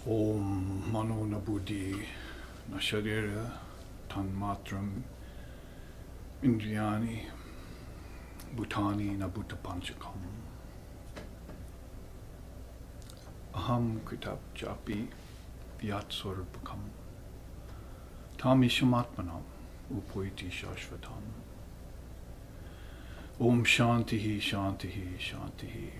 Om mano na buddhi na sharira tanmatram indriyani bhutani na bhuta panchakam. Aham kritab japi yat swarupakam tam ishamatmanam upoiti shashvatam. Om shantihi shantihi shantihi.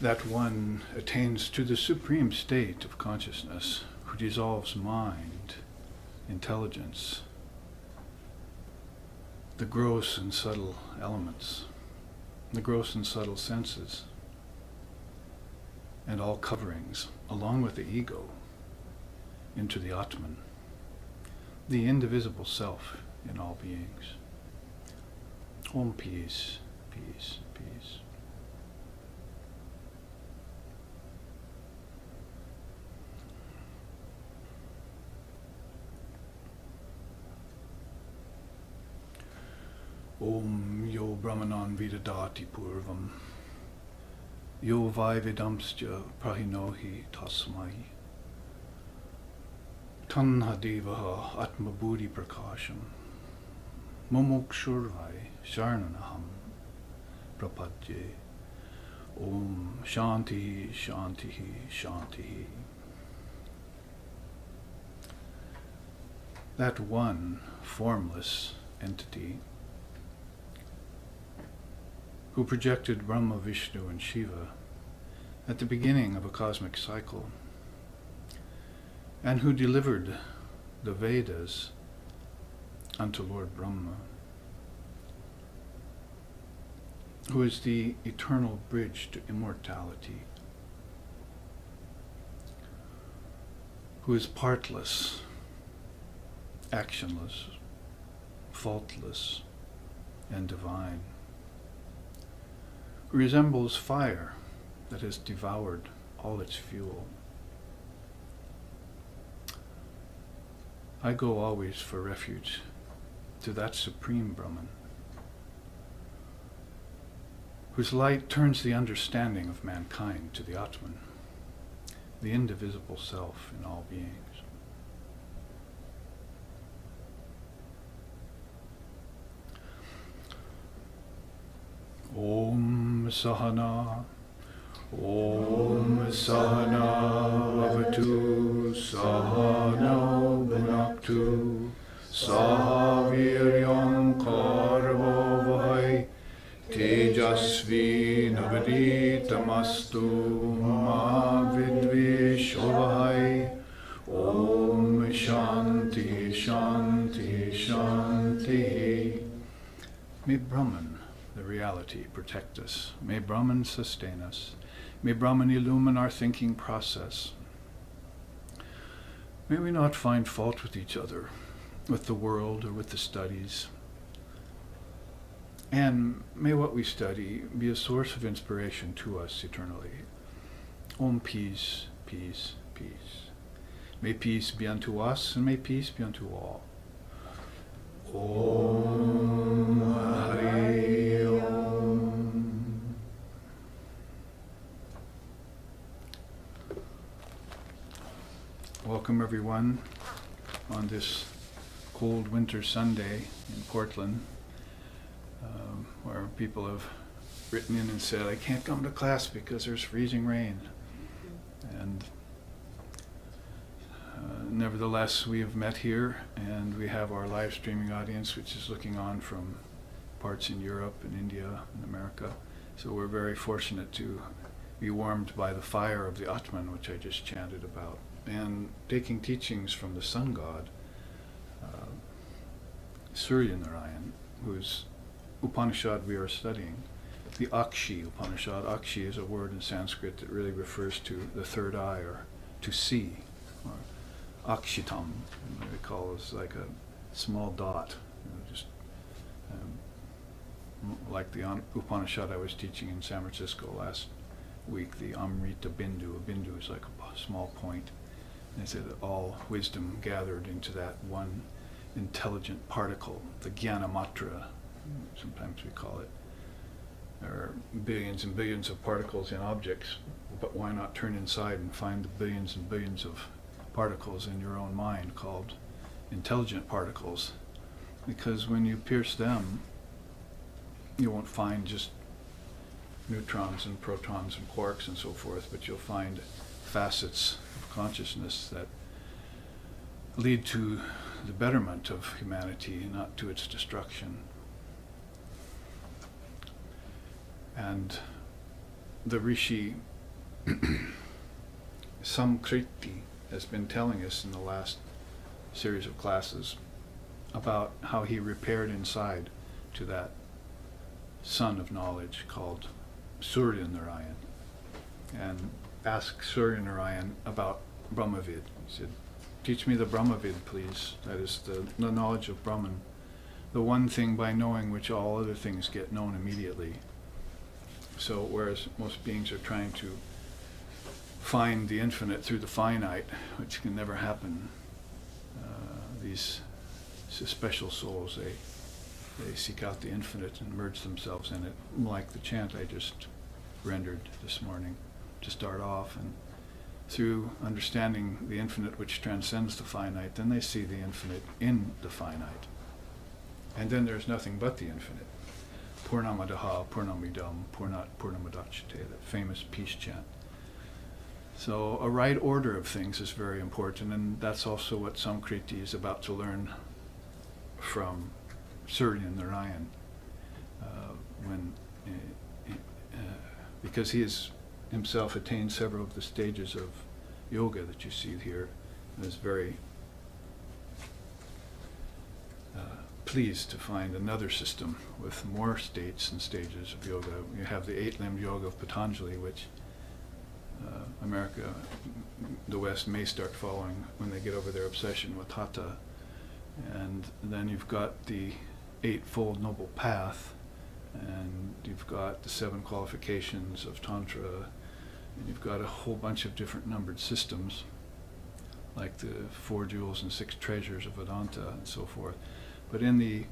That one attains to the supreme state of consciousness who dissolves mind, intelligence, the gross and subtle elements, the gross and subtle senses, and all coverings, along with the ego, into the Atman, the indivisible self in all beings. Om peace, peace, peace. Om yo brahmanan vidadati purvam yo vai vidamscha prahinohi tasmai tanhadevaha atma buddhi prakasham mumukshurvai sharnanaham prapadye. Om shantihi shantihi shantihi. That one formless entity who projected Brahma, Vishnu, and Shiva at the beginning of a cosmic cycle, and who delivered the Vedas unto Lord Brahma, who is the eternal bridge to immortality, who is partless, actionless, faultless, and divine, resembles fire that has devoured all its fuel. I go always for refuge to that supreme Brahman, whose light turns the understanding of mankind to the Atman, the indivisible self in all beings. Om Sahana, Om Sahana Vavatu, Sahana Bhunaktu, Sahaviryam Karvo Vahai, Tejasvi Navaditamastu, Ma Vidvishovahai. Om Shanti Shanti Shanti. May Brahman, the reality, protect us. May Brahman sustain us. May Brahman illumine our thinking process. May we not find fault with each other, with the world, or with the studies. And may what we study be a source of inspiration to us eternally. Om peace, peace, peace. May peace be unto us, and may peace be unto all. Om Hari Om. Welcome everyone on this cold winter Sunday in Portland, where people have written in and said, I can't come to class because there's freezing rain. And nevertheless, we have met here, and we have our live streaming audience, which is looking on from parts in Europe and India and America. So we're very fortunate to be warmed by the fire of the Atman, which I just chanted about, and taking teachings from the sun god, Surya Narayan, whose Upanishad we are studying, the Akshi Upanishad. Akshi is a word in Sanskrit that really refers to the third eye, or to see, or Akshitam, what they call is like a small dot, just like the Upanishad I was teaching in San Francisco last week, the Amrita Bindu. A bindu is like a small point. And they said that all wisdom gathered into that one intelligent particle, the Jnana Matra, sometimes we call it. There are billions and billions of particles in objects, but why not turn inside and find the billions and billions of particles in your own mind called intelligent particles? Because when you pierce them, you won't find just neutrons and protons and quarks and so forth, but you'll find facets of consciousness that lead to the betterment of humanity, not to its destruction. And the rishi Samkriti has been telling us in the last series of classes about how he repaired inside to that sun of knowledge called Surya Narayan, and asked Surya Narayan about Brahmavidya. He said, teach me the Brahmavidya, please. That is the knowledge of Brahman, the one thing by knowing which all other things get known immediately. So whereas most beings are trying to find the infinite through the finite, which can never happen, these special souls, they seek out the infinite and merge themselves in it, like the chant I just rendered this morning to start off. And through understanding the infinite which transcends the finite, then they see the infinite in the finite. And then there's nothing but the infinite. Purnamadaha, Purnamidam, Purnamadachyate, that famous peace chant. So a right order of things is very important, and that's also what Samkriti is about to learn from Surya Narayan, because he has himself attained several of the stages of yoga that you see here, and is very pleased to find another system with more states and stages of yoga. You have the 8-limbed yoga of Patanjali, which America, the West, may start following when they get over their obsession with hatha. And then you've got the 8-fold noble path, and you've got the 7 qualifications of Tantra, and you've got a whole bunch of different numbered systems, like the 4 jewels and 6 treasures of Vedanta and so forth. But in the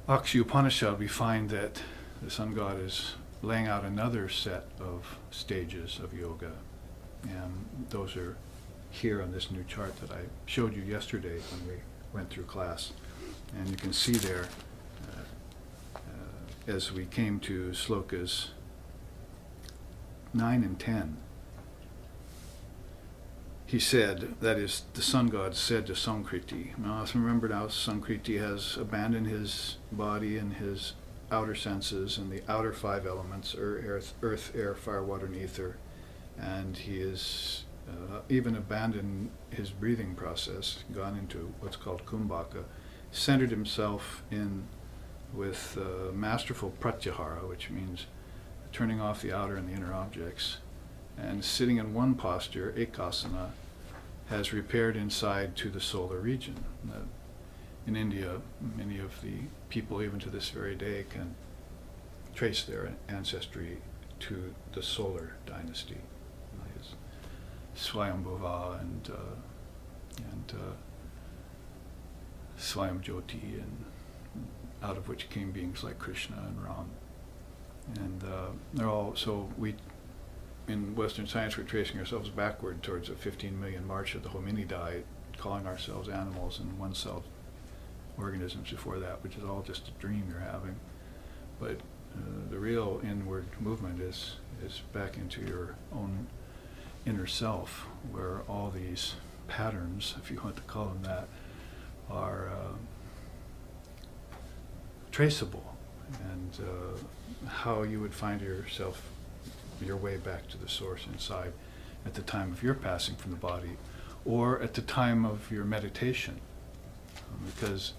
Akshi Upanishad, we find that the sun god is laying out another set of stages of yoga, and those are here on this new chart that I showed you yesterday when we went through class. And you can see there, as we came to slokas 9 and 10, he said, that is, the sun god said to Samkriti. Now, remember now, Samkriti has abandoned his body and his outer senses and the outer 5 elements, earth, air, fire, water, and ether, and he is even abandoned his breathing process, gone into what's called kumbhaka, centered himself in with masterful pratyahara, which means turning off the outer and the inner objects, and sitting in one posture, ekasana, has repaired inside to the solar region. In India, many of the people, even to this very day, can trace their ancestry to the solar dynasty. Swayambhuva and Swayamjyoti, and out of which came beings like Krishna and Ram. And they're all, so we, in Western science, we're tracing ourselves backward towards a 15 million march of the hominidae, calling ourselves animals and one-celled organisms before that, which is all just a dream you're having. But the real inward movement is back into your own inner self, where all these patterns, if you want to call them that, are traceable, and how you would find yourself, your way back to the source inside at the time of your passing from the body, or at the time of your meditation, because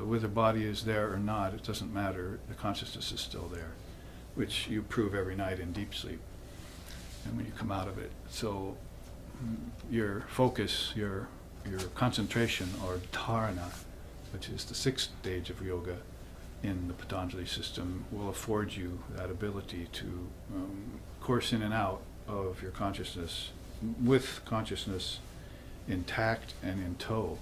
whether body is there or not, it doesn't matter, the consciousness is still there, which you prove every night in deep sleep and when you come out of it. So your focus, your concentration, or dharma, which is the 6th stage of yoga in the Patanjali system, will afford you that ability to course in and out of your consciousness with consciousness intact and in tow,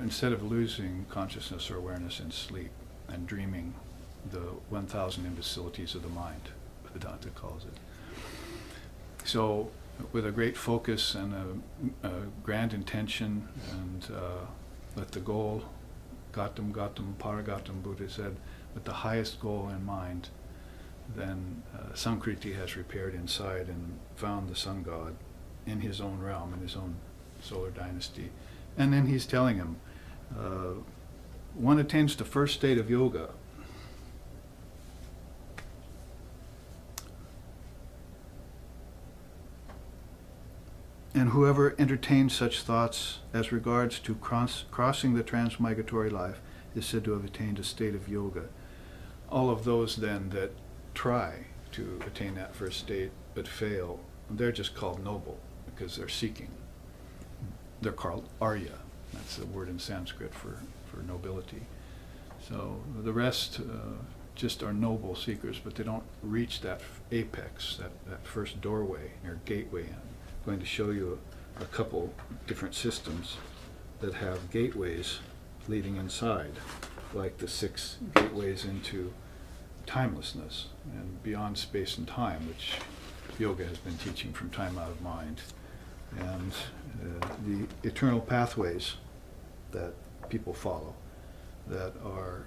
instead of losing consciousness or awareness in sleep and dreaming the 1,000 imbecilities of the mind, Vedanta calls it. So with a great focus and a grand intention, and with the goal, Gatam, Paragatam, Buddha said, with the highest goal in mind, then Sankriti has repaired inside and found the sun god in his own realm, in his own solar dynasty. And then he's telling him, one attains the first state of yoga. And whoever entertains such thoughts as regards to crossing the transmigratory life is said to have attained a state of yoga. All of those then that try to attain that first state but fail, they're just called noble because they're seeking. They're called Arya. That's the word in Sanskrit for nobility. So the rest just are noble seekers, but they don't reach that apex, that first doorway or gateway. I'm going to show you a couple different systems that have gateways leading inside, like the 6 gateways into timelessness and beyond space and time, which yoga has been teaching from time out of mind, and the eternal pathways that people follow that are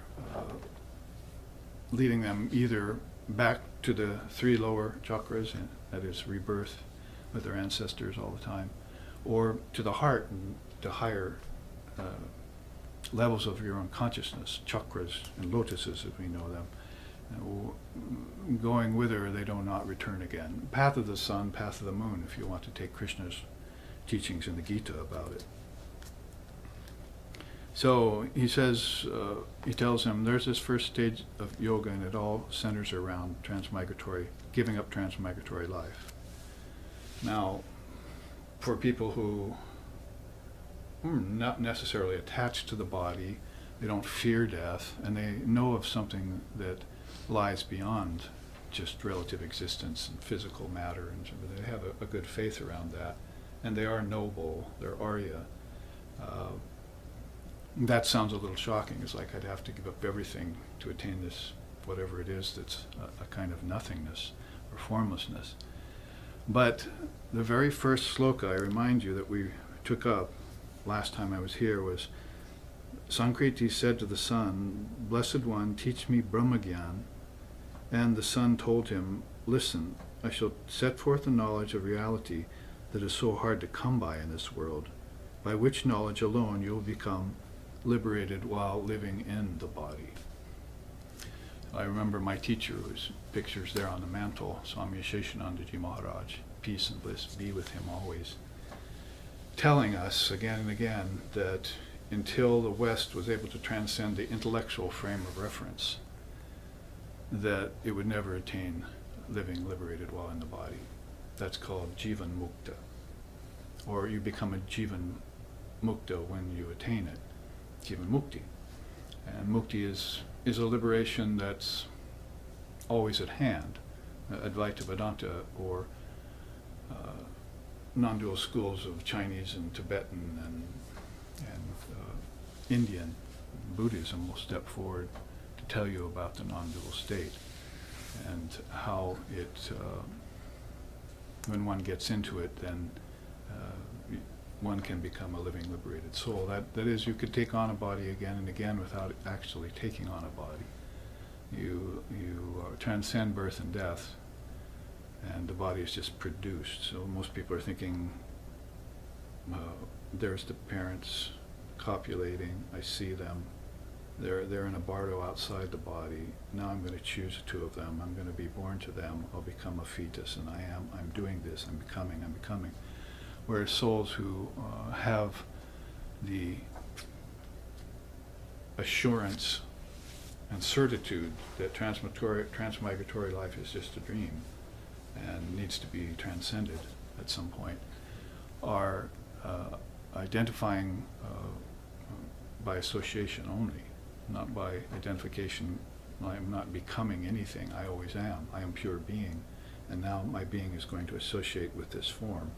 leading them either back to the 3 lower chakras, and that is rebirth with their ancestors all the time, or to the heart and to higher levels of your own consciousness, chakras and lotuses as we know them. Going whither they do not return again. Path of the sun, path of the moon, if you want to take Krishna's teachings in the Gita about it. So he says, he tells him, there's this first stage of yoga, and it all centers around transmigratory, giving up transmigratory life. Now, for people who are not necessarily attached to the body, they don't fear death, and they know of something that lies beyond just relative existence and physical matter, and they have a good faith around that, and they are noble, they're Arya. That sounds a little shocking. It's like I'd have to give up everything to attain this, whatever it is that's a kind of nothingness or formlessness. But the very first sloka, I remind you, that we took up last time I was here was, Sankriti said to the sun, Blessed One, teach me Brahmagyan. And the sun told him, listen, I shall set forth the knowledge of reality that is so hard to come by in this world, by which knowledge alone you will become liberated while living in the body. I remember my teacher, whose picture's there on the mantle, Swami Sheshanandaji Maharaj, peace and bliss be with him always, telling us again and again that until the West was able to transcend the intellectual frame of reference, that it would never attain living liberated while in the body. That's called Jivan Mukta. Or you become a Jivan Mukta when you attain it. Jivan Mukti. And Mukti is a liberation that's always at hand. Advaita Vedanta, or non-dual schools of Chinese and Tibetan and Indian Buddhism will step forward to tell you about the non-dual state and how it, when one gets into it, then one can become a living, liberated soul. That is, you could take on a body again and again without actually taking on a body. You transcend birth and death, and the body is just produced. So most people are thinking, there's the parents copulating, I see them. They're in a bardo outside the body. Now I'm going to choose 2 of them. I'm going to be born to them. I'll become a fetus, and I'm doing this. I'm becoming. Whereas souls who have the assurance and certitude that transmigratory life is just a dream and needs to be transcended at some point, are identifying by association only, not by identification. I'm not becoming anything. I always am. I am pure being, and now my being is going to associate with this form,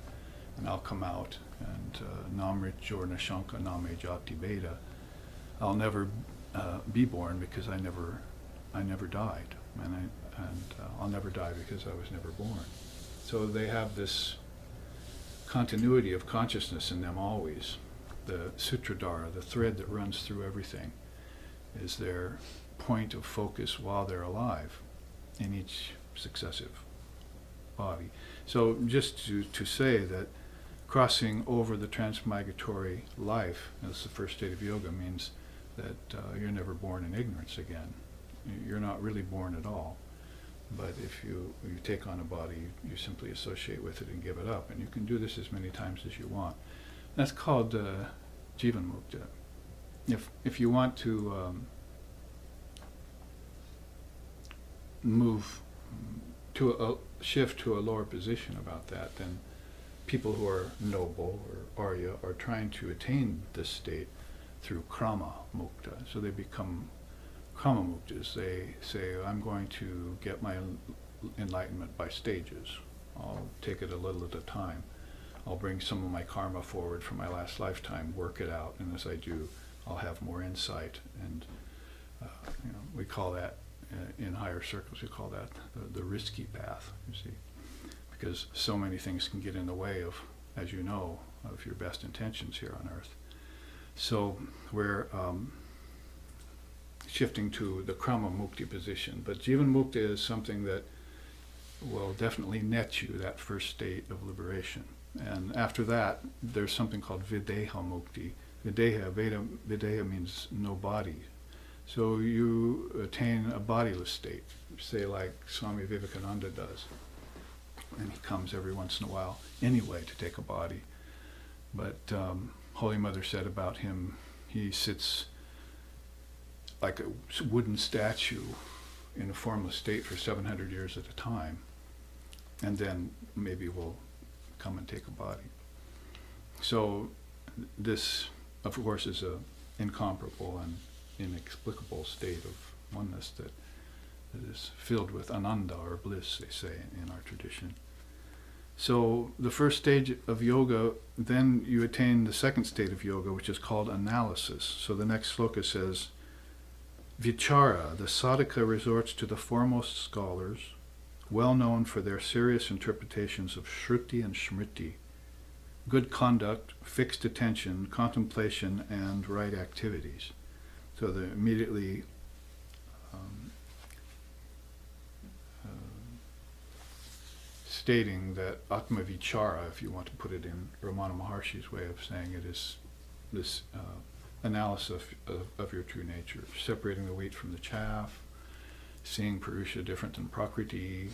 and I'll come out, and Namrit Jorna Shanka Name Jati Beda. I'll never be born because I never I never died, and I'll never die because I was never born. So they have this continuity of consciousness in them always. The Sutradhara, the thread that runs through everything, is their point of focus while they're alive in each successive body. So just to say that crossing over the transmigratory life as the first state of yoga means that you're never born in ignorance again. You're not really born at all. But if you take on a body, you simply associate with it and give it up. And you can do this as many times as you want. That's called Jivan Mukta. If you want to move to shift to a lower position about that, then people who are noble or Arya are trying to attain this state through Krama Mukta. So they become Krama Muktas. They say, I'm going to get my enlightenment by stages. I'll take it a little at a time. I'll bring some of my karma forward from my last lifetime, work it out, and as I do, I'll have more insight. And we call that, in higher circles, we call that the risky path, you see, because so many things can get in the way of, as you know, of your best intentions here on earth. So we're shifting to the Krama Mukti position, but Jivan Mukta is something that will definitely net you that first state of liberation. And after that, there's something called Videha Mukti. Videha means no body. So you attain a bodiless state, say like Swami Vivekananda does. And he comes every once in a while anyway to take a body. But Holy Mother said about him, he sits like a wooden statue in a formless state for 700 years at a time, and then maybe we'll come and take a body. So this, of course, is a incomparable and inexplicable state of oneness that is filled with ananda, or bliss, they say in our tradition. So the first stage of yoga, then you attain the second state of yoga, which is called analysis. So the next sloka says, Vichara, the sadhaka resorts to the foremost scholars, well known for their serious interpretations of Shruti and Smriti, good conduct, fixed attention, contemplation, and right activities. So they're immediately stating that Atma Vichara, if you want to put it in Ramana Maharshi's way of saying it, is this analysis of your true nature, separating the wheat from the chaff, seeing Purusha different than Prakriti,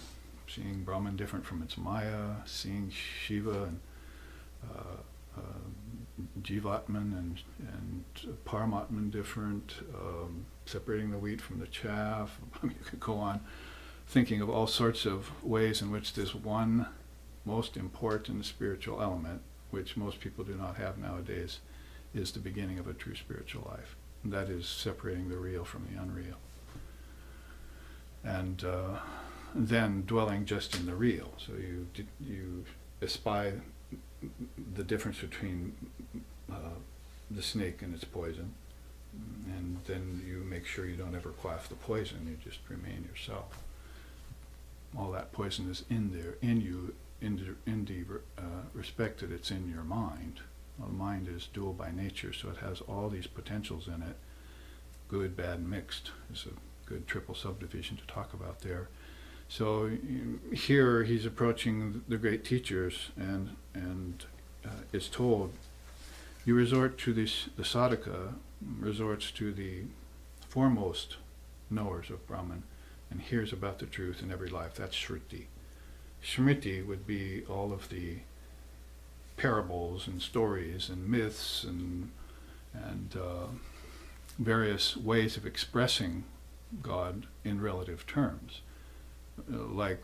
seeing Brahman different from its Maya, seeing Shiva and Jivatman and Paramatman different, separating the wheat from the chaff. You could go on thinking of all sorts of ways in which this one most important spiritual element, which most people do not have nowadays, is the beginning of a true spiritual life. And that is separating the real from the unreal. And then dwelling just in the real. So you espy the difference between the snake and its poison, and then you make sure you don't ever quaff the poison, you just remain yourself. All that poison is in there, in you, in the respect that it's in your mind. Well, the mind is dual by nature, so it has all these potentials in it, good, bad, mixed. Is a good triple subdivision to talk about there. So here he's approaching the great teachers and is told, you resort to the sadhaka, resorts to the foremost knowers of Brahman, and hears about the truth in every life. That's Shruti. Smriti would be all of the parables and stories and myths and various ways of expressing God in relative terms, like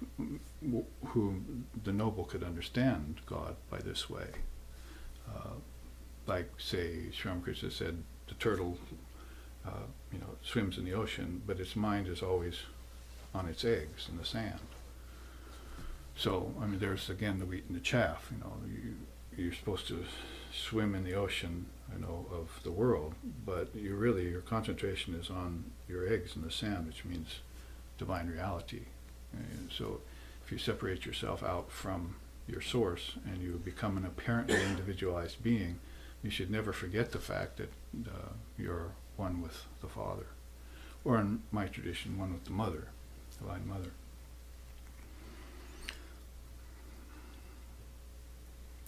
who the noble could understand God by this way. Like, say, Sri Ramakrishna said, the turtle swims in the ocean, but its mind is always on its eggs in the sand. So, I mean, there's again the wheat and the chaff. you're supposed to swim in the ocean, of the world, but your concentration is on your eggs in the sand, which means divine reality. And so if you separate yourself out from your source and you become an apparently individualized being, you should never forget the fact that you're one with the Father, or in my tradition, one with the Mother, Divine Mother.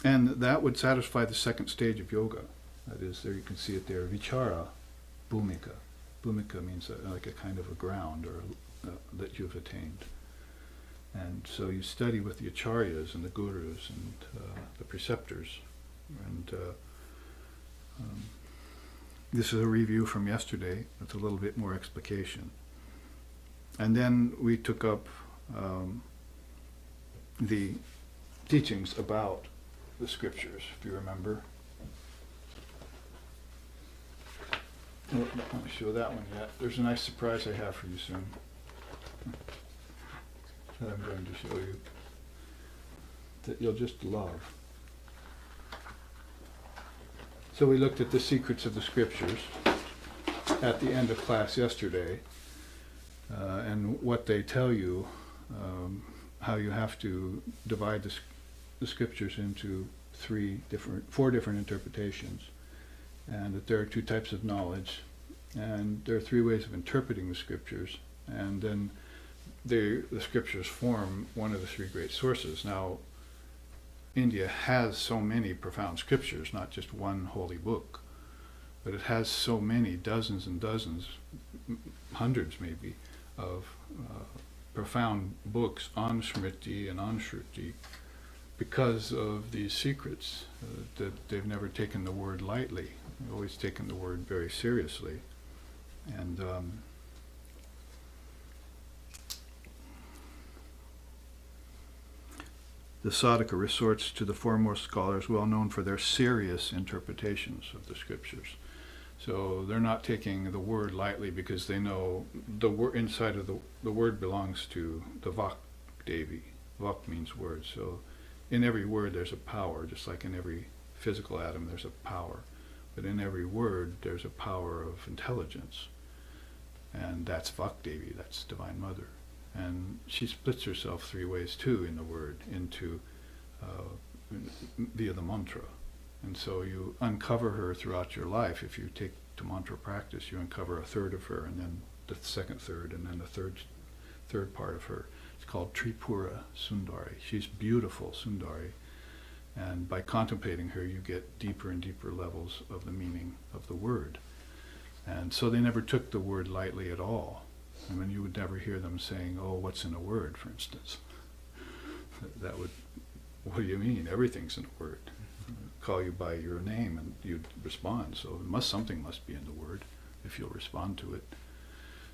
And that would satisfy the second stage of yoga. That is, there you can see it there, vichara, bhumika. Bhumika means like a kind of a ground or that you've attained. And so you study with the acharyas and the gurus and the preceptors. And this is a review from yesterday with a little bit more explication. And then we took up the teachings about the scriptures, if you remember. Oh, not going to show that one yet. There's a nice surprise I have for you soon that I'm going to show you that you'll just love. So we looked at the secrets of the scriptures at the end of class yesterday, and what they tell you, how you have to divide the scriptures into four different interpretations, and that there are two types of knowledge, and there are three ways of interpreting the scriptures, and then the scriptures form one of the three great sources. Now, India has so many profound scriptures, not just one holy book, but it has so many, dozens and dozens, hundreds maybe, of profound books on Smriti and on Shruti, because of these secrets, that they've never taken the word lightly. They've always taken the word very seriously. And the sadhaka resorts to the foremost scholars well known for their serious interpretations of the scriptures. So they're not taking the word lightly because they know the word inside of the word belongs to the Vak Devi. Vak means word. So in every word there's a power, just like in every physical atom there's a power. But in every word there's a power of intelligence. And that's Vak Devi, that's Divine Mother. And she splits herself three ways too in the word, into via the mantra. And so you uncover her throughout your life. If you take to mantra practice, you uncover a third of her, and then the second third, and then the third part of her. It's called Tripura Sundari. She's beautiful Sundari. And by contemplating her, you get deeper and deeper levels of the meaning of the word. And so they never took the word lightly at all. I mean, you would never hear them saying, "Oh, what's in a word," for instance. What do you mean? Everything's in a word. Call you by your name and you'd respond. So something must be in the word if you'll respond to it.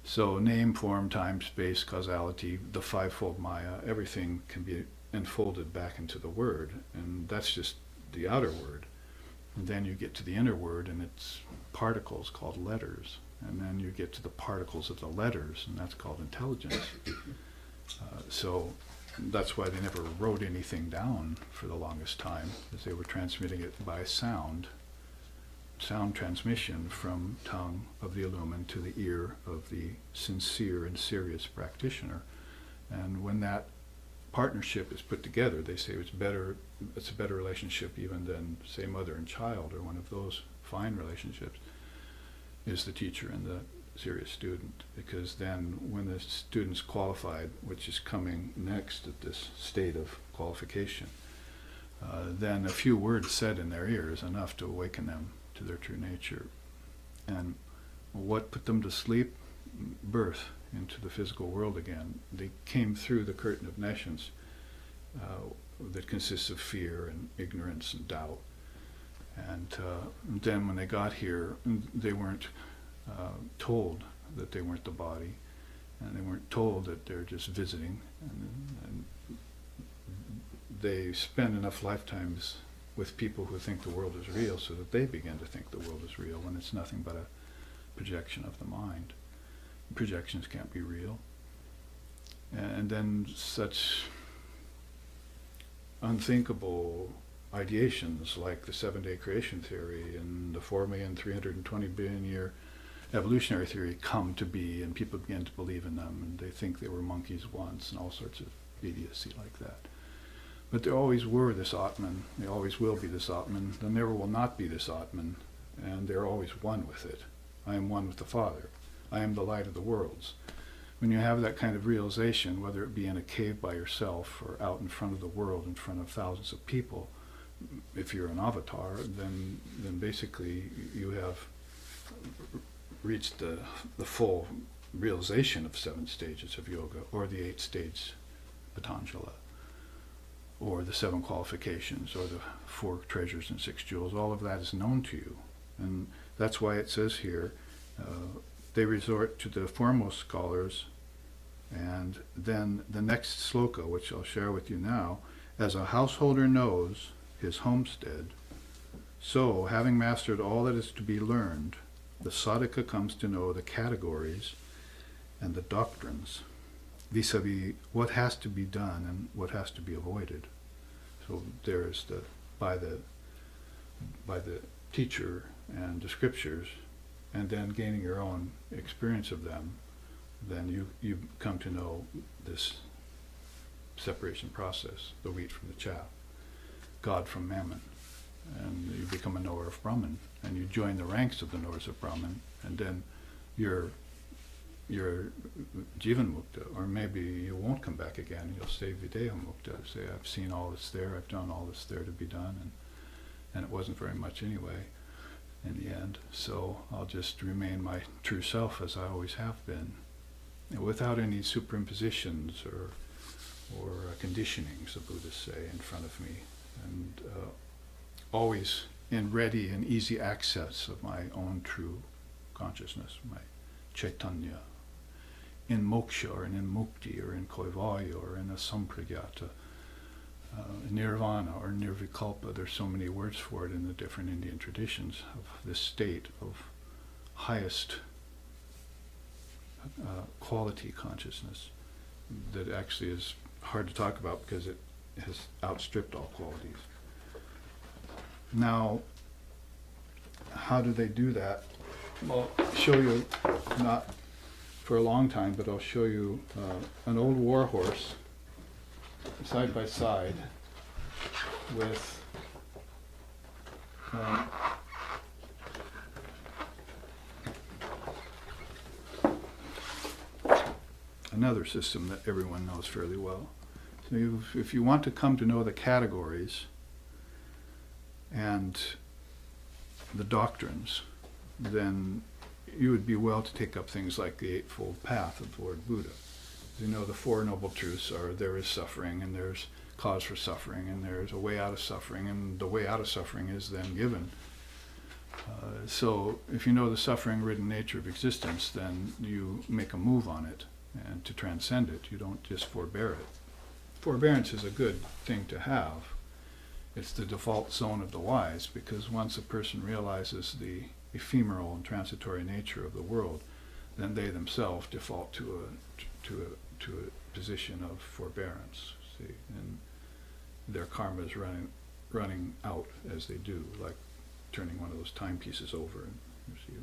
So name, form, time, space, causality, the fivefold Maya, everything can be enfolded back into the word. And that's just the outer word. And then you get to the inner word, and it's particles called letters. And then you get to the particles of the letters, and that's called intelligence. So that's why they never wrote anything down for the longest time, because they were transmitting it by sound transmission from tongue of the illumined to the ear of the sincere and serious practitioner. And when that partnership is put together, they say it's a better relationship even than, say, mother and child, or one of those fine relationships, is the teacher and the serious student. Because then when the student's qualified, which is coming next at this state of qualification, then a few words said in their ear is enough to awaken them to their true nature. And what put them to sleep? Birth into the physical world again. They came through the curtain of nescience that consists of fear and ignorance and doubt. And then when they got here, they weren't told that they weren't the body, and they weren't told that they're just visiting. And they spend enough lifetimes with people who think the world is real so that they begin to think the world is real when it's nothing but a projection of the mind. Projections can't be real. And then such unthinkable ideations like the 7-day creation theory and the 4,320,000,000 year evolutionary theory come to be, and people begin to believe in them, and they think they were monkeys once, and all sorts of idiocy like that. But there always were this Atman, there always will be this Atman, there never will not be this Atman, and they're always one with it. I am one with the Father. I am the light of the worlds. When you have that kind of realization, whether it be in a cave by yourself or out in front of the world, in front of thousands of people, if you're an avatar, then basically you have reached the full realization of 7 stages of yoga, or the 8-stage Patanjala, or the 7 qualifications, or the 4 treasures and 6 jewels. All of that is known to you. And that's why it says here, they resort to the foremost scholars. And then the next sloka, which I'll share with you now, as a householder knows his homestead, so, having mastered all that is to be learned, the sadhaka comes to know the categories and the doctrines, vis-a-vis what has to be done and what has to be avoided. So there is by the teacher and the scriptures, and then gaining your own experience of them, then you come to know this separation process, the wheat from the chaff, God from mammon, and you become a knower of Brahman, and you join the ranks of the knowers of Brahman, and then you're Jivan Mukta, or maybe you won't come back again, you'll stay Videha Mukta, say, I've seen all that's there, I've done all that's there to be done, and it wasn't very much anyway in the end, so I'll just remain my true self as I always have been, without any superimpositions or conditionings, the Buddhists say, in front of me, and always in ready and easy access of my own true consciousness, my Chaitanya, in moksha, or in mukti, or in kaivalya, or in a sampragyata, nirvana, or nirvikalpa. There's so many words for it in the different Indian traditions of this state of highest quality consciousness that actually is hard to talk about because it has outstripped all qualities. Now, how do they do that? Well, I'll show you, not for a long time, but I'll show you an old war horse side by side with another system that everyone knows fairly well. So if you want to come to know the categories and the doctrines, then you would be well to take up things like the Eightfold Path of the Lord Buddha. You know, the 4 Noble Truths are there is suffering, and there's cause for suffering, and there's a way out of suffering, and the way out of suffering is then given. So if you know the suffering-ridden nature of existence, then you make a move on it, and to transcend it. You don't just forbear it. Forbearance is a good thing to have. It's the default zone of the wise, because once a person realizes the ephemeral and transitory nature of the world, then they themselves default to a position of forbearance. See, and their karma is running out as they do, like turning one of those timepieces over, and you see,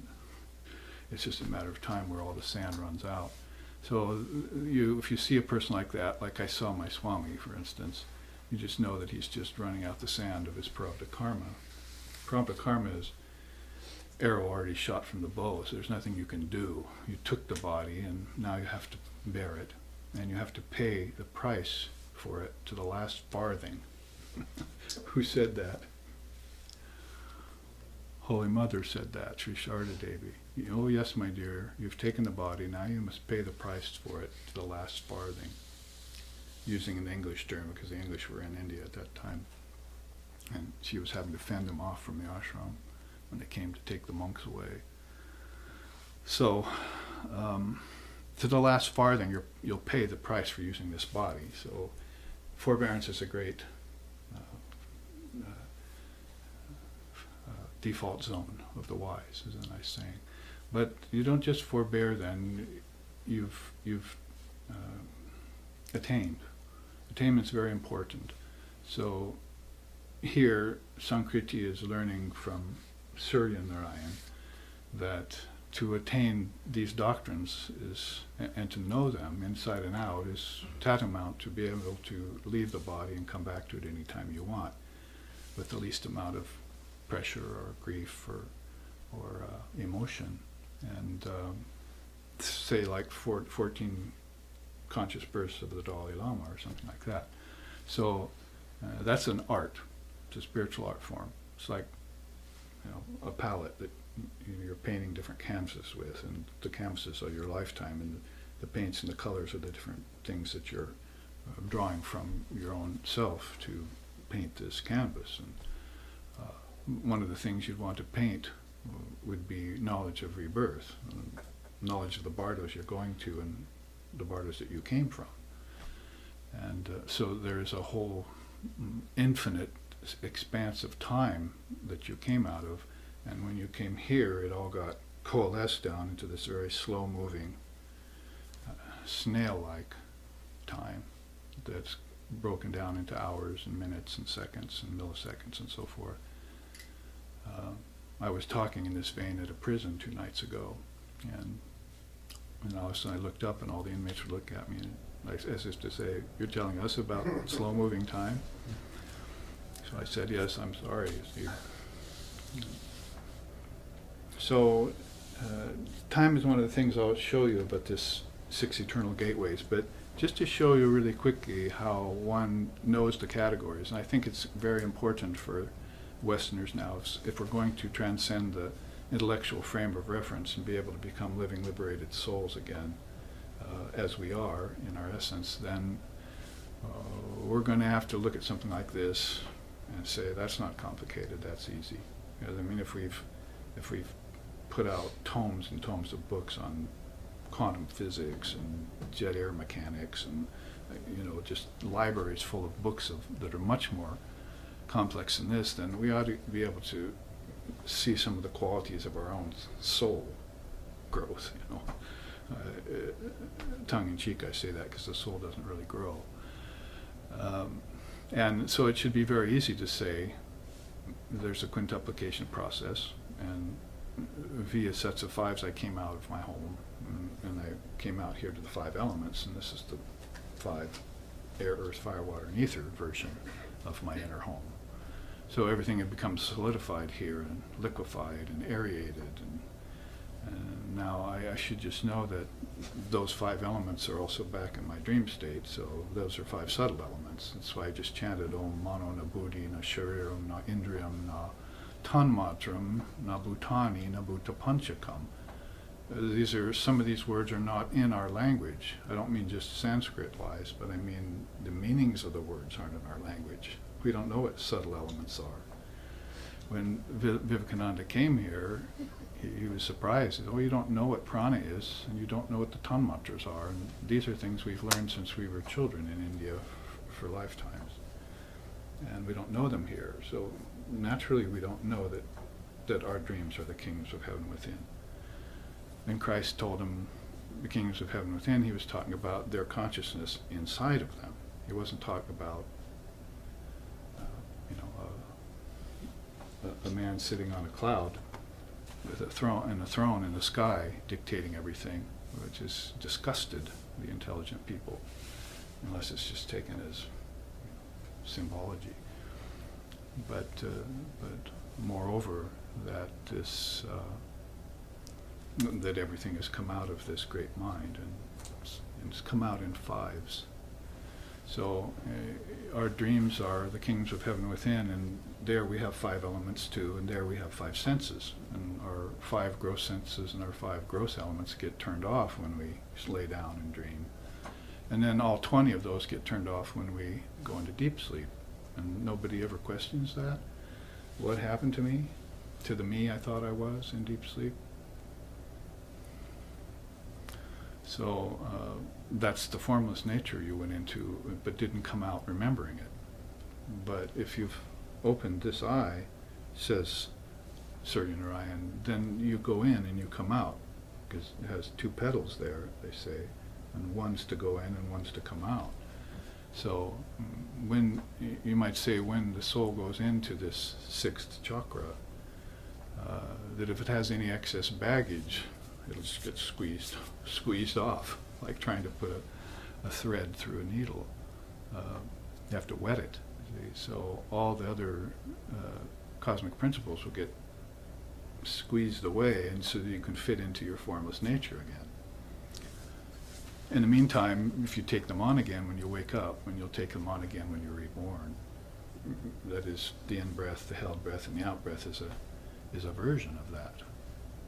it's just a matter of time where all the sand runs out. So if you see a person like that, like I saw my Swami, for instance, you just know that he's just running out the sand of his prarabdha karma. Prarabdha karma is arrow already shot from the bow, so there's nothing you can do. You took the body, and now you have to bear it, and you have to pay the price for it to the last farthing. Who said that? Holy Mother said that, Sri Sharda Devi. Oh yes, my dear, you've taken the body, now you must pay the price for it to the last farthing. Using an English term, because the English were in India at that time. And she was having to fend them off from the ashram when they came to take the monks away. So, to the last farthing, you'll pay the price for using this body. So, forbearance is a great default zone of the wise, is a nice saying. But you don't just forbear then, you've attained. Attainment's very important. So here, Sankriti is learning from Surya Narayan that to attain these doctrines is, and to know them inside and out, is tantamount to be able to leave the body and come back to it any time you want, with the least amount of pressure or grief or emotion. And say like 14 conscious bursts of the Dalai Lama or something like that. So that's an art. It's a spiritual art form. It's like, you know, a palette that you're painting different canvases with, and the canvases are your lifetime, and the paints and the colors are the different things that you're drawing from your own self to paint this canvas. And one of the things you'd want to paint would be knowledge of rebirth, knowledge of the bardos you're going to and the bardos that you came from. And so there's a whole infinite expanse of time that you came out of, and when you came here, it all got coalesced down into this very slow-moving, snail-like time that's broken down into hours and minutes and seconds and milliseconds and so forth. I was talking in this vein at a prison 2 nights ago, and all of a sudden I looked up and all the inmates would look at me, and as if to say, "You're telling us about slow-moving time?" So I said, "Yes, I'm sorry." So time is one of the things I'll show you about this 6 eternal gateways, but just to show you really quickly how one knows the categories, and I think it's very important for Westerners now, if we're going to transcend the intellectual frame of reference and be able to become living, liberated souls again, as we are in our essence, then we're going to have to look at something like this and say, that's not complicated, that's easy. Because, I mean, if we've put out tomes and tomes of books on quantum physics and jet air mechanics and just libraries full of books that are much more complex than this, then we ought to be able to see some of the qualities of our own soul growth. Tongue-in-cheek I say that because the soul doesn't really grow. And so it should be very easy to say there's a quintuplication process, and via sets of 5s I came out of my home, and I came out here to the 5 elements, and this is the 5 air, earth, fire, water, and ether version of my inner home. So everything had become solidified here and liquefied and aerated, and now I should just know that those 5 elements are also back in my dream state, so those are 5 subtle elements. That's why I just chanted Om Mano Na Buddhi Na Shariram Na Indriyam Na Tanmatram Na Bhutani Na Bhutapanchakam. Some of these words are not in our language. I don't mean just Sanskrit-wise, but I mean the meanings of the words aren't in our language. We don't know what subtle elements are. When Vivekananda came here, he was surprised. He said, "Oh, you don't know what prana is, and you don't know what the tanmatras are. And these are things we've learned since we were children in India for lifetimes. And we don't know them here. So naturally we don't know that our dreams are the kingdoms of heaven within." Then Christ told him the kingdoms of heaven within. He was talking about their consciousness inside of them. He wasn't talking about a man sitting on a cloud with a throne in the sky dictating everything, which has disgusted the intelligent people, unless it's just taken as symbology. But moreover, that that everything has come out of this great mind, and it's come out in 5s. So our dreams are the kingdoms of heaven within, and there we have 5 elements too, and there we have 5 senses, and our 5 gross senses and our 5 gross elements get turned off when we lay down and dream. And then all 20 of those get turned off when we go into deep sleep. And nobody ever questions that. What happened to me? To the me I thought I was in deep sleep? So that's the formless nature you went into, but didn't come out remembering it. But if you've opened this eye, says Surya Narayan, then you go in and you come out, because it has 2 petals there, they say, and one's to go in and one's to come out. So when, you might say, when the soul goes into this sixth chakra, that if it has any excess baggage, it'll just get squeezed off, like trying to put a thread through a needle. You have to wet it. See? So all the other cosmic principles will get squeezed away, and so that you can fit into your formless nature again. In the meantime, if you take them on again when you wake up, when you'll take them on again when you're reborn, that is, the in-breath, the held breath, and the out-breath is a version of that.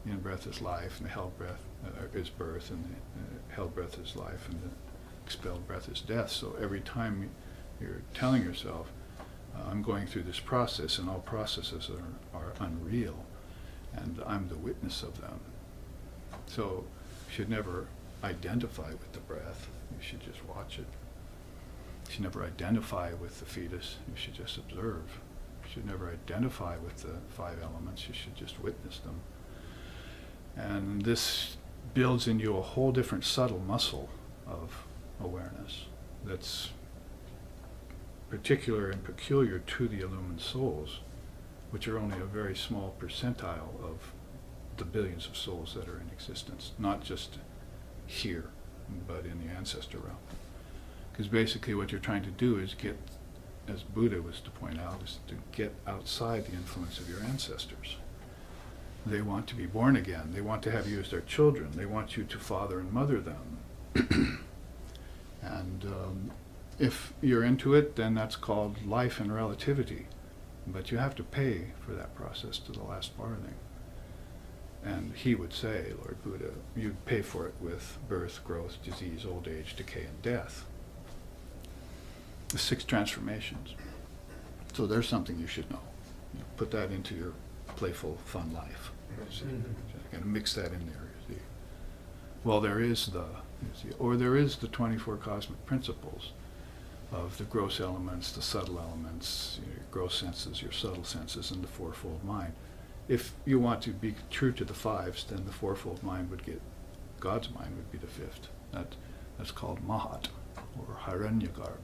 The in-breath is life, and the held breath is birth, and the held breath is life, and the expelled breath is death. So every time you're telling yourself, I'm going through this process, and all processes are unreal, and I'm the witness of them. So you should never identify with the breath. You should just watch it. You should never identify with the fetus. You should just observe. You should never identify with the five elements. You should just witness them. And this builds in you a whole different subtle muscle of awareness that's particular and peculiar to the illumined souls, which are only a very small percentile of the billions of souls that are in existence, not just here, but in the ancestor realm. Because basically what you're trying to do is get, as Buddha was to point out, is to get outside the influence of your ancestors. They want to be born again. They want to have you as their children. They want you to father and mother them. And if you're into it, then that's called life and relativity. But you have to pay for that process to the last farthing. And he would say, Lord Buddha, you'd pay for it with birth, growth, disease, old age, decay, and death. The 6 transformations. So there's something you should know. You know, put that into your playful, fun life. You got to mix that in there. You see. Well, there is the 24 cosmic principles of the gross elements, the subtle elements, your gross senses, your subtle senses, and the fourfold mind. If you want to be true to the fives, then the fourfold mind would get, God's mind would be the fifth. That's called Mahat, or Hiranyagarbha.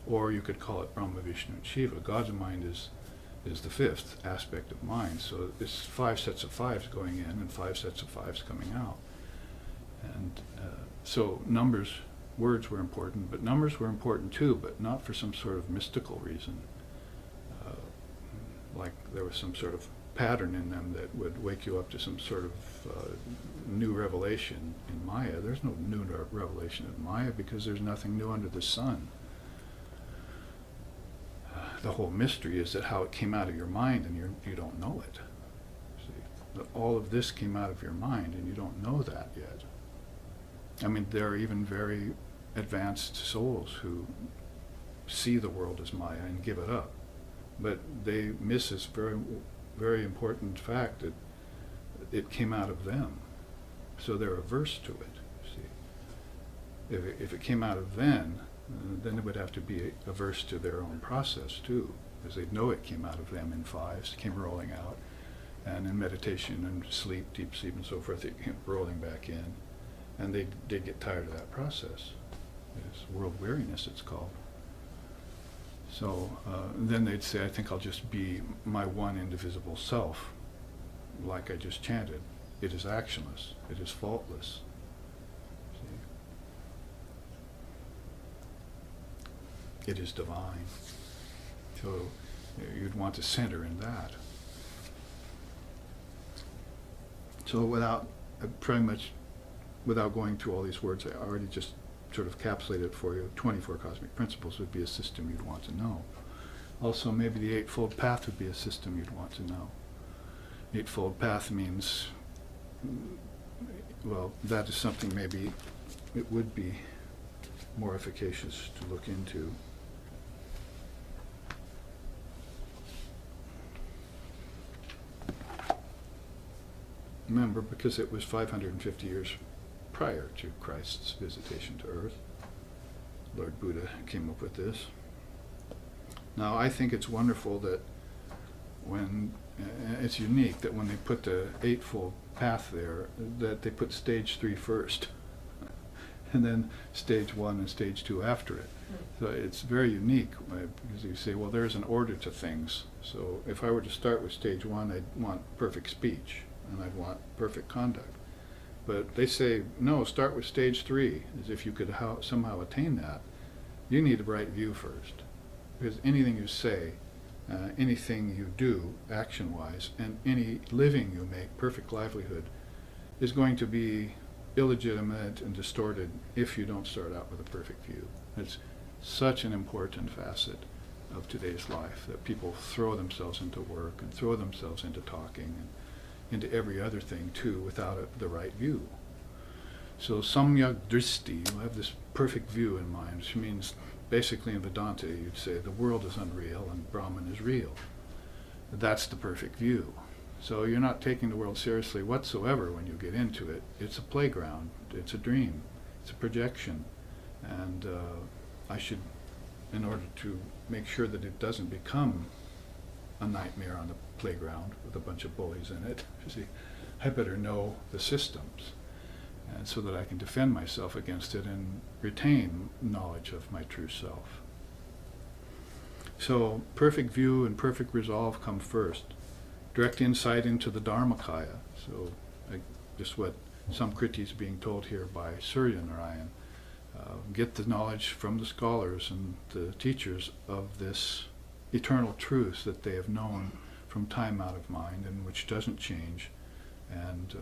Or you could call it Brahma, Vishnu, and Shiva. God's mind is the fifth aspect of mind. So it's 5 sets of fives going in and 5 sets of fives coming out. And so numbers, words were important, but numbers were important too, but not for some sort of mystical reason. Like there was some sort of pattern in them that would wake you up to some sort of new revelation in Maya. There's no new revelation in Maya because there's nothing new under the sun. The whole mystery is that how it came out of your mind and you don't know it. See, that all of this came out of your mind and you don't know that yet. I mean, there are even very advanced souls who see the world as Maya and give it up. But they miss this very, very important fact that it came out of them. So they're averse to it, see. If it came out of then it would have to be averse to their own process too, because they'd know it came out of them in fives, came rolling out, and in meditation and sleep, deep sleep and so forth, it came rolling back in, and they'd get tired of that process. It's world weariness, it's called. So then they'd say, I think I'll just be my one indivisible self, like I just chanted. It is actionless, it is faultless. It is divine. So you'd want to center in that. So pretty much without going through all these words, I already just sort of encapsulated it for you. 24 cosmic principles would be a system you'd want to know. Also, maybe the Eightfold Path would be a system you'd want to know. Eightfold Path means, well, that is something maybe it would be more efficacious to look into. Remember, because it was 550 years prior to Christ's visitation to Earth, Lord Buddha came up with this. Now, I think it's wonderful that it's unique that when they put the Eightfold Path there, that they put stage 3 first, and then stage 1 and stage 2 after it. So it's very unique because you say, well, there's an order to things. So if I were to start with stage one, I'd want perfect speech and I'd want perfect conduct. But they say, no, start with stage three, as if you could somehow attain that. You need a right view first. Because anything you say, anything you do action-wise, and any living you make, perfect livelihood, is going to be illegitimate and distorted if you don't start out with a perfect view. It's such an important facet of today's life, that people throw themselves into work and throw themselves into talking and into every other thing too without the right view. So samyak dristi, you have this perfect view in mind, which means basically in Vedanta you'd say the world is unreal and Brahman is real. That's the perfect view. So you're not taking the world seriously whatsoever when you get into it. It's a playground, it's a dream, it's a projection. And I should, in order to make sure that it doesn't become a nightmare on the playground with a bunch of bullies in it, you see, I better know the systems, and so that I can defend myself against it and retain knowledge of my true self. So perfect view and perfect resolve come first. Direct insight into the Dharmakaya. So just what Samkriti is being told here by Surya Narayan. Get the knowledge from the scholars and the teachers of this eternal truth that they have known from time out of mind, and which doesn't change and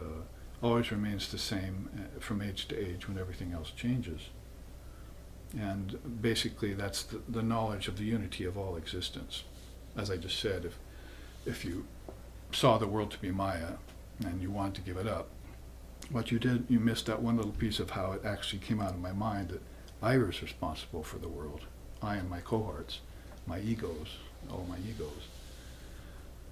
always remains the same from age to age when everything else changes. And basically that's the knowledge of the unity of all existence. As I just said, if you saw the world to be Maya and you wanted to give it up, what you did, you missed that one little piece of how it actually came out of my mind, that I was responsible for the world. I and my cohorts, my egos, all my egos,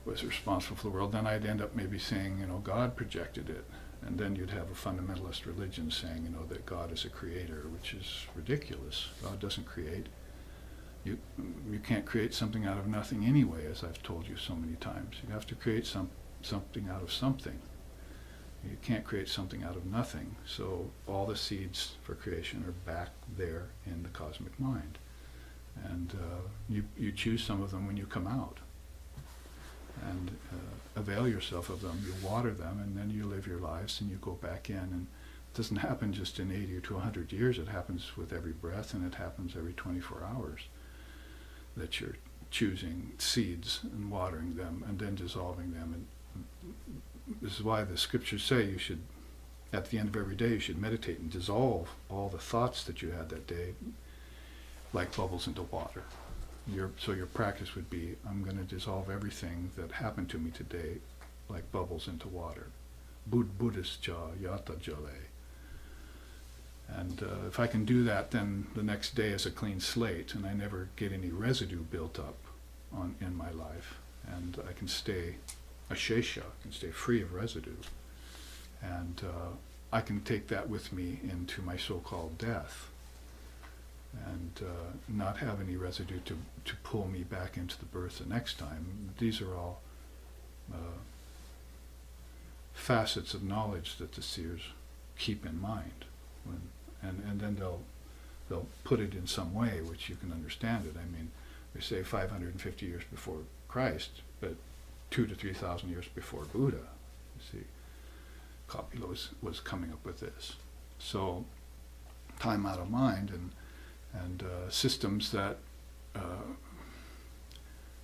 was responsible for the world. Then I'd end up maybe saying, God projected it. And then you'd have a fundamentalist religion saying, that God is a creator, which is ridiculous. God doesn't create. You can't create something out of nothing anyway, as I've told you so many times. You have to create something out of something. You can't create something out of nothing. So all the seeds for creation are back there in the cosmic mind. And you choose some of them when you come out. And avail yourself of them. You water them, and then you live your lives, and you go back in. And it doesn't happen just in 80 to 100 years. It happens with every breath, and it happens every 24 hours. That you're choosing seeds and watering them, and then dissolving them. And this is why the scriptures say you should, at the end of every day, you should meditate and dissolve all the thoughts that you had that day, like bubbles into water. So your practice would be, I'm going to dissolve everything that happened to me today like bubbles into water. Buddhischa yata jale. And if I can do that, then the next day is a clean slate, and I never get any residue built up in my life. And I can stay ashesha, I can stay free of residue. And I can take that with me into my so-called death. And not have any residue to pull me back into the birth the next time. These are all facets of knowledge that the seers keep in mind, and then they'll put it in some way which you can understand it. I mean, they say 550 years before Christ, but 2,000 to 3,000 years before Buddha. You see, Copious was coming up with this. So time out of mind, and systems that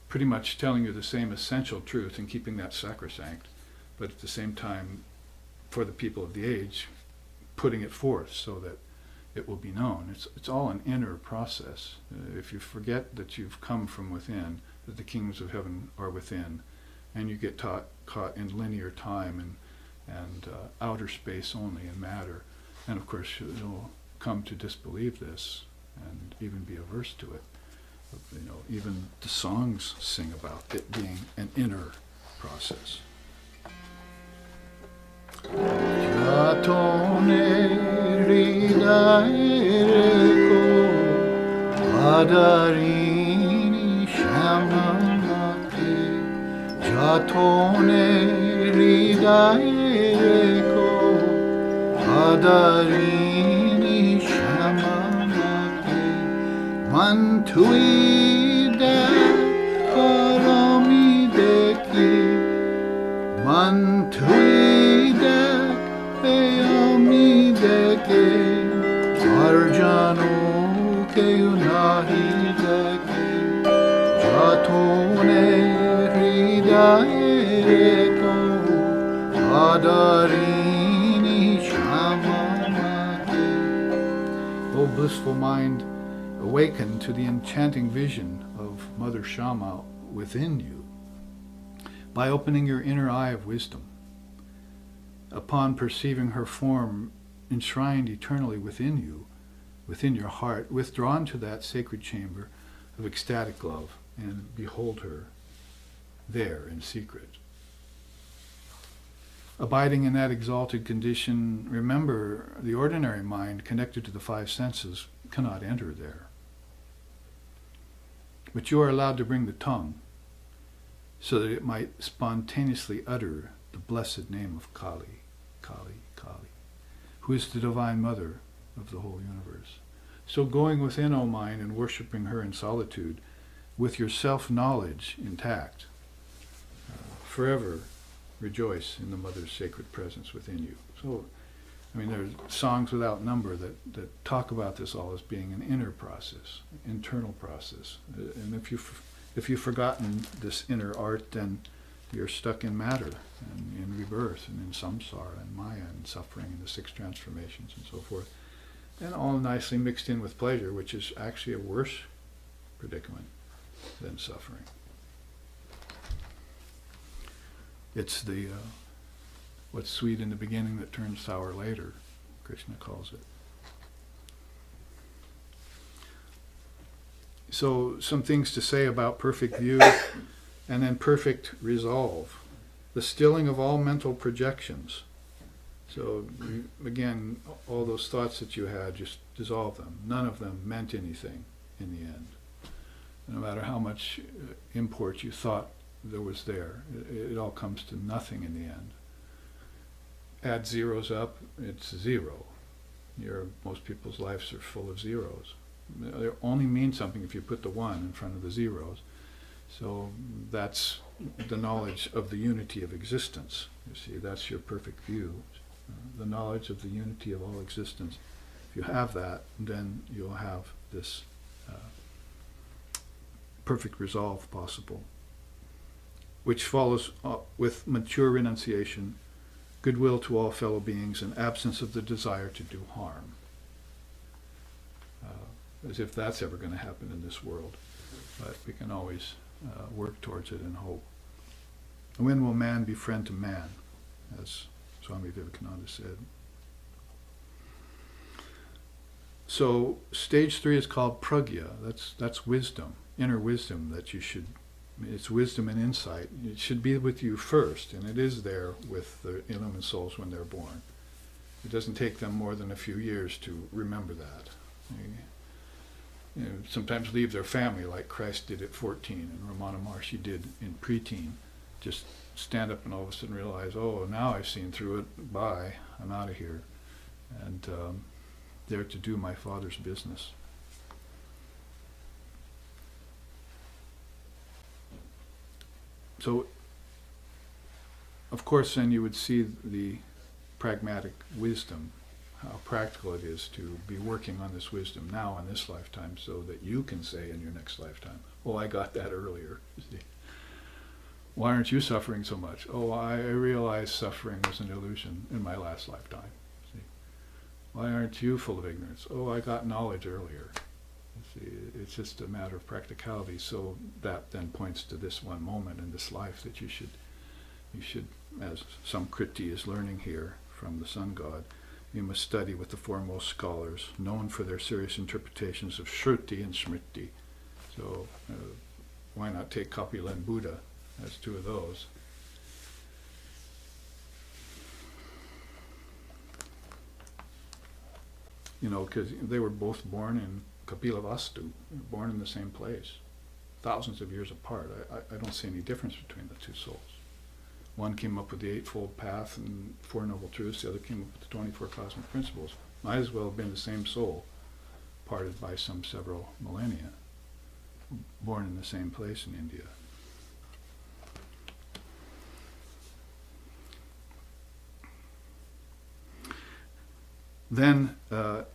pretty much telling you the same essential truth and keeping that sacrosanct, but at the same time, for the people of the age, putting it forth so that it will be known. It's all an inner process. If you forget that you've come from within, that the kingdoms of heaven are within, and you get caught in linear time and outer space only and matter, and of course you'll come to disbelieve this and even be averse to it. Even the songs sing about it being an inner process. Mantui dek parami deki, Mantui dek ayami deki, Arjano ke unahi deki, Jatone hridaye ko, Adarini shamamake. O blissful mind, awaken to the enchanting vision of Mother Shama within you by opening your inner eye of wisdom. Upon perceiving her form enshrined eternally within you, within your heart, withdrawn to that sacred chamber of ecstatic love and behold her there in secret. Abiding in that exalted condition, remember the ordinary mind connected to the five senses cannot enter there. But you are allowed to bring the tongue so that it might spontaneously utter the blessed name of Kali, Kali, Kali, who is the divine mother of the whole universe. So going within, O mind, and worshipping her in solitude, with your self-knowledge intact, forever rejoice in the Mother's sacred presence within you. So, I mean, there's songs without number that talk about this all as being an inner process, internal process. And if you've forgotten this inner art, then you're stuck in matter and in rebirth and in samsara and maya and suffering and the six transformations and so forth. And all nicely mixed in with pleasure, which is actually a worse predicament than suffering. It's the what's sweet in the beginning that turns sour later, Krishna calls it. So some things to say about perfect view and then perfect resolve. The stilling of all mental projections. So again, all those thoughts that you had, just dissolve them. None of them meant anything in the end. No matter how much import you thought there was there, it all comes to nothing in the end. Add zeros up, it's zero. Most people's lives are full of zeros. They only mean something if you put the one in front of the zeros. So that's the knowledge of the unity of existence. You see, that's your perfect view. The knowledge of the unity of all existence. If you have that, then you'll have this perfect resolve possible, which follows with mature renunciation, goodwill to all fellow beings, and absence of the desire to do harm. As if that's ever going to happen in this world. But we can always work towards it and hope. And when will man be friend to man, as Swami Vivekananda said. So stage 3 is called pragya. That's wisdom, inner wisdom that you should. It's wisdom and insight. It should be with you first, and it is there with the illumined souls when they're born. It doesn't take them more than a few years to remember that. They, sometimes leave their family like Christ did at 14 and Ramana Maharshi did in preteen. Just stand up and all of a sudden realize, oh, now I've seen through it. Bye, I'm out of here. And there to do my Father's business. So, of course, then you would see the pragmatic wisdom, how practical it is to be working on this wisdom now in this lifetime so that you can say in your next lifetime, oh, I got that earlier. You see. Why aren't you suffering so much? Oh, I realized suffering was an illusion in my last lifetime. See. Why aren't you full of ignorance? Oh, I got knowledge earlier. See, it's just a matter of practicality. So that then points to this one moment in this life that you should, as some Kriti is learning here from the sun god, you must study with the foremost scholars, known for their serious interpretations of Shruti and Smriti. So why not take Kapila and Buddha as two of those? You know, because they were both born in Kapilavastu, born in the same place, thousands of years apart. I don't see any difference between the two souls. One came up with the Eightfold Path and Four Noble Truths, the other came up with the 24 Cosmic Principles. Might as well have been the same soul, parted by some several millennia, born in the same place in India. Then,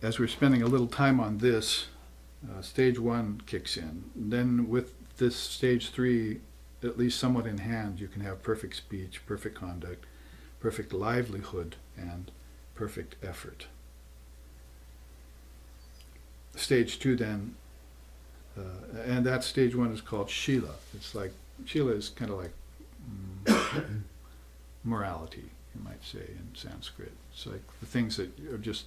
as we're spending a little time on this, stage 1 kicks in. Then with this stage 3, at least somewhat in hand, you can have perfect speech, perfect conduct, perfect livelihood, and perfect effort. Stage 2 then, and that stage 1 is called Shila. It's like, Shila is kind of like morality, you might say, in Sanskrit. It's like the things that are just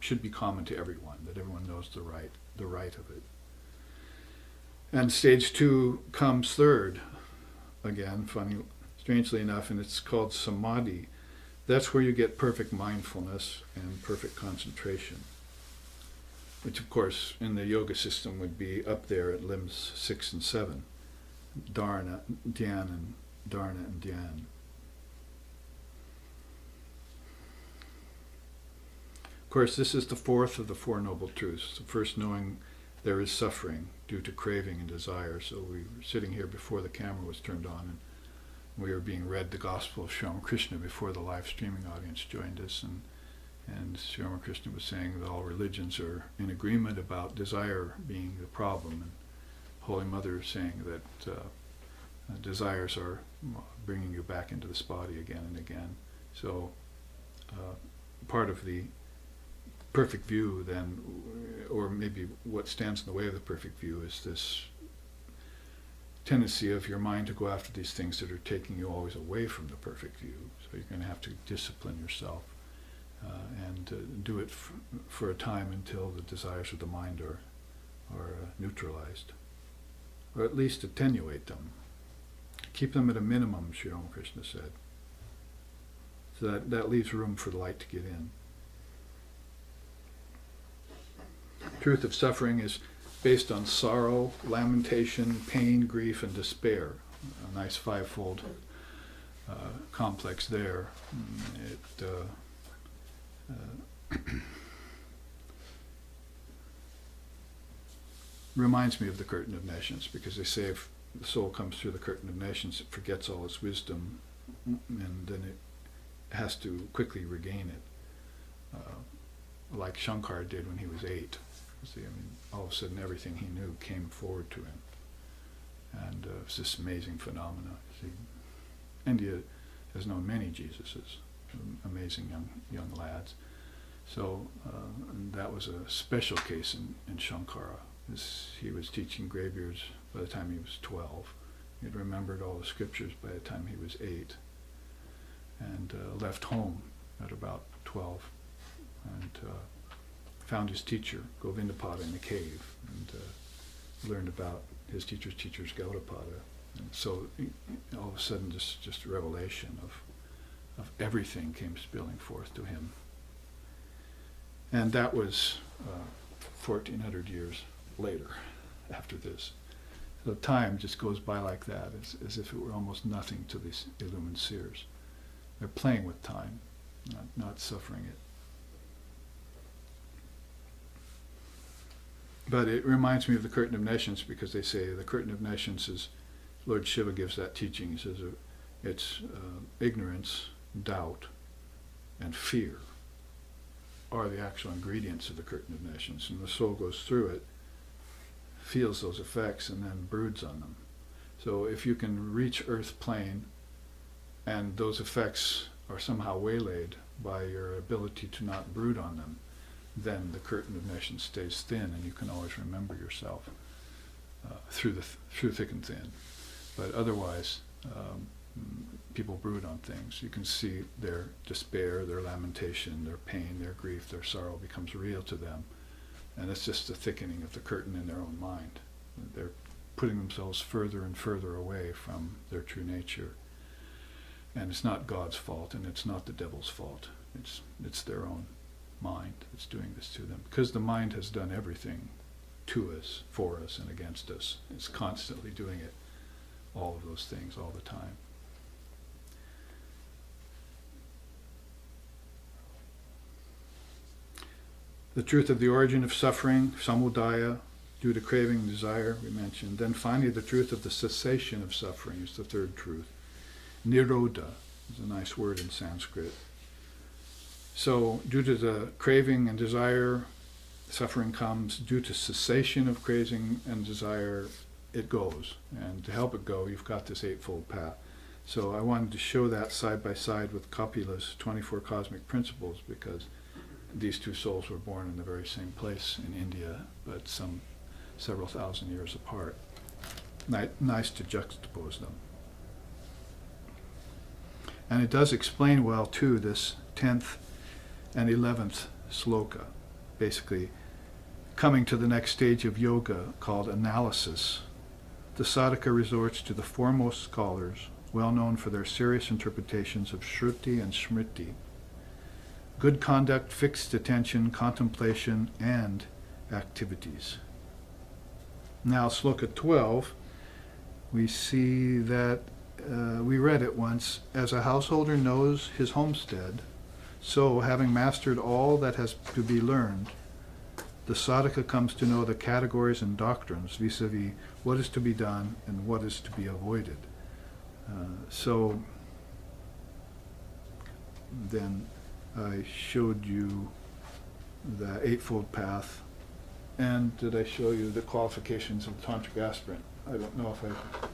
should be common to everyone, that everyone knows the right of it. And stage 2 comes third, again, strangely enough, and it's called Samadhi. That's where you get perfect mindfulness and perfect concentration, which of course in the yoga system would be up there at limbs 6 and 7, dharana, dhyan, and dharana and dhyan. Of course, this is the fourth of the Four Noble Truths. The first, knowing there is suffering due to craving and desire. So we were sitting here before the camera was turned on, and we were being read the Gospel of Sri Ramakrishna before the live streaming audience joined us, and Sri Ramakrishna was saying that all religions are in agreement about desire being the problem, and Holy Mother is saying that desires are bringing you back into this body again and again. So part of the perfect view then, or maybe what stands in the way of the perfect view, is this tendency of your mind to go after these things that are taking you always away from the perfect view. So you're going to have to discipline yourself and do it for a time until the desires of the mind are neutralized, or at least attenuate them. Keep them at a minimum, Sri Ramakrishna said. So that leaves room for the light to get in. Truth of suffering is based on sorrow, lamentation, pain, grief, and despair. A nice fivefold complex there. It reminds me of the curtain of nations, because they say if the soul comes through the curtain of nations, it forgets all its wisdom, and then it has to quickly regain it, like Shankar did when he was 8. See, I mean, all of a sudden everything he knew came forward to him, and it's this amazing phenomena. See, India has known many Jesuses, amazing young lads. So and that was a special case in Shankara. He was teaching graybeards by the time he was 12. He had remembered all the scriptures by the time he was 8, and left home at about 12, and found his teacher, Govindapada, in a cave, and learned about his teacher's Gaudapada. And so all of a sudden just a revelation of everything came spilling forth to him. And that was 1400 years later, after this. So time just goes by like that, as if it were almost nothing to these illumined seers. They're playing with time, not suffering it. But it reminds me of the curtain of nations, because they say the curtain of nations is, Lord Shiva gives that teaching. He says it's ignorance, doubt, and fear are the actual ingredients of the curtain of nations. And the soul goes through it, feels those effects, and then broods on them. So if you can reach earth plane, and those effects are somehow waylaid by your ability to not brood on them, then the curtain of nations stays thin, and you can always remember yourself through thick and thin. But otherwise, people brood on things. You can see their despair, their lamentation, their pain, their grief, their sorrow becomes real to them, and it's just the thickening of the curtain in their own mind. They're putting themselves further and further away from their true nature, and it's not God's fault, and it's not the devil's fault. It's their own mind that's doing this to them, because the mind has done everything to us, for us, and against us. It's constantly doing it, all of those things, all the time. The truth of the origin of suffering, samudaya, due to craving and desire, we mentioned. Then finally, the truth of the cessation of suffering is the third truth. Nirodha is a nice word in Sanskrit. So, due to the craving and desire, suffering comes. Due to cessation of craving and desire, it goes. And to help it go, you've got this eightfold path. So I wanted to show that side by side with Kapil's 24 cosmic principles, because these two souls were born in the very same place in India, but several thousand years apart. Nice to juxtapose them. And it does explain well, too, this 10th and 11th sloka, basically coming to the next stage of yoga called analysis. The sadhaka resorts to the foremost scholars, well known for their serious interpretations of Shruti and Smriti. Good conduct, fixed attention, contemplation, and activities. Now, sloka 12, we see that we read it once. As a householder knows his homestead, so, having mastered all that has to be learned, the sadhaka comes to know the categories and doctrines vis-a-vis what is to be done and what is to be avoided. So then I showed you the Eightfold Path, and did I show you the qualifications of the Tantric aspirant? I don't know if I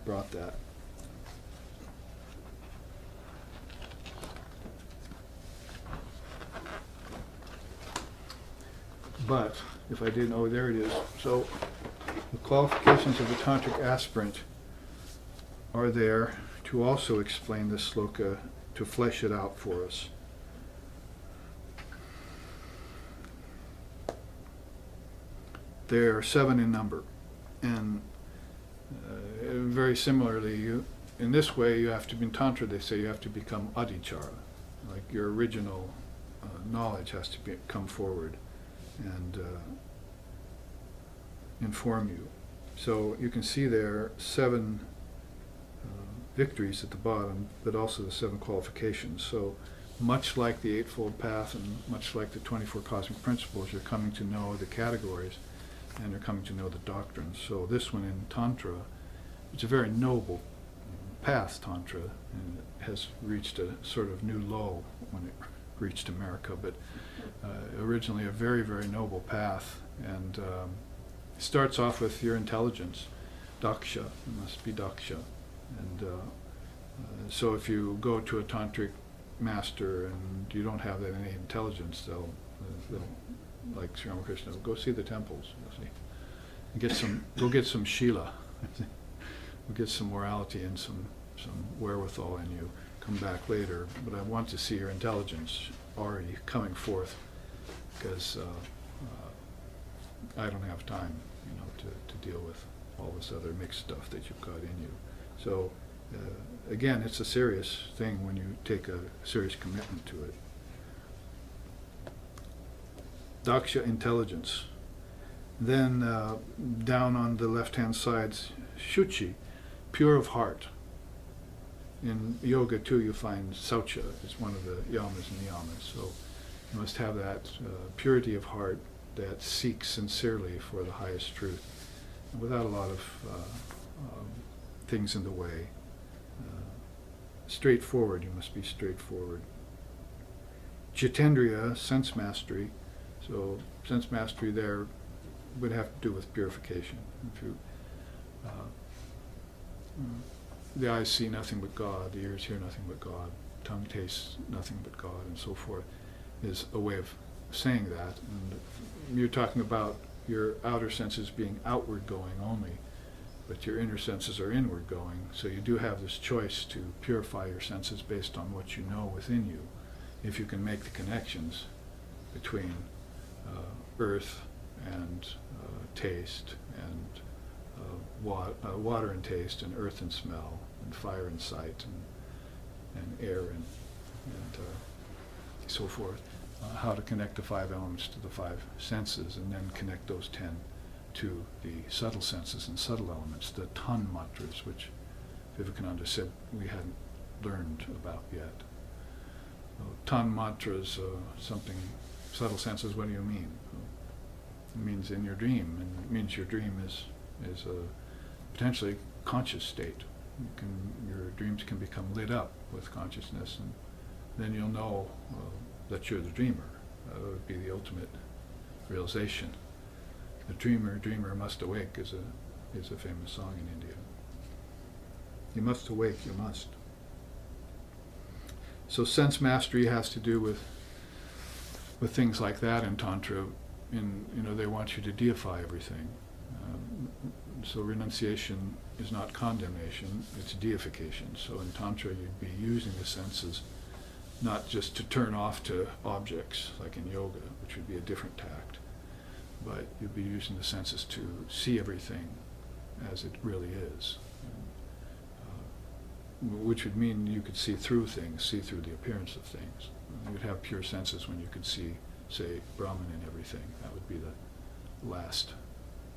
brought that. But if I didn't, oh, there it is. So the qualifications of the Tantric aspirant are there to also explain this sloka, to flesh it out for us. There are 7 in number, and very similarly, in this way, you have to be in Tantra. They say you have to become adichara, like your original knowledge has to come forward and inform you. So you can see there 7 victories at the bottom, but also the 7 qualifications. So much like the Eightfold Path and much like the 24 cosmic principles, you're coming to know the categories and you're coming to know the doctrines. So this one in Tantra, it's a very noble path, Tantra, and it has reached a sort of new low when it reached America, but originally a very, very noble path. And it starts off with your intelligence, daksha, you must be daksha. And so if you go to a tantric master and you don't have that any intelligence, they'll like Sri Ramakrishna, go see the temples, go get some shila, we'll get some morality and some wherewithal in you. Come back later, but I want to see your intelligence already coming forth, because I don't have time, to deal with all this other mixed stuff that you've got in you. So again, it's a serious thing when you take a serious commitment to it. Daksha, intelligence. Then down on the left-hand side, shuchi, pure of heart. In yoga too, you find saucha is one of the yamas and niyamas. So you must have that purity of heart that seeks sincerely for the highest truth, without a lot of things in the way. Straightforward, you must be straightforward. Jitendriya, sense mastery. So sense mastery there would have to do with purification. If you, the eyes see nothing but God, the ears hear nothing but God, tongue tastes nothing but God, and so forth, is a way of saying that. And you're talking about your outer senses being outward going only, but your inner senses are inward going. So you do have this choice to purify your senses based on what you know within you. If you can make the connections between earth and taste, and water and taste, and earth and smell, and fire and sight, and air and so forth. How to connect the 5 elements to the 5 senses, and then connect those 10 to the subtle senses and subtle elements, the ton mantras, which Vivekananda said we hadn't learned about yet. Ton mantras, something subtle senses, what do you mean? It means in your dream, and it means your dream is a potentially conscious state. Your dreams can become lit up with consciousness, and then you'll know that you're the dreamer. That would be the ultimate realization. The dreamer must awake is a famous song in India. You must awake, you must. So sense mastery has to do with things like that in Tantra. They want you to deify everything. So renunciation is not condemnation, it's deification. So in Tantra you'd be using the senses not just to turn off to objects, like in yoga, which would be a different tact, but you'd be using the senses to see everything as it really is. Which would mean you could see through things, see through the appearance of things. You'd have pure senses when you could see, say, Brahman in everything. That would be the last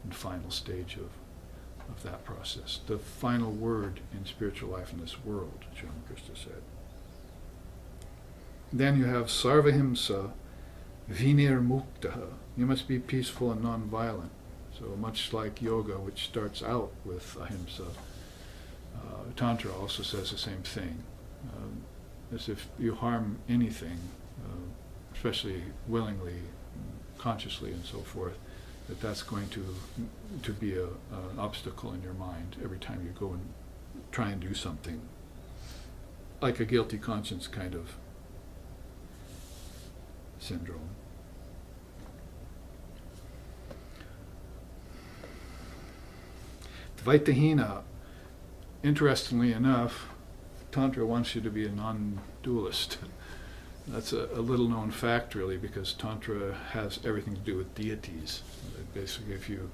and final stage of that process. The final word in spiritual life in this world, John Krista said. Then you have sarvahimsa vinir muktaha. You must be peaceful and non-violent. So much like yoga, which starts out with ahimsa, Tantra also says the same thing. As if you harm anything, especially willingly, consciously, and so forth, that's going to be an obstacle in your mind every time you go and try and do something. Like a guilty conscience kind of syndrome. Dvaitahina, interestingly enough, Tantra wants you to be a non-dualist. That's a little known fact, really, because Tantra has everything to do with deities. Basically, if you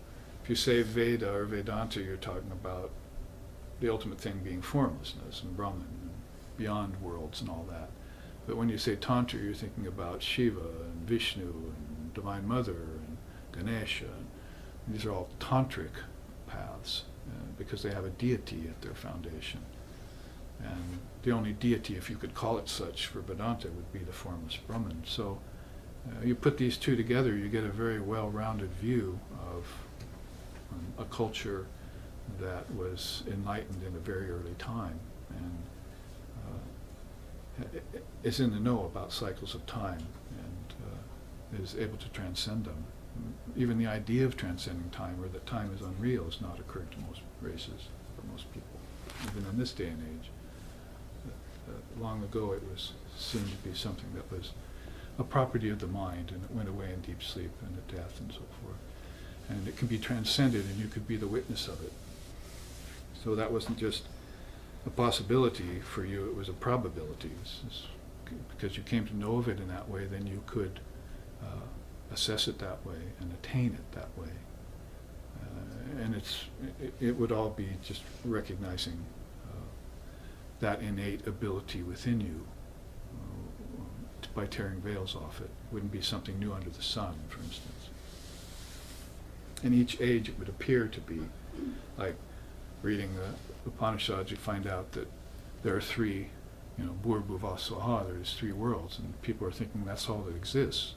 say Veda or Vedanta, you're talking about the ultimate thing being formlessness and Brahman and beyond worlds and all that. But when you say Tantra, you're thinking about Shiva and Vishnu and Divine Mother and Ganesha. And these are all tantric paths because they have a deity at their foundation. And the only deity, if you could call it such, for Vedanta would be the formless Brahman. So you put these two together, you get a very well-rounded view of a culture that was enlightened in a very early time and is in the know about cycles of time and is able to transcend them. Even the idea of transcending time, or that time is unreal, has not occurred to most races, or most people, even in this day and age. Long ago it was seen to be something that was a property of the mind, and it went away in deep sleep and at death and so forth. And it can be transcended, and you could be the witness of it. So that wasn't just a possibility for you, it was a probability. Because you came to know of it in that way, then you could assess it that way and attain it that way. And it would all be just recognizing that innate ability within you by tearing veils off it. It wouldn't be something new under the sun, for instance. In each age it would appear to be, like reading the Upanishads, you find out that there are three, Bhur-Bhuva-Swaha, there's three worlds, and people are thinking that's all that exists.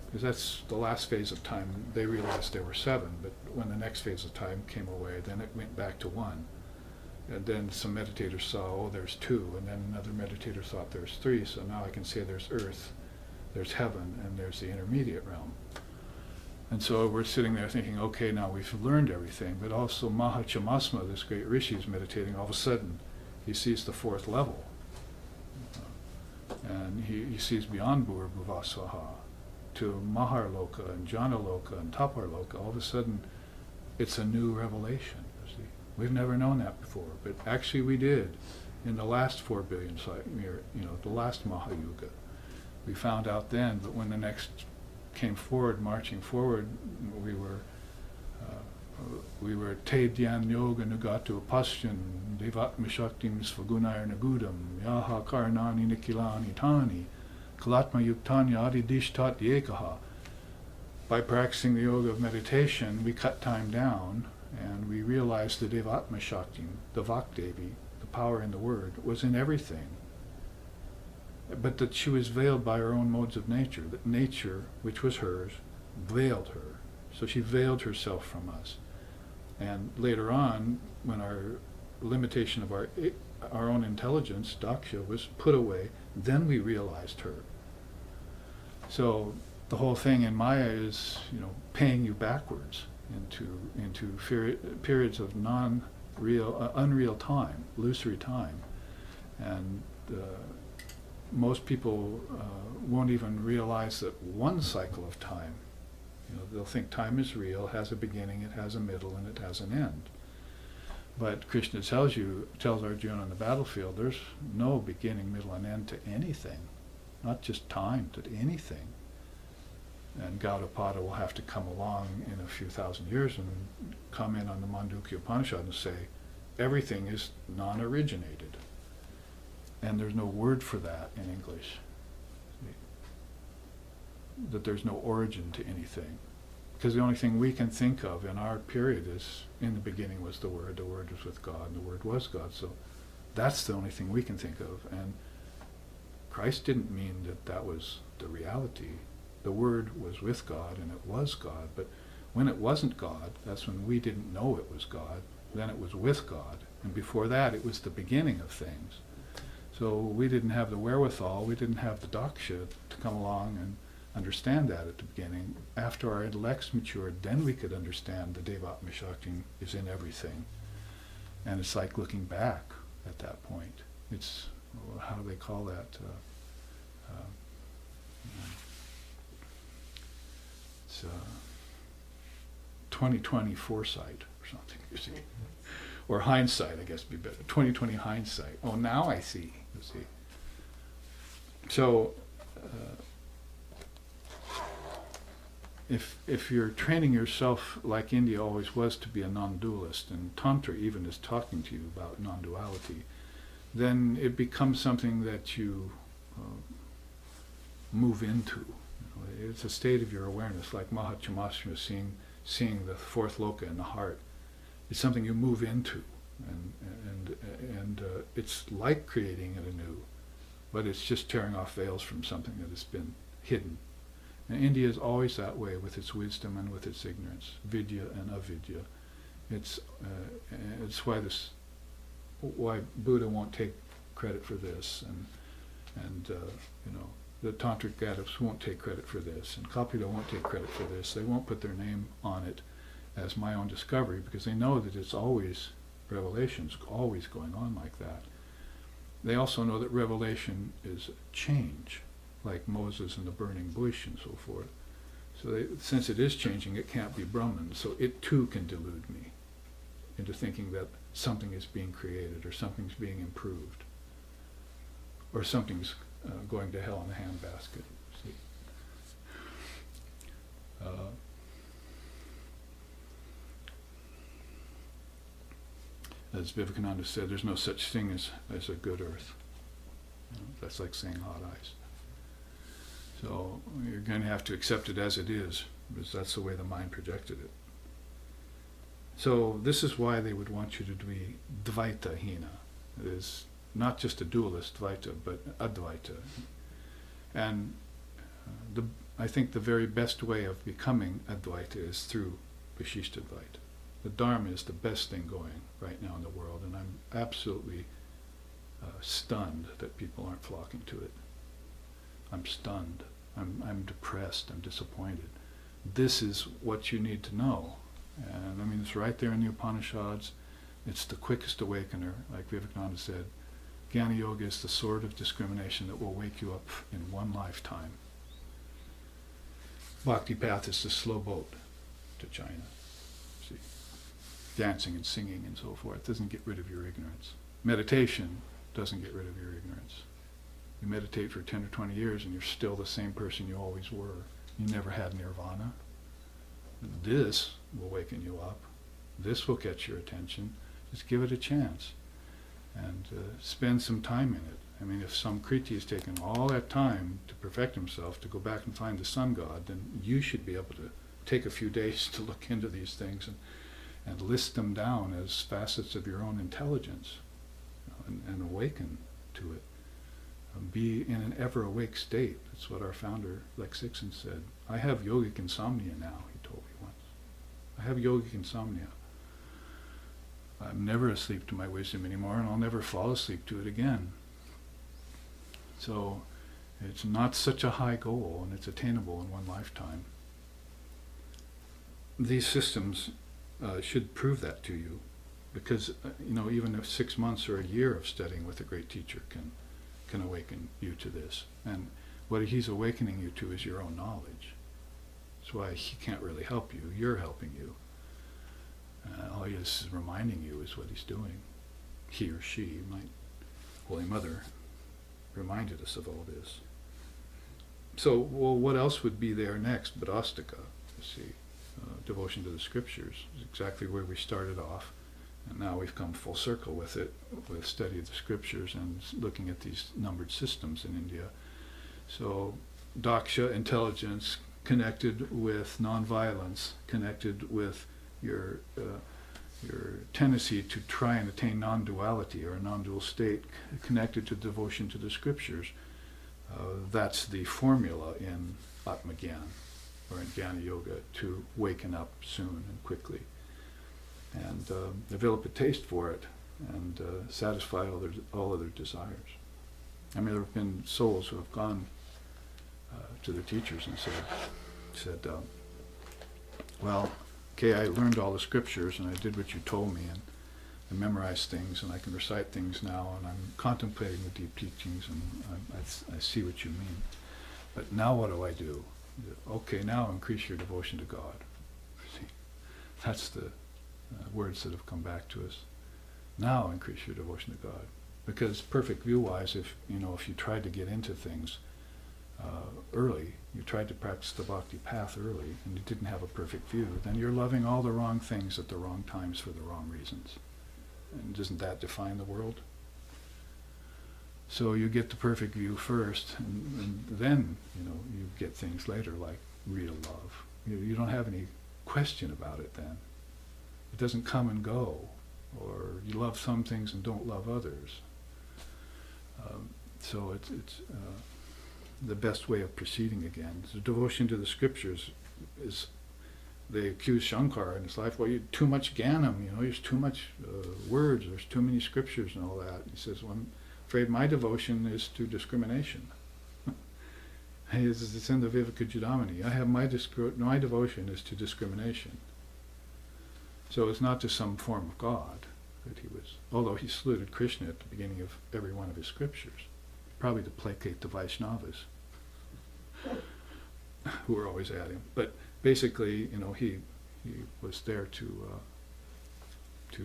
Because that's the last phase of time. They realized there were seven, but when the next phase of time came away, then it went back to one. And then some meditators saw, there's two, and then another meditator thought there's three, so now I can say there's earth, there's heaven, and there's the intermediate realm. And so we're sitting there thinking, okay, now we've learned everything, but also Mahachamasma, this great rishi, is meditating. All of a sudden, he sees the fourth level. And he sees beyond Bhur-Bhuva-Swaha to Maharloka and Janaloka and Taparloka. All of a sudden, it's a new revelation. We've never known that before, but actually we did in the last 4 billion year, the last Mahayuga. We found out then, but when the next came forward, marching forward, we were Te Dhyan Yoga Nugatu Pasyan Devatma Shaktim Svagunayar Nagudam Yaha Karanani Nikilani Tani Kalatma Yuktanya Adidishtat Yekaha. By practicing the yoga of meditation, we cut time down, and we realized the Devatma Shakti, the Vakdevi, the power in the word, was in everything. but that she was veiled by her own modes of nature, that nature, which was hers, veiled her. So she veiled herself from us. And later on, when our limitation of our own intelligence, daksha, was put away, then we realized her. So the whole thing in Maya is, paying you backwards into periods of non-real, unreal time, illusory time. And most people won't even realize that one cycle of time, they'll think time is real, has a beginning, it has a middle, and it has an end. But Krishna tells Arjuna on the battlefield, there's no beginning, middle, and end to anything, not just time, to anything. And Gaudapada will have to come along in a few thousand years and comment on the Mandukya Upanishad and say, everything is non-originated. And there's no word for that in English. That there's no origin to anything. Because the only thing we can think of in our period is, in the beginning was the Word was with God, and the Word was God. So that's the only thing we can think of. And Christ didn't mean that was the reality. The Word was with God, and it was God. But when it wasn't God, that's when we didn't know it was God. Then it was with God. And before that, it was the beginning of things. So we didn't have the wherewithal, we didn't have the daksha to come along and understand that at the beginning. After our intellects matured, then we could understand the Devatma Shakti is in everything. And it's like looking back at that point. It's, how do they call that? It's 2020 foresight or something, you see. Or hindsight, I guess would be better. 2020 hindsight. Oh, now I see, you see. So, if you're training yourself like India always was to be a non-dualist, and Tantra even is talking to you about non-duality, then it becomes something that you move into. It's a state of your awareness, like Mahachamasya, seeing the fourth loka in the heart. It's something you move into, and it's like creating it anew, but it's just tearing off veils from something that has been hidden. And India is always that way with its wisdom and with its ignorance, vidya and avidya. It's why Buddha won't take credit for this, and the tantric Gadavs won't take credit for this, and Kapila won't take credit for this. They won't put their name on it as my own discovery, because they know that it's always revelation's always going on like that. They also know that revelation is change, like Moses and the burning bush and so forth. So since it is changing, it can't be Brahman, so it too can delude me into thinking that something is being created, or something's being improved, or something's going to hell in a handbasket. See? As Vivekananda said, there's no such thing as a good earth. That's like saying hot ice. So you're going to have to accept it as it is, because that's the way the mind projected it. So this is why they would want you to be Dvaita Hina. It is not just a dualist Dvaita, but Advaita. And I think the very best way of becoming Advaita is through Vishishtadvaita. The Dharma is the best thing going right now in the world, and I'm absolutely stunned that people aren't flocking to it. I'm stunned. I'm depressed. I'm disappointed. This is what you need to know. And I mean, it's right there in the Upanishads. It's the quickest awakener, like Vivekananda said. Jnana Yoga is the sword of discrimination that will wake you up in one lifetime. Bhakti Path is the slow boat to China. See, dancing and singing and so forth doesn't get rid of your ignorance. Meditation doesn't get rid of your ignorance. You meditate for 10 or 20 years and you're still the same person you always were. You never had nirvana. This will waken you up. This will catch your attention. Just give it a chance and spend some time in it. I mean, if some Kriti has taken all that time to perfect himself, to go back and find the sun god, then you should be able to take a few days to look into these things and list them down as facets of your own intelligence, and awaken to it. be in an ever-awake state. That's what our founder, Lex Dixon, said. I have yogic insomnia now, he told me once. I have yogic insomnia. I'm never asleep to my wisdom anymore, and I'll never fall asleep to it again. So it's not such a high goal, and it's attainable in one lifetime. These systems should prove that to you, because even if 6 months or a year of studying with a great teacher can awaken you to this. And what he's awakening you to is your own knowledge. That's why he can't really help you. You're helping you. All he is reminding you is what he's doing. He or she, my Holy Mother, reminded us of all this. So, well, what else would be there next but Astika? You see, devotion to the scriptures is exactly where we started off, and now we've come full circle with it, with study of the scriptures and looking at these numbered systems in India. So, daksha, intelligence, connected with nonviolence, connected with your tendency to try and attain non-duality or a non-dual state, connected to devotion to the scriptures. That's the formula in Atmagyan or in Jnana Yoga to waken up soon and quickly and develop a taste for it and satisfy all other desires. I mean, there have been souls who have gone to their teachers and said, well, okay, I learned all the scriptures and I did what you told me and I memorized things and I can recite things now and I'm contemplating the deep teachings and I see what you mean. But now what do I do? Okay, now increase your devotion to God. See, that's the words that have come back to us. Now increase your devotion to God. Because perfect view-wise, if you tried to get into things early, you tried to practice the bhakti path early, and you didn't have a perfect view, then you're loving all the wrong things at the wrong times for the wrong reasons. And doesn't that define the world? So you get the perfect view first, and then you get things later like real love. You don't have any question about it then. It doesn't come and go, or you love some things and don't love others. So it's the best way of proceeding again. So devotion to the scriptures is, they accuse Shankara in his life, well, you too much jnanam, there's too much words, there's too many scriptures and all that. He says, well, I'm afraid my devotion is to discrimination. It's in the Vivekajudamani. I have my devotion is to discrimination. So it's not to some form of God that he was, although he saluted Krishna at the beginning of every one of his scriptures, probably to placate the Vaishnavas, who were always at him. But basically, he was there to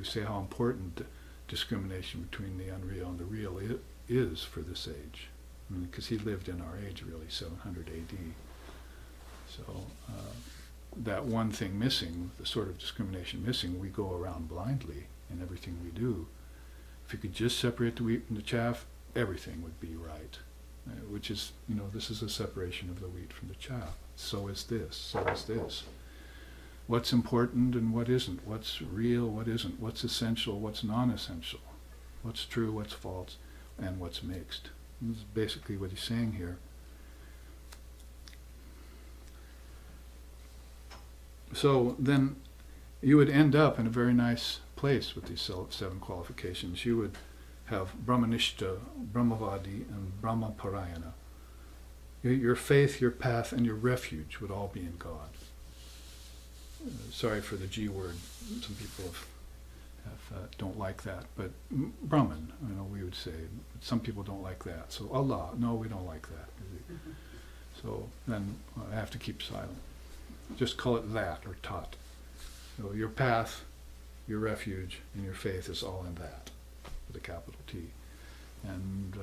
say how important discrimination between the unreal and the real is for this age. Because he lived in our age, really, 700 AD. So that one thing missing, the sort of discrimination missing, we go around blindly in everything we do. If you could just separate the wheat from the chaff, everything would be right. Which is, this is a separation of the wheat from the chaff. So is this, so is this. What's important and what isn't? What's real, what isn't? What's essential, what's non-essential? What's true, what's false, and what's mixed? This is basically what he's saying here. So then you would end up in a very nice place with these 7 qualifications. You would have Brahmanishta, Brahmavadi, and Brahmaparayana. Your faith, your path, and your refuge would all be in God. Sorry for the G word. Some people don't like that, but Brahman, we would say. Some people don't like that. So Allah, no, we don't like that. So then I have to keep silent. Just call it that, or tat. So your path, your refuge, and your faith is all in that, with a capital T. And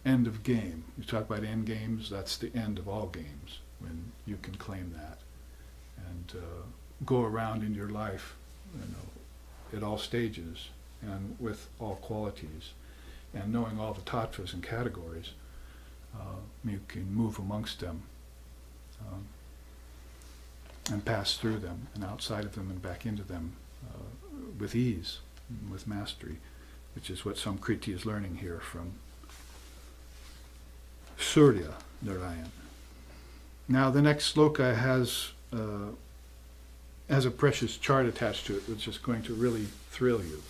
end of game. You talk about end games, that's the end of all games, when you can claim that. And go around in your life, at all stages, and with all qualities, and knowing all the tattvas and categories, you can move amongst them, and pass through them, and outside of them, and back into them, with ease, with mastery, which is what Samkriti is learning here from Surya Narayan. Now the next sloka has a precious chart attached to it, which is going to really thrill you.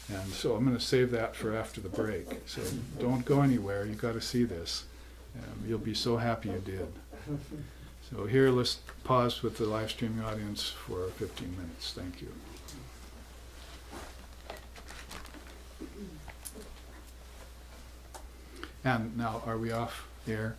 And so I'm going to save that for after the break. So don't go anywhere. You've got to see this. You'll be so happy you did. So here, let's pause with the live streaming audience for 15 minutes. Thank you. And now, are we off air?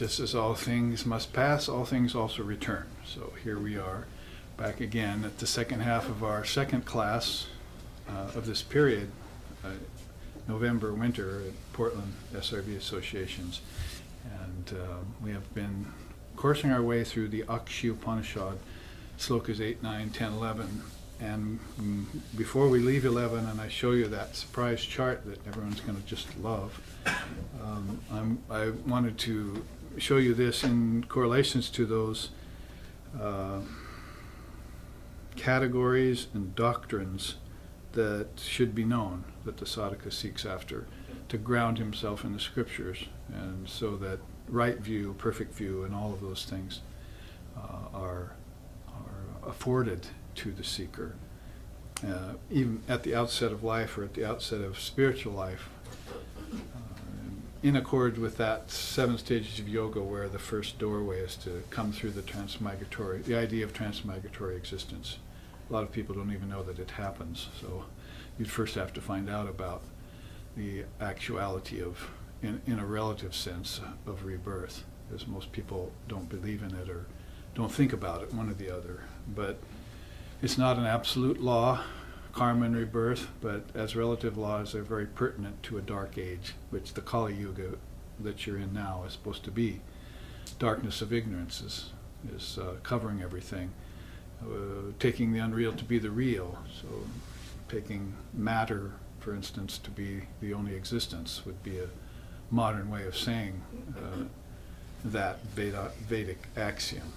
just as all things must pass, all things also return. So here we are, back again at the second half of our second class of this period, November, winter at Portland SRV Associations. And we have been coursing our way through the Akshi Upanishad, slokas 8, 9, 10, 11. And before we leave 11, and I show you that surprise chart that everyone's going to just love, I wanted to show you this in correlations to those categories and doctrines that should be known, that the sadhaka seeks after, to ground himself in the scriptures, and so that right view, perfect view, and all of those things are afforded to the seeker, even at the outset of life or at the outset of spiritual life, in accord with that 7 stages of yoga, where the first doorway is to come through the idea of transmigratory existence. A lot of people don't even know that it happens, so you'd first have to find out about the actuality of, in a relative sense, of rebirth, because most people don't believe in it or don't think about it, one or the other. But it's not an absolute law, karma and rebirth, but as relative laws, they're very pertinent to a dark age, which the Kali Yuga that you're in now is supposed to be. Darkness of ignorance is covering everything, taking the unreal to be the real. So taking matter, for instance, to be the only existence would be a modern way of saying that Vedic axiom.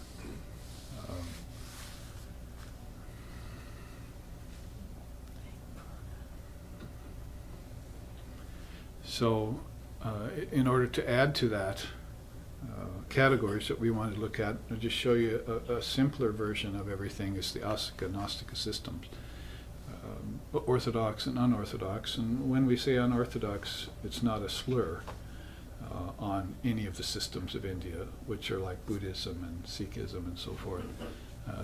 So in order to add to that categories that we want to look at, I'll just show you a simpler version of everything is the Astika Gnostica systems, orthodox and unorthodox. And when we say unorthodox, it's not a slur on any of the systems of India, which are like Buddhism and Sikhism and so forth.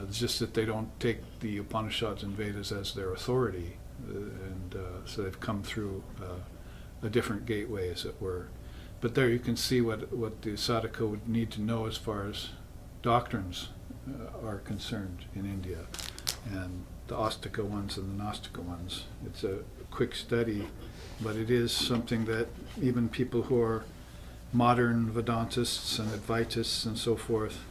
It's just that they don't take the Upanishads and Vedas as their authority, and so they've come through a different gateway, as it were. But there you can see what the sadhaka would need to know as far as doctrines are concerned in India, and the Astika ones and the Gnostica ones. It's a quick study, but it is something that even people who are modern Vedantists and Advaitists and so forth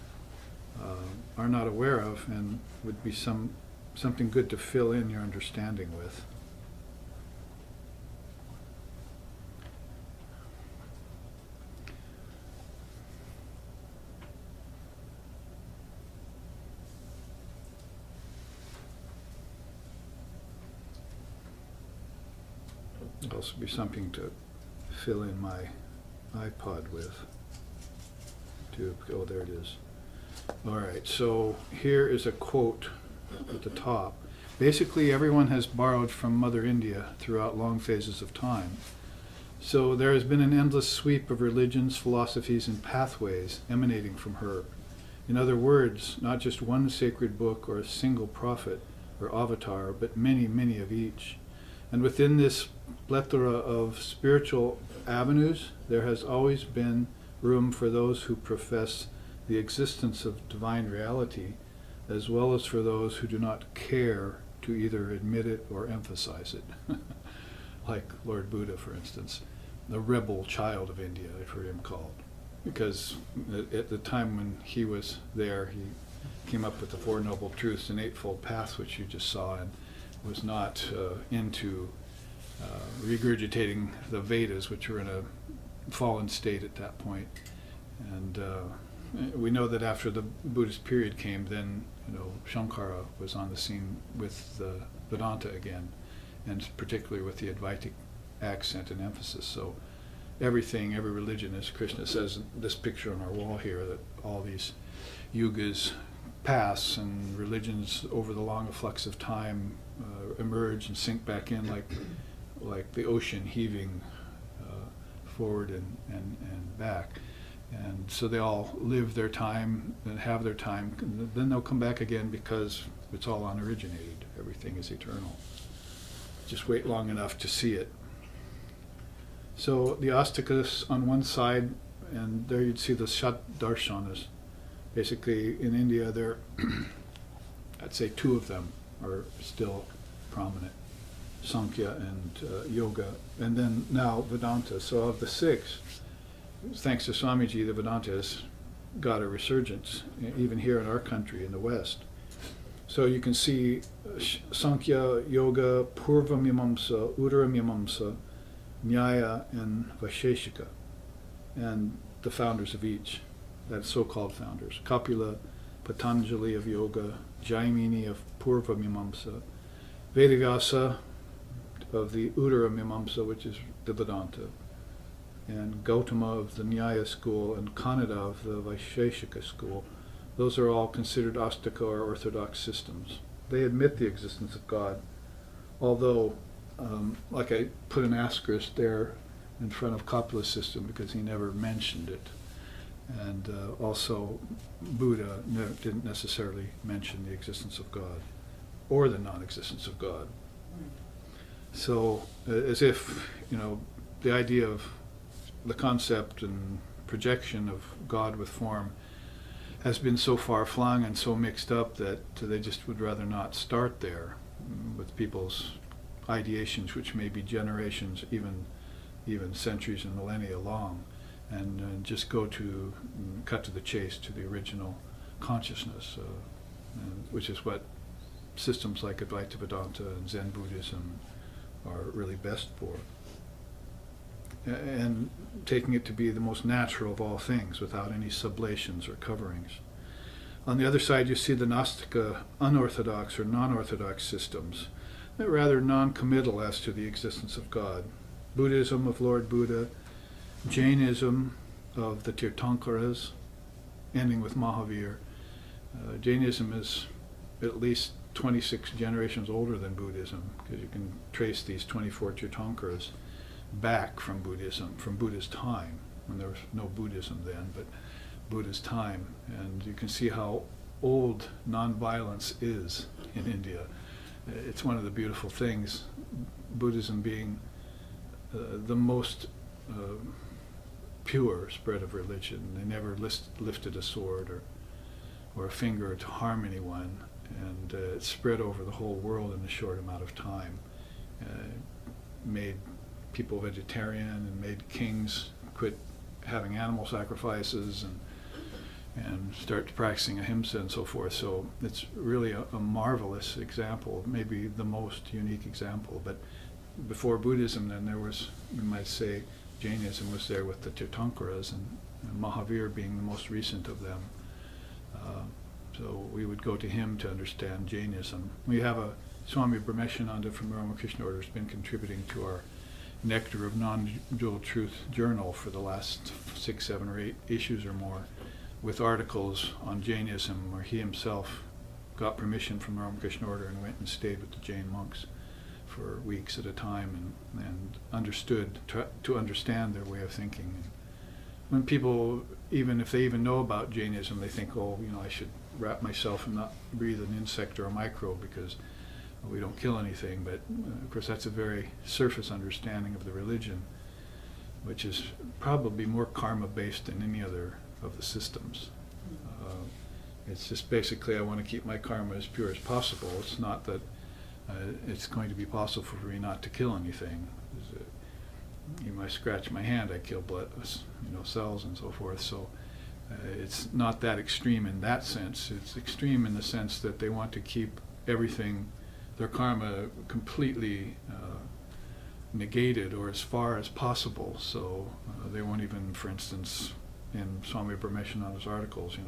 are not aware of, and would be something good to fill in your understanding with. Also be something to fill in my iPod with. Oh, there it is. All right, so here is a quote at the top. Basically, everyone has borrowed from Mother India throughout long phases of time. So there has been an endless sweep of religions, philosophies, and pathways emanating from her. In other words, not just one sacred book or a single prophet or avatar, but many, many of each. And within this plethora of spiritual avenues, there has always been room for those who profess the existence of divine reality, as well as for those who do not care to either admit it or emphasize it. Like Lord Buddha, for instance, the rebel child of India, I've heard him called. Because at the time when he was there, he came up with the Four Noble Truths and Eightfold Paths, which you just saw, and was not into regurgitating the Vedas, which were in a fallen state at that point. And we know that after the Buddhist period came, then Shankara was on the scene with Vedanta again, and particularly with the Advaitic accent and emphasis. So every religion, as Krishna says in this picture on our wall here, that all these yugas pass and religions over the long flux of time emerge and sink back in like the ocean heaving forward and back. And so they all live their time and have their time, and then they'll come back again because it's all unoriginated. Everything is eternal. Just wait long enough to see it. So the Astikas on one side and there you'd see the Shat Darshanas. Basically, in India, there, I'd say two of them are still prominent, Sankhya and Yoga, and then now Vedanta. So of the six, thanks to Swamiji, the Vedanta has got a resurgence, even here in our country, in the West. So you can see Sankhya, Yoga, Purva Mimamsa, Uttara Mimamsa, Nyaya, and Vaisheshika, and the founders of each, that's so-called founders. Kapila, Patanjali of Yoga, Jaimini of Purva Mimamsa, Vedavyasa of the Uttara Mimamsa, which is the Vedanta, and Gautama of the Nyaya school, and Kanada of the Vaisheshika school. Those are all considered Astika or orthodox systems. They admit the existence of God, although, like I put an asterisk there in front of Kapila's system because he never mentioned it. And also, Buddha didn't necessarily mention the existence of God or the non-existence of God. So, as if, the idea of the concept and projection of God with form has been so far flung and so mixed up that they just would rather not start there with people's ideations, which may be generations, even centuries and millennia long, and just cut to the chase to the original consciousness, which is what systems like Advaita Vedanta and Zen Buddhism are really best for. And taking it to be the most natural of all things without any sublations or coverings. On the other side, you see the Gnostica, unorthodox or non-orthodox systems. They're rather non-committal as to the existence of God. Buddhism of Lord Buddha, Jainism of the Tirthankaras, ending with Mahavir. Jainism is at least 26 generations older than Buddhism, because you can trace these 24 Tirthankaras back from Buddhism, from Buddha's time, when there was no Buddhism then, but Buddha's time. And you can see how old nonviolence is in India. It's one of the beautiful things, Buddhism being the most pure spread of religion. They never lifted a sword or a finger to harm anyone, and it spread over the whole world in a short amount of time. Made people vegetarian and made kings quit having animal sacrifices and start practicing ahimsa and so forth. So it's really a marvelous example, maybe the most unique example. But before Buddhism, then there was, we might say, Jainism was there with the Tirthankaras, and Mahavir being the most recent of them. So we would go to him to understand Jainism. We have a Swami Brahmeshananda from the Ramakrishna Order has been contributing to our Nectar of Non-Dual Truth journal for the last 6, 7, or 8 issues or more, with articles on Jainism, where he himself got permission from the Ramakrishna Order and went and stayed with the Jain monks for weeks at a time and understood, to understand their way of thinking. And when people, even if they even know about Jainism, they think, I should wrap myself and not breathe an insect or a microbe because we don't kill anything. But of course that's a very surface understanding of the religion, which is probably more karma-based than any other of the systems. It's just basically, I want to keep my karma as pure as possible. It's not that it's going to be possible for me not to kill anything. If I scratch my hand, I kill blood, cells and so forth. So it's not that extreme in that sense. It's extreme in the sense that they want to keep everything, their karma, completely negated or as far as possible. So they won't even, for instance, in Swami Brahmeshananda's articles,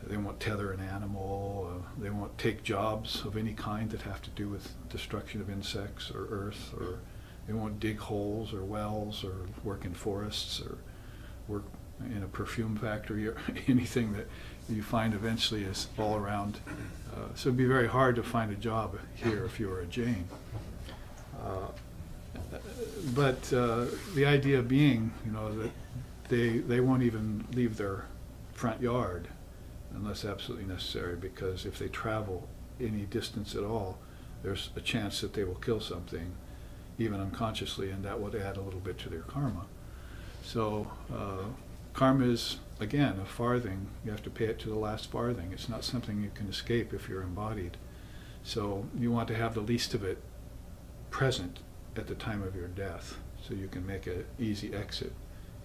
they won't tether an animal, they won't take jobs of any kind that have to do with destruction of insects or earth, or they won't dig holes or wells or work in forests or work in a perfume factory or anything that you find eventually is all around. So it'd be very hard to find a job here if you were a Jain. But the idea being, that they won't even leave their front yard unless absolutely necessary, because if they travel any distance at all, there's a chance that they will kill something, even unconsciously, and that would add a little bit to their karma. So karma is, again, a farthing. You have to pay it to the last farthing. It's not something you can escape if you're embodied. So you want to have the least of it present at the time of your death, so you can make an easy exit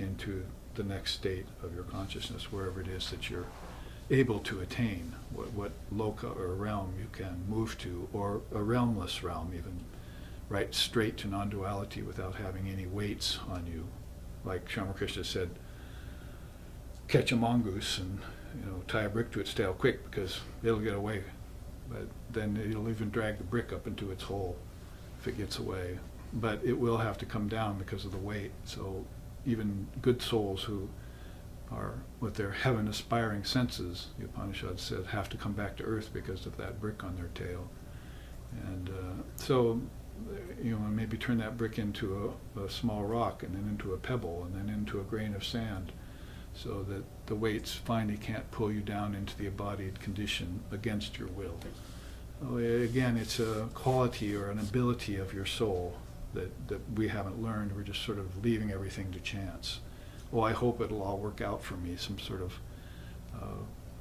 into the next state of your consciousness, wherever it is that you're able to attain, what loka or realm you can move to, or a realmless realm even, right straight to non-duality without having any weights on you. Like Ramakrishna said, catch a mongoose and tie a brick to its tail quick, because it'll get away. But then it'll even drag the brick up into its hole if it gets away. But it will have to come down because of the weight. So even good souls who are with their heaven-aspiring senses, the Upanishad said, have to come back to earth because of that brick on their tail. And so, maybe turn that brick into a small rock, and then into a pebble, and then into a grain of sand, so that the weights finally can't pull you down into the embodied condition against your will. Again, it's a quality or an ability of your soul that we haven't learned. We're just sort of leaving everything to chance. I hope it'll all work out for me, some sort of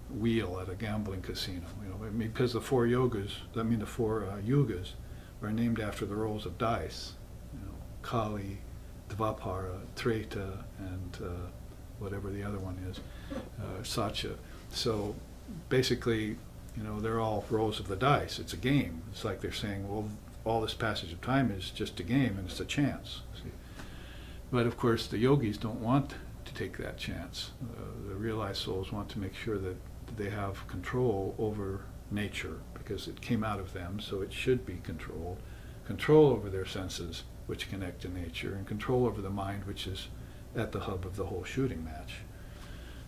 wheel at a gambling casino. Because the four yugas are named after the rolls of dice. Kali, Dvapara, Treta, and whatever the other one is, Satya. So basically, they're all rolls of the dice. It's a game. It's like they're saying, well, all this passage of time is just a game, and it's a chance. See? But of course, the yogis don't want to take that chance. The realized souls want to make sure that they have control over nature, because it came out of them, so it should be controlled. Control over their senses, which connect to nature, and control over the mind, which is at the hub of the whole shooting match,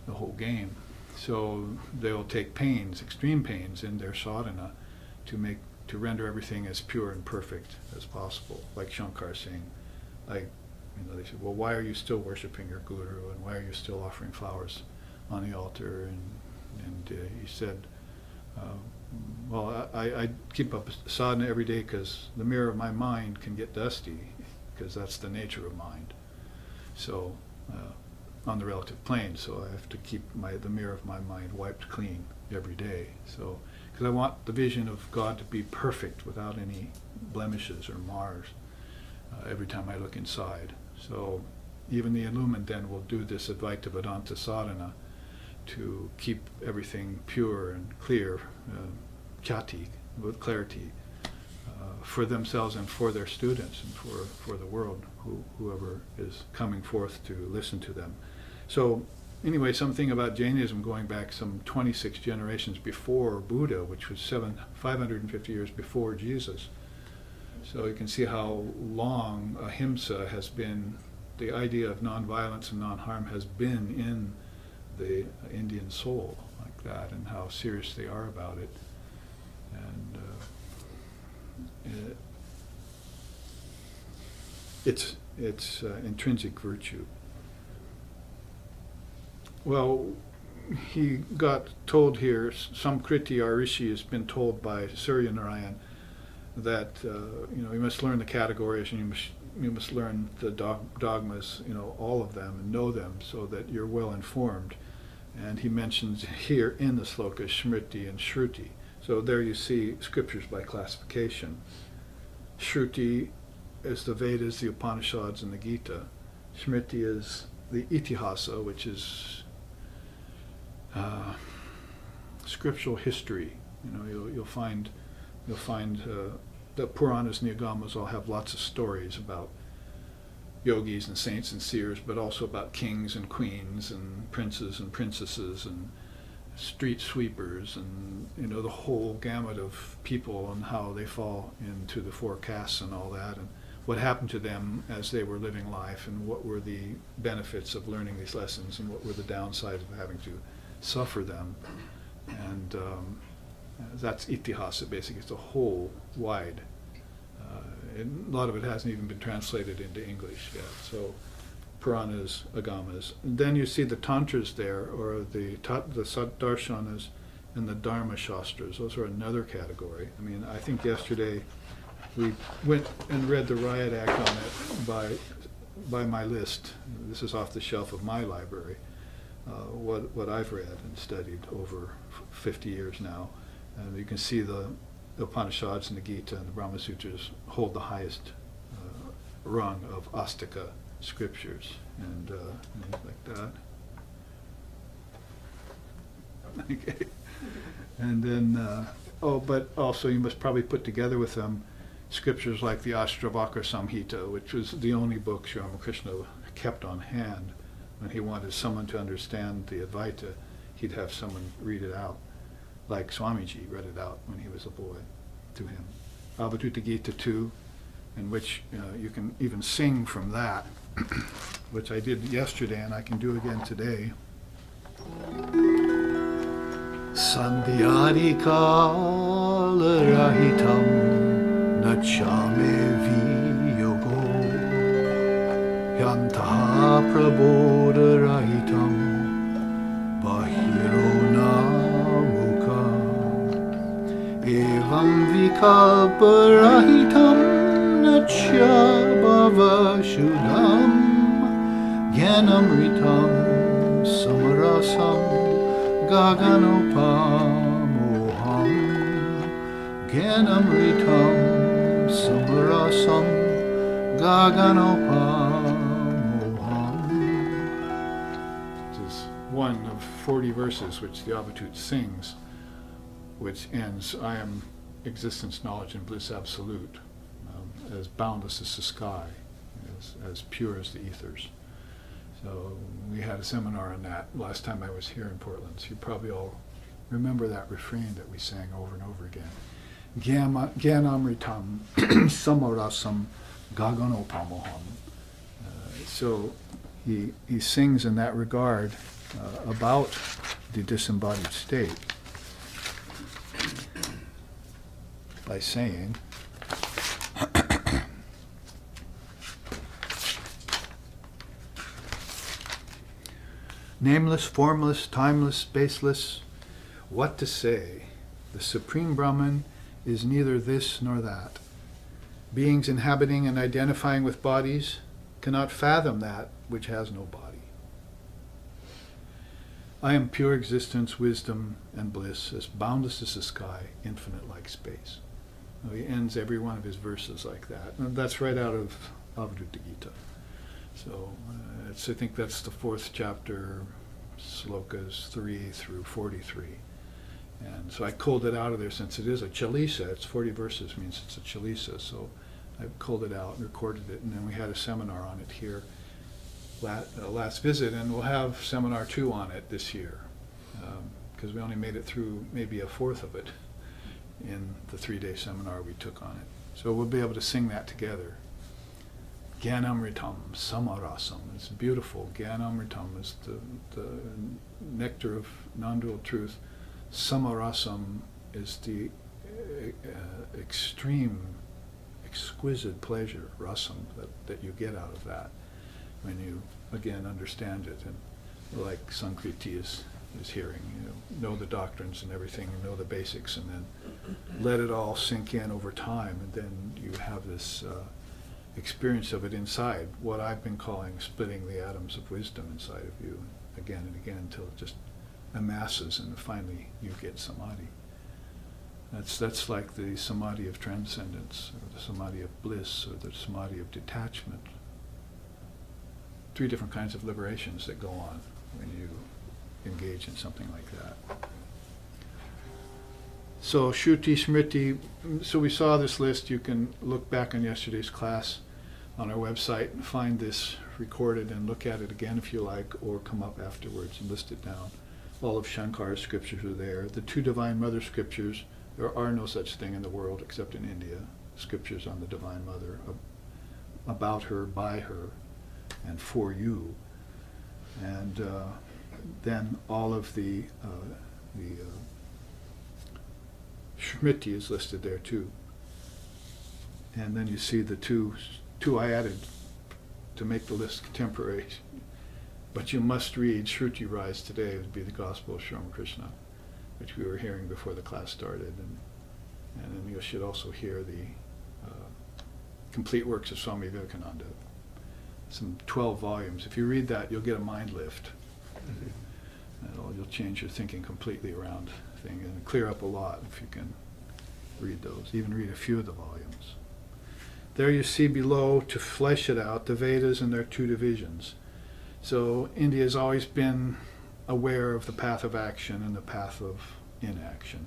the whole game. So they'll take pains, extreme pains, in their sadhana to render everything as pure and perfect as possible. Like Shankar saying, they said, well, why are you still worshiping your guru, and why are you still offering flowers on the altar? And he said, well, I keep up sadhana every day because the mirror of my mind can get dusty, because that's the nature of mind. So on the relative plane, so I have to keep the mirror of my mind wiped clean every day. So, because I want the vision of God to be perfect without any blemishes or mars every time I look inside. So even the illumined then will do this Advaita Vedanta sadhana to keep everything pure and clear, kyati, with clarity, for themselves and for their students and for the world, whoever is coming forth to listen to them. So anyway, something about Jainism going back some 26 generations before Buddha, which was 550 years before Jesus. So you can see how long ahimsa has been, the idea of nonviolence and non-harm has been in the Indian soul like that, and how serious they are about it. And it's intrinsic virtue. Well, he got told here, some kriti or rishi has been told by Surya Narayan that you must learn the categories, and you must learn the dogmas, all of them, and know them so that you're well informed. And he mentions here in the sloka smriti and shruti. So there you see scriptures by classification. Shruti is the Vedas, the Upanishads, and the Gita. Smriti is the Itihasa, which is scriptural history. You'll find the Puranas and the Agamas all have lots of stories about yogis and saints and seers, but also about kings and queens and princes and princesses and street sweepers, and the whole gamut of people and how they fall into the four castes and all that, and what happened to them as they were living life, and what were the benefits of learning these lessons, and what were the downsides of having to suffer them. And that's itihasa, basically. It's a whole wide, and a lot of it hasn't even been translated into English yet. So Puranas, Agamas. And then you see the Tantras there, or the Darshanas and the Dharma Shastras. Those are another category. I mean, I think yesterday we went and read the Riot Act on it by by my list, this is off the shelf of my library, what I've read and studied over 50 years now. And you can see the Upanishads and the Gita and the Brahma Sutras hold the highest rung of Astika scriptures, and like that. Okay. And then, but also you must probably put together with them scriptures like the Ashtavakra Samhita, which was the only book Sri Ramakrishna kept on hand. When he wanted someone to understand the Advaita, he'd have someone read it out, like Swamiji read it out when he was a boy to him. Avadhuta Gita 2, in which you can even sing from that, which I did yesterday and I can do again today. Sandhyadi kala rahitam nachame viyogo yantaha prabodha rahitam bahiro namuka evam vikalpa rahitam nacha bhava shudam gyanamritam samarasam Gaganopamoham Gyanamritam Samarasam Gaganopamoham. This is one of 40 verses which the Avadhuta sings, which ends, I am existence, knowledge, and bliss absolute, as boundless as the sky, as pure as the ethers. So we had a seminar on that last time I was here in Portland. So you probably all remember that refrain that we sang over and over again. Gyanamritam samarasam gaganopamoham. So he sings in that regard about the disembodied state by saying, nameless, formless, timeless, spaceless, what to say? The Supreme Brahman is neither this nor that. Beings inhabiting and identifying with bodies cannot fathom that which has no body. I am pure existence, wisdom, and bliss, as boundless as the sky, infinite like space. Now, he ends every one of his verses like that. And that's right out of Avadhuta Gita. So I think that's the 4th chapter, slokas 3 through 43. And so I culled it out of there since it is a chalisa. It's 40 verses, means it's a chalisa. So I culled it out and recorded it, and then we had a seminar on it here last visit, and we'll have seminar 2 on it this year, because we only made it through maybe a fourth of it in the 3-day seminar we took on it. So we'll be able to sing that together. Gyanamritam samarasam. It's beautiful. Gyanamritam is the nectar of non-dual truth. Samarasam is the exquisite pleasure, rasam, that you get out of that when you, again, understand it. And like Sankriti is hearing, know the doctrines and everything, and know the basics, and then let it all sink in over time, and then you have this experience of it inside, what I've been calling splitting the atoms of wisdom inside of you, again and again, until it just amasses and finally you get samadhi. That's like the samadhi of transcendence, or the samadhi of bliss, or the samadhi of detachment. 3 different kinds of liberations that go on when you engage in something like that. So Shruti Smriti, so we saw this list. You can look back on yesterday's class on our website and find this recorded and look at it again if you like, or come up afterwards and list it down. All of Shankar's scriptures are there. The 2 Divine Mother scriptures, there are no such thing in the world except in India. Scriptures on the Divine Mother, about her, by her, and for you. And then all of the Smriti is listed there too. And then you see the two I added to make the list contemporary. But you must read Shruti Rise today. It would be the Gospel of Sri Ramakrishna, which we were hearing before the class started. And then you should also hear the complete works of Swami Vivekananda. some 12 volumes. If you read that, you'll get a mind lift. You'll change your thinking completely around things and clear up a lot if you can read those, even read a few of the volumes. There you see below, to flesh it out, the Vedas and their two divisions. So India has always been aware of the path of action and the path of inaction,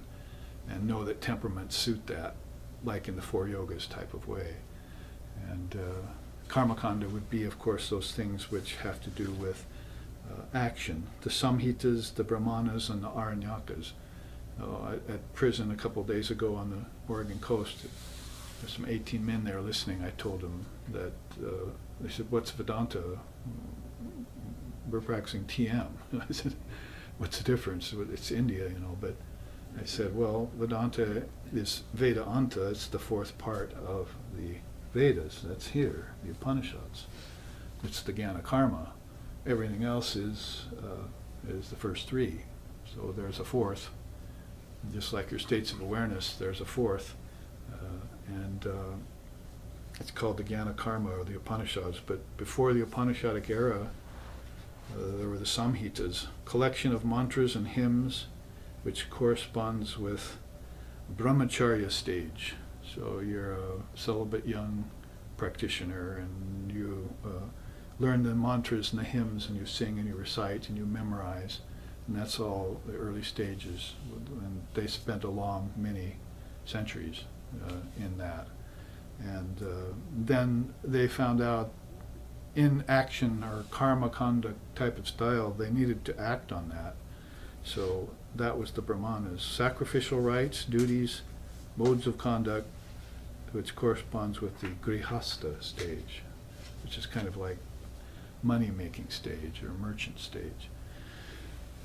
and know that temperaments suit that, like in the four yogas type of way. And Karmakanda would be, of course, those things which have to do with action. The Samhitas, the Brahmanas, and the Aranyakas. At prison a couple of days ago on the Oregon coast, there's some 18 men there listening. I told them that, they said, "What's Vedanta?" "We're practicing TM." I said, "What's the difference? It's India, But I said, well, Vedanta is Vedanta. It's the fourth part of the Vedas. That's here, the Upanishads. It's the Jnana Karma. Everything else is the first three. So there's a fourth. Just like your states of awareness, there's a fourth. It's called the Jnana Karma, or the Upanishads. But before the Upanishadic era, there were the Samhitas, collection of mantras and hymns, which corresponds with Brahmacharya stage. So you're a celibate young practitioner, and you learn the mantras and the hymns, and you sing and you recite and you memorize, and that's all the early stages. And they spent many centuries in that. And then they found out, in action or karma kanda type of style, they needed to act on that. So that was the Brahmanas. Sacrificial rites, duties, modes of conduct, which corresponds with the grihastha stage, which is kind of like money-making stage or merchant stage.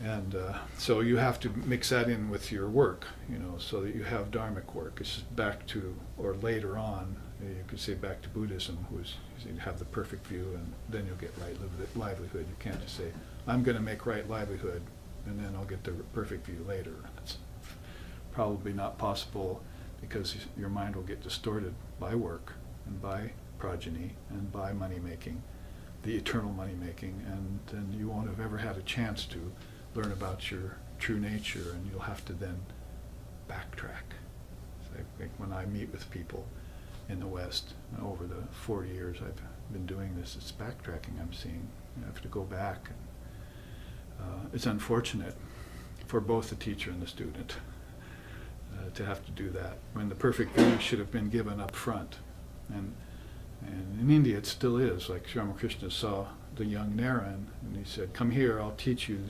And so you have to mix that in with your work, so that you have dharmic work. It's back to, or later on, you could say back to Buddhism, you have the perfect view, and then you'll get right livelihood. You can't just say, I'm going to make right livelihood, and then I'll get the perfect view later. That's probably not possible, because your mind will get distorted by work and by progeny and by money-making, the eternal money-making, and then you won't have ever had a chance to learn about your true nature, and you'll have to then backtrack. So I think when I meet with people in the West, over the 40 years I've been doing this, it's backtracking I'm seeing. You have to go back. And, it's unfortunate for both the teacher and the student to have to do that, when the perfect view should have been given up front. And in India it still is. Like Sri Ramakrishna saw the young Narayan, and he said, come here, I'll teach you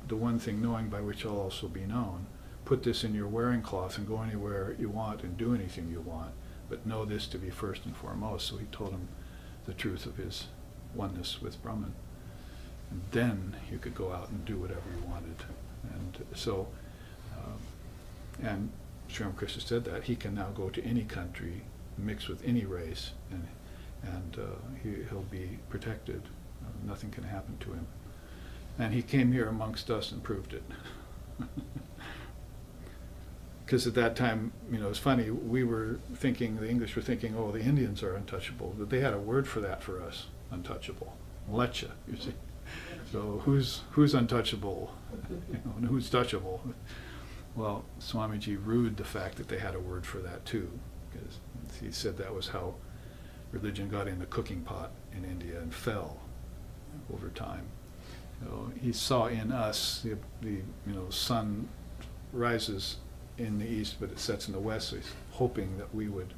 the one thing knowing by which I'll also be known. Put this in your wearing cloth and go anywhere you want and do anything you want, but know this to be first and foremost. So he told him the truth of his oneness with Brahman. And then you could go out and do whatever you wanted. And so, and Sri Ramakrishna said that he can now go to any country, mix with any race, and he'll be protected. Nothing can happen to him. And he came here amongst us and proved it. Because at that time, it's funny, we were thinking, the English were thinking, oh, the Indians are untouchable. But they had a word for that for us, untouchable. Lecha, you see. So who's untouchable, and who's touchable? Well, Swamiji rued the fact that they had a word for that too, because he said that was how religion got in the cooking pot in India and fell over time. So he saw in us the sun rises in the east, but it sets in the west. So he's hoping that we would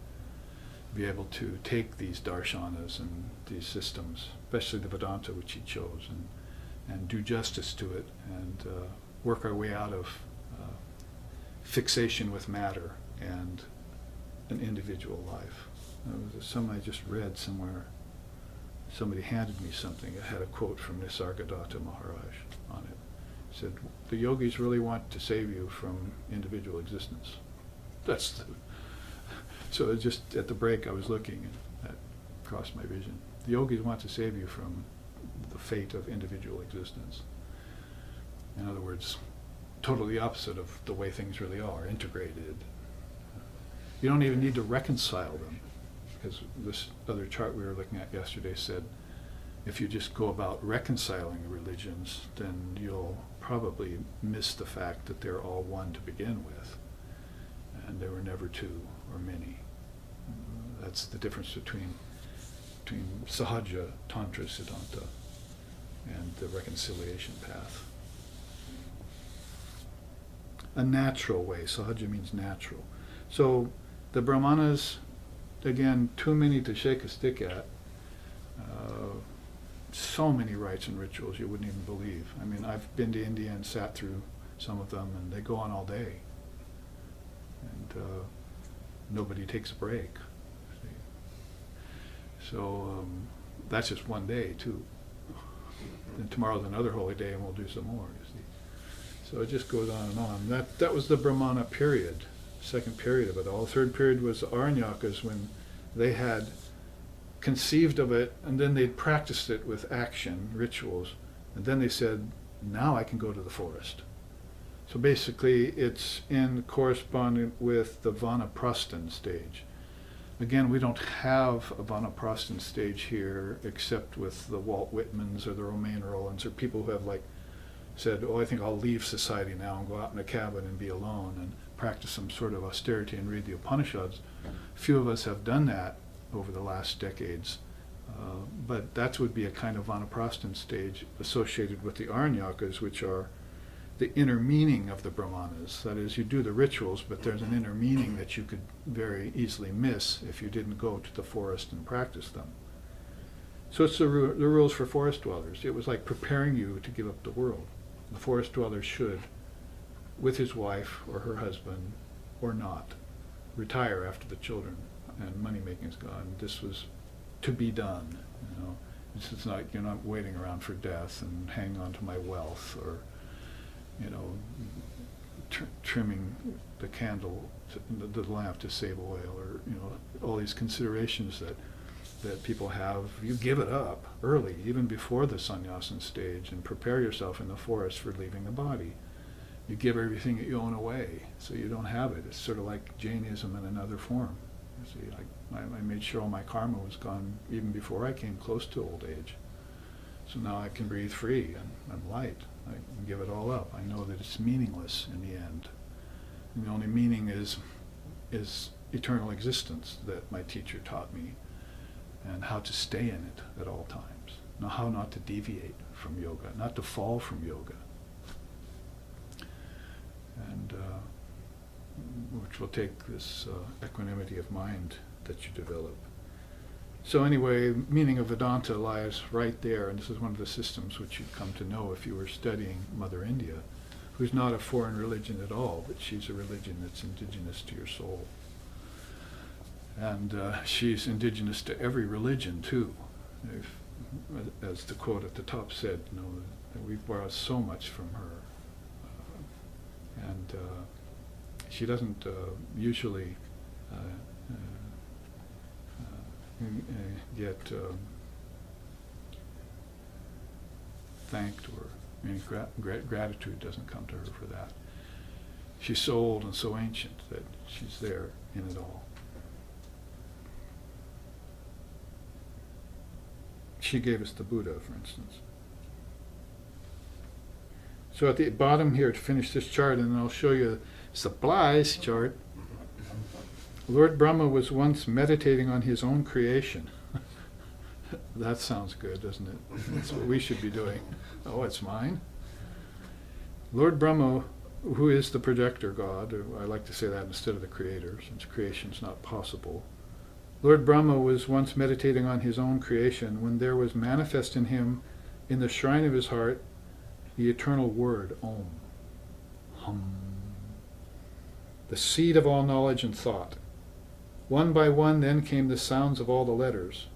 be able to take these darshanas and these systems, especially the Vedanta which he chose, and do justice to it, and work our way out of fixation with matter and an individual life. There was something I just read somewhere. Somebody handed me something. It had a quote from Nisargadatta Maharaj on it. It said, the yogis really want to save you from individual existence. So just at the break I was looking, and that crossed my vision. The yogis want to save you from the fate of individual existence. In other words, totally opposite of the way things really are, integrated. You don't even need to reconcile them, because this other chart we were looking at yesterday said if you just go about reconciling the religions, then you'll probably miss the fact that they're all one to begin with, and there were never two or many. That's the difference between Sahaja, Tantra, Siddhanta, and the reconciliation path. A natural way. Sahaja means natural. So the Brahmanas, again, too many to shake a stick at. So many rites and rituals you wouldn't even believe. I mean, I've been to India and sat through some of them, and they go on all day. And nobody takes a break. So that's just one day, too. And tomorrow's another holy day, and we'll do some more, you see. So it just goes on and on. That was the Brahmana period, second period of it all. Third period was the Aranyakas, when they had conceived of it, and then they'd practiced it with action, rituals, and then they said, now I can go to the forest. So basically it's in correspondence with the Vanaprasthan stage. Again, we don't have a Vanaprasthan stage here except with the Walt Whitmans or the Romain Rollins or people who have said, oh, I think I'll leave society now and go out in a cabin and be alone and practice some sort of austerity and read the Upanishads. Few of us have done that over the last decades, but that would be a kind of Vanaprasthan stage associated with the Aranyakas, which are the inner meaning of the Brahmanas. That is, you do the rituals, but there's an inner meaning that you could very easily miss if you didn't go to the forest and practice them. So it's the rules for forest dwellers. It was like preparing you to give up the world. The forest dweller should, with his wife or her husband, or not, retire after the children and money making is gone. This was to be done. This is not, you're not waiting around for death and hang on to my wealth, or trimming the candle, the lamp to save oil, or all these considerations that people have. You give it up early, even before the sannyasin stage, and prepare yourself in the forest for leaving the body. You give everything that you own away, so you don't have it. It's sort of like Jainism in another form. You see, I made sure all my karma was gone even before I came close to old age. So now I can breathe free, and I'm light. I can give it all up. I know that it's meaningless in the end. And the only meaning is eternal existence that my teacher taught me, and how to stay in it at all times. Now, how not to deviate from yoga, not to fall from yoga. And which will take this equanimity of mind that you develop. So anyway, meaning of Vedanta lies right there, and this is one of the systems which you'd come to know if you were studying Mother India, who's not a foreign religion at all, but she's a religion that's indigenous to your soul. And she's indigenous to every religion too. As the quote at the top said, that we've borrowed so much from her. And she doesn't usually get thanked, or gratitude doesn't come to her for that. She's so old and so ancient that she's there in it all. She gave us the Buddha, for instance. So at the bottom here, to finish this chart, and I'll show you the supplies chart. Lord Brahma was once meditating on his own creation. That sounds good, doesn't it? That's what we should be doing. Oh, it's mine? Lord Brahma, who is the projector god, or I like to say that instead of the creator, since creation's not possible. Lord Brahma was once meditating on his own creation when there was manifest in him, in the shrine of his heart, the eternal word, Om. Hum. The seed of all knowledge and thought. One by one then came the sounds of all the letters,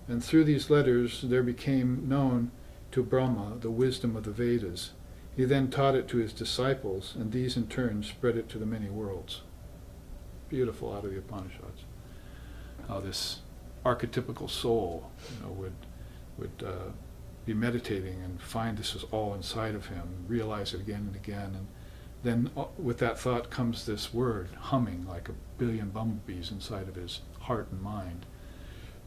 and through these letters there became known to Brahma the wisdom of the Vedas. He then taught it to his disciples, and these in turn spread it to the many worlds. Beautiful out of the Upanishads. How this archetypical soul would be meditating and find this is all inside of him, realize it again and again, and then with that thought comes this word humming like a billion bumblebees inside of his heart and mind,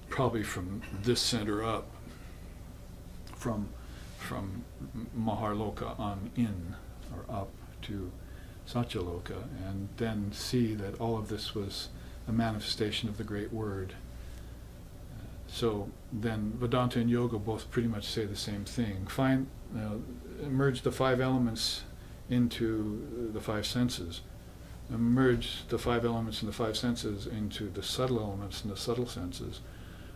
probably from this center up. from Maharloka on in, or up, to Satyaloka, and then see that all of this was a manifestation of the great word. So then Vedanta and yoga both pretty much say the same thing. Merge the five elements into the five senses. Merge the five elements in the five senses into the subtle elements in the subtle senses.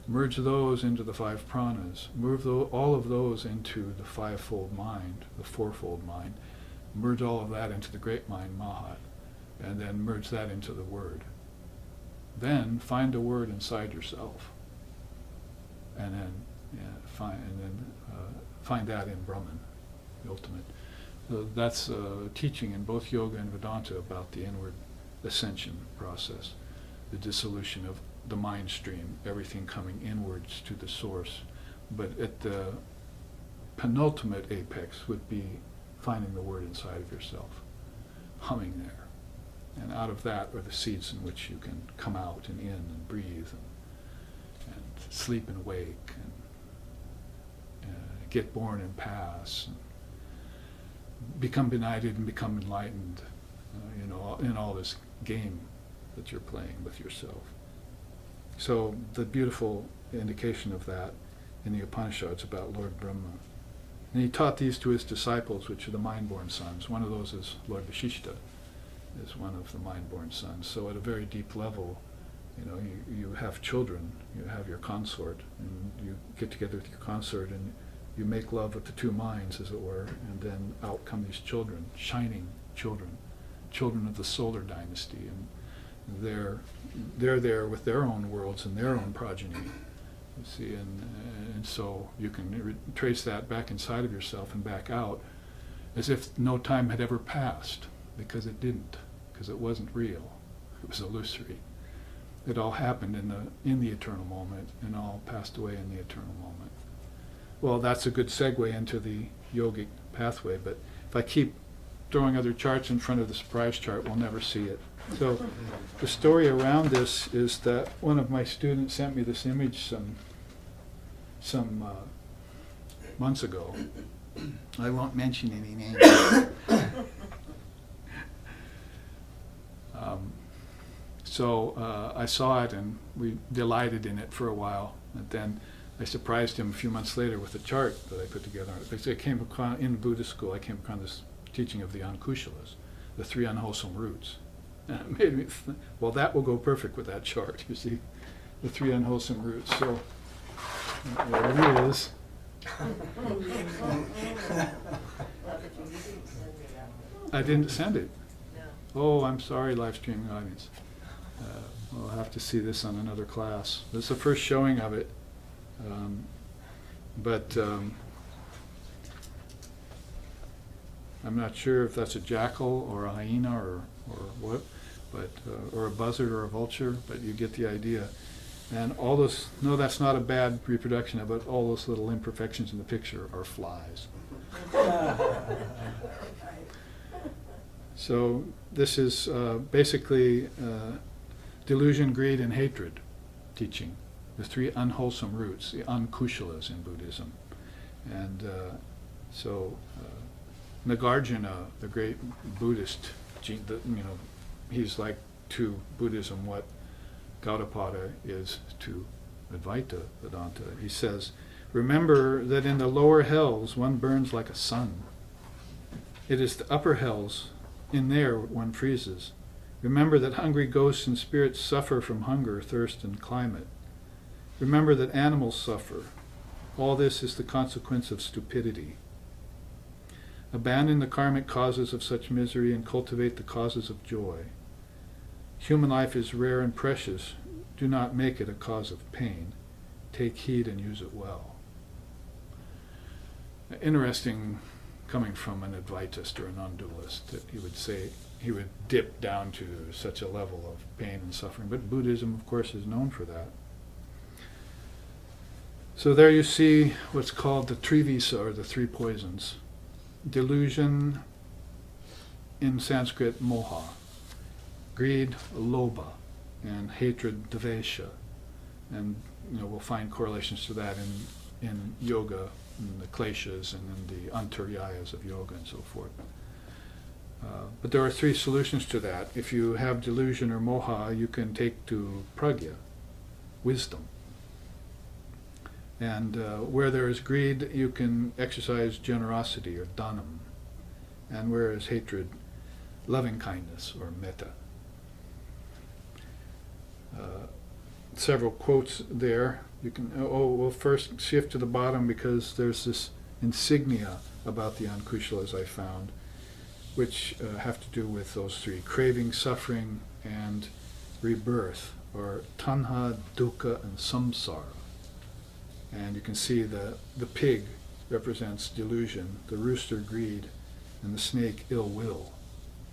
Merge those into the five pranas. Move all of those into the fivefold mind, the fourfold mind. Merge all of that into the great mind, Mahat, and then merge that into the word. Then find a word inside yourself, and then find that in Brahman, the ultimate. So that's teaching in both yoga and Vedanta about the inward ascension process, the dissolution of the mind stream, everything coming inwards to the source. But at the penultimate apex would be finding the word inside of yourself, humming there. And out of that are the seeds in which you can come out and in and breathe and sleep and wake and get born and pass and become benighted and become enlightened, in all this game that you're playing with yourself. So the beautiful indication of that in the Upanishads about Lord Brahma. And he taught these to his disciples, which are the mind-born sons. One of those is Lord Vashishta, is one of the mind-born sons. So at a very deep level, you have children, you have your consort, and you get together with your consort, and you make love with the two minds, as it were, and then out come these children, shining children of the solar dynasty, and they're there with their own worlds and their own progeny. You see, and so you can trace that back inside of yourself and back out, as if no time had ever passed, because it didn't, because it wasn't real. It was illusory. It all happened in the eternal moment, and all passed away in the eternal moment. Well, that's a good segue into the yogic pathway, but if I keep throwing other charts in front of the surprise chart, we'll never see it. So the story around this is that one of my students sent me this image some months ago. I won't mention any names. So I saw it, and we delighted in it for a while, and then I surprised him a few months later with a chart that I put together. I came across, in Buddhist school, I came across this teaching of the Ankushalas, the three unwholesome roots. And it made me well, that will go perfect with that chart, you see, the three unwholesome roots. So there it is. I didn't send it. Oh, I'm sorry, live streaming audience. We'll have to see this on another class. This is the first showing of it. But I'm not sure if that's a jackal or a hyena or what, but or a buzzard or a vulture, but you get the idea. And all those, no, that's not a bad reproduction of it. All those little imperfections in the picture are flies. So this is basically delusion, greed, and hatred teaching. The three unwholesome roots, the Ankushalas in Buddhism. And so Nagarjuna, the great Buddhist, he's like to Buddhism what Gaudapada is to Advaita Vedanta. He says, remember that in the lower hells one burns like a sun. It is the upper hells, in there one freezes. Remember that hungry ghosts and spirits suffer from hunger, thirst, and climate. Remember that animals suffer. All this is the consequence of stupidity. Abandon the karmic causes of such misery and cultivate the causes of joy. Human life is rare and precious. Do not make it a cause of pain. Take heed and use it well. Interesting coming from an Advaitist or a non-dualist, that he would say, he would dip down to such a level of pain and suffering. But Buddhism, of course, is known for that. So there you see what's called the Trivisa, or the three poisons. Delusion, in Sanskrit, moha. Greed, lobha. And hatred, dvesha. And we'll find correlations to that in yoga and the kleshas, and then the antaryayas of yoga and so forth. But there are three solutions to that. If you have delusion or moha, you can take to pragya, wisdom. And where there is greed, you can exercise generosity or dhanam. And where is hatred, loving kindness or metta. Several quotes there. You can. We'll first shift to the bottom because there's this insignia about the Ankushalas I found, which have to do with those three: craving, suffering, and rebirth, or tanha, dukkha, and samsara. And you can see the pig represents delusion, the rooster greed, and the snake ill will.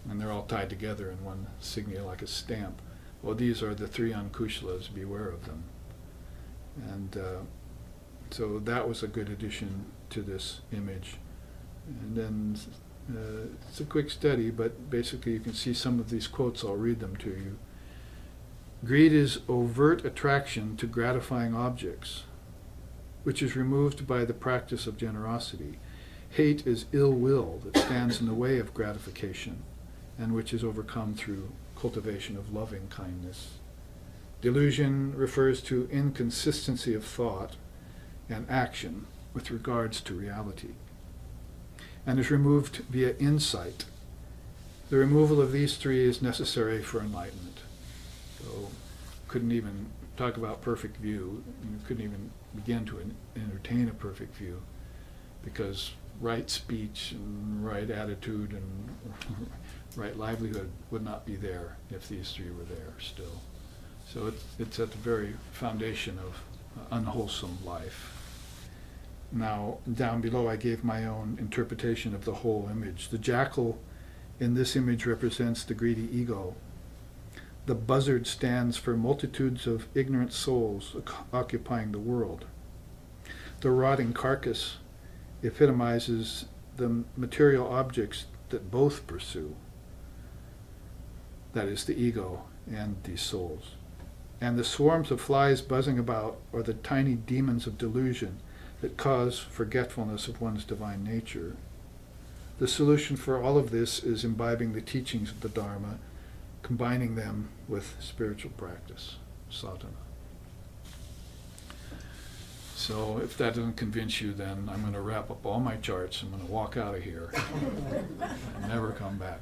And they're all tied together in one insignia like a stamp. Well, these are the three Ankushalas, beware of them. And so that was a good addition to this image. And then it's a quick study, but basically you can see some of these quotes. I'll read them to you. Greed is overt attraction to gratifying objects, which is removed by the practice of generosity. Hate is ill will that stands in the way of gratification, and which is overcome through cultivation of loving kindness. Delusion refers to inconsistency of thought and action with regards to reality, and is removed via insight. The removal of these three is necessary for enlightenment. So, couldn't even talk about perfect view. You couldn't even begin to entertain a perfect view, because right speech and right attitude and right livelihood would not be there if these three were there still. So it's at the very foundation of unwholesome life. Now, down below I gave my own interpretation of the whole image. The jackal in this image represents the greedy ego. The buzzard stands for multitudes of ignorant souls occupying the world. The rotting carcass epitomizes the material objects that both pursue. That is the ego and these souls. And the swarms of flies buzzing about are the tiny demons of delusion that cause forgetfulness of one's divine nature. The solution for all of this is imbibing the teachings of the Dharma, combining them with spiritual practice, sadhana. So if that doesn't convince you, then I'm going to wrap up all my charts. I'm going to walk out of here and never come back.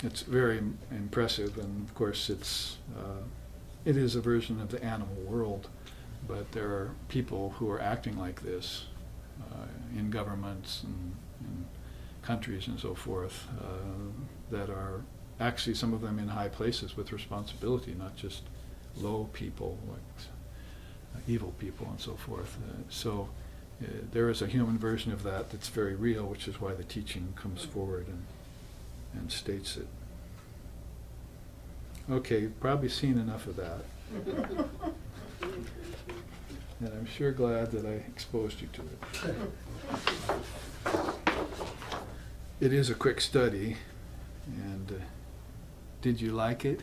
It's very impressive, and of course it is a version of the animal world, but there are people who are acting like this in governments and in countries and so forth that are actually, some of them in high places with responsibility, not just low people like evil people and so forth. So there is a human version of that that's very real, which is why the teaching comes forward and states it. Okay, you've probably seen enough of that. And I'm sure glad that I exposed you to it. It is a quick study, and did you like it?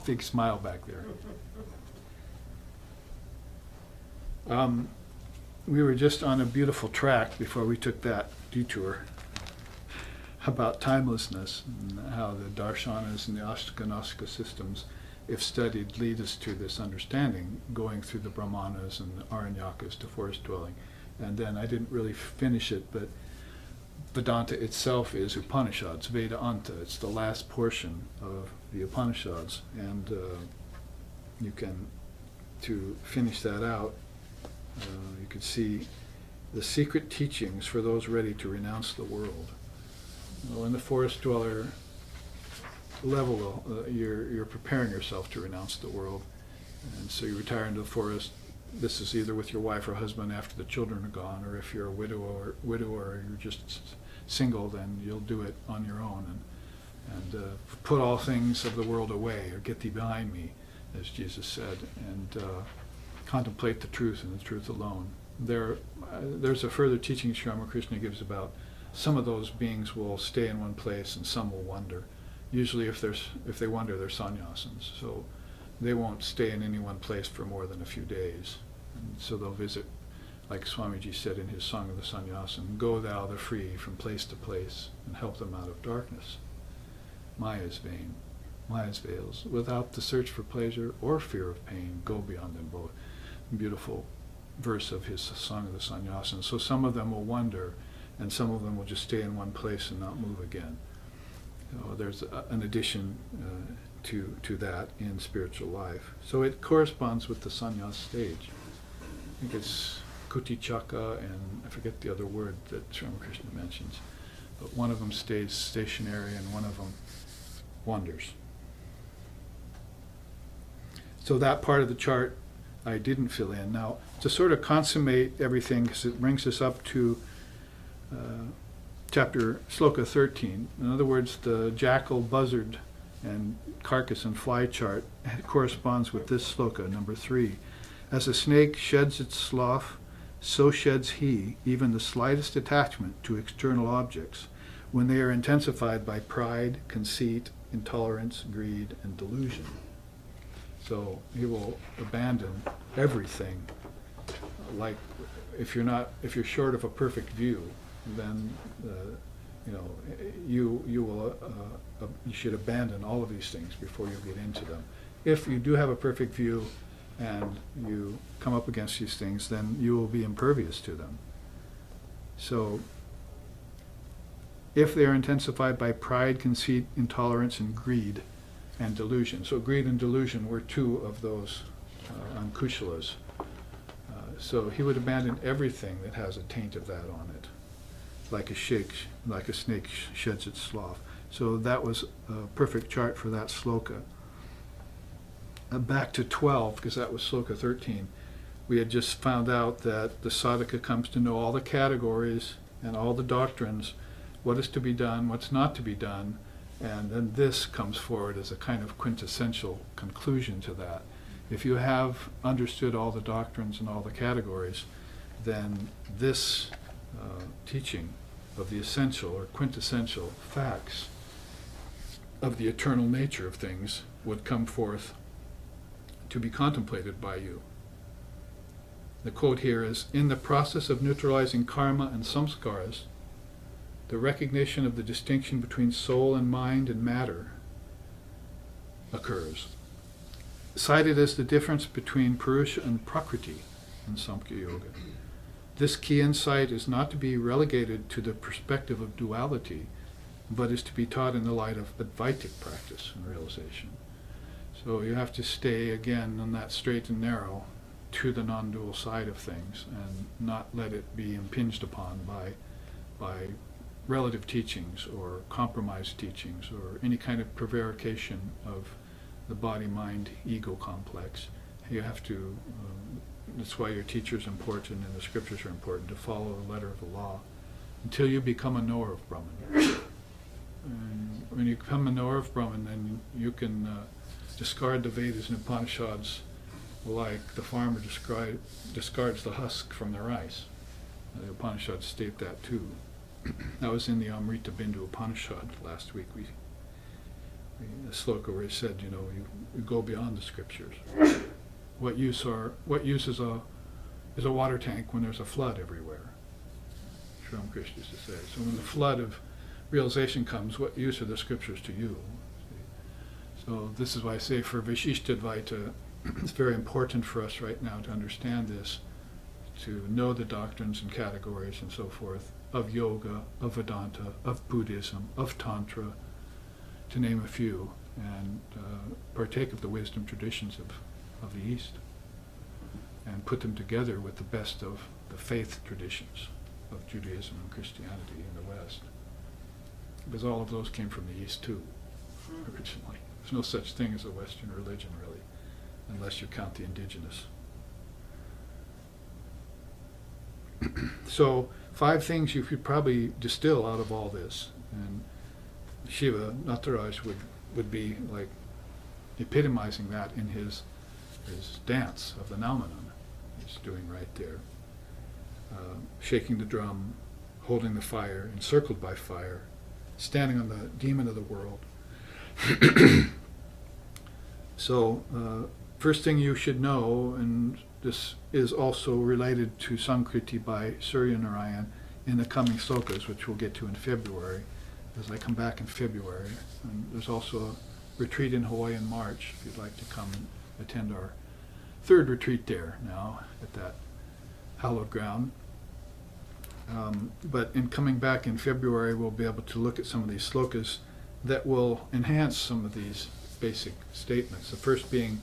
Big smile back there. We were just on a beautiful track before we took that detour about timelessness and how the darshanas and the ashtakanastika systems, if studied, lead us to this understanding, going through the brahmanas and the aranyakas to forest dwelling. And then I didn't really finish it, but Vedanta itself is Upanishads, Vedanta. It's the last portion of the Upanishads. And you can, to finish that out, you can see the secret teachings for those ready to renounce the world. Well, in the forest dweller level, you're preparing yourself to renounce the world. And so you retire into the forest. This is either with your wife or husband after the children are gone, or if you're a widower or you're just single, then you'll do it on your own and put all things of the world away, or get thee behind me, as Jesus said, and contemplate the truth and the truth alone. There's a further teaching Sri Ramakrishna gives about some of those beings will stay in one place and some will wander. Usually if they wander, they're sannyasins, so they won't stay in any one place for more than a few days. And so they'll visit like Swamiji said in his Song of the Sannyasin, go thou the free from place to place and help them out of darkness. Maya's vain, Maya's veils. Without the search for pleasure or fear of pain, go beyond them both. Beautiful verse of his Song of the Sannyasin. So some of them will wander, and some of them will just stay in one place and not move again. So there's an addition to that in spiritual life. So it corresponds with the sannyas stage. I think it's kuti chaka, and I forget the other word that Sri Ramakrishna mentions. But one of them stays stationary and one of them wanders. So that part of the chart I didn't fill in. Now, to sort of consummate everything, because it brings us up to chapter Sloka 13. In other words, the jackal, buzzard, and carcass and fly chart corresponds with this sloka, number 3. As a snake sheds its slough, so sheds he even the slightest attachment to external objects when they are intensified by pride, conceit, intolerance, greed, and delusion. So he will abandon everything. Like if you're short of a perfect view, then you should abandon all of these things before you get into them. If you do have a perfect view and you come up against these things, then you will be impervious to them. So if they are intensified by pride, conceit, intolerance, and greed and delusion. So greed and delusion were 2 of those ankushalas. So he would abandon everything that has a taint of that on it, like a snake sheds its slough. So that was a perfect chart for that sloka. Back to 12, because that was sloka 13. We had just found out that the sadhaka comes to know all the categories and all the doctrines, what is to be done, what's not to be done, and then this comes forward as a kind of quintessential conclusion to that. If you have understood all the doctrines and all the categories, then this teaching of the essential or quintessential facts of the eternal nature of things would come forth to be contemplated by you. The quote here is, in the process of neutralizing karma and samskaras, the recognition of the distinction between soul and mind and matter occurs, cited as the difference between Purusha and Prakriti in Samkhya Yoga. This key insight is not to be relegated to the perspective of duality, but is to be taught in the light of Advaitic practice and realization. So you have to stay again on that straight and narrow to the non-dual side of things and not let it be impinged upon by relative teachings or compromised teachings or any kind of prevarication of the body-mind ego complex. You have to, that's why your teacher is important and the scriptures are important, to follow the letter of the law until you become a knower of Brahman. And when you become a knower of Brahman, then you can discard the Vedas and Upanishads like the farmer discards the husk from the rice. The Upanishads state that too. That was in the Amrita Bindu Upanishad last week. The sloka where he said, you go beyond the scriptures. What use is a water tank when there's a flood everywhere? Sri Ramakrishna used to say. So when the flood of realization comes, what use are the scriptures to you? So this is why I say for Vishishta Advaita, it's very important for us right now to understand this, to know the doctrines and categories and so forth of yoga, of Vedanta, of Buddhism, of Tantra, to name a few, and partake of the wisdom traditions of the East, and put them together with the best of the faith traditions of Judaism and Christianity in the West. Because all of those came from the East too, originally. There's no such thing as a Western religion, really, unless you count the indigenous. So 5 things you could probably distill out of all this, and Shiva Nataraj would be like epitomizing that in his dance of the Naumanan he's doing right there. Shaking the drum, holding the fire, encircled by fire, standing on the demon of the world. So, first thing you should know, and this is also related to Sankriti by Surya Narayan in the coming slokas, which we'll get to in February, as I come back in February. And there's also a retreat in Hawaii in March, if you'd like to come and attend our third retreat there now at that hallowed ground. But in coming back in February, we'll be able to look at some of these slokas that will enhance some of these basic statements. The first being,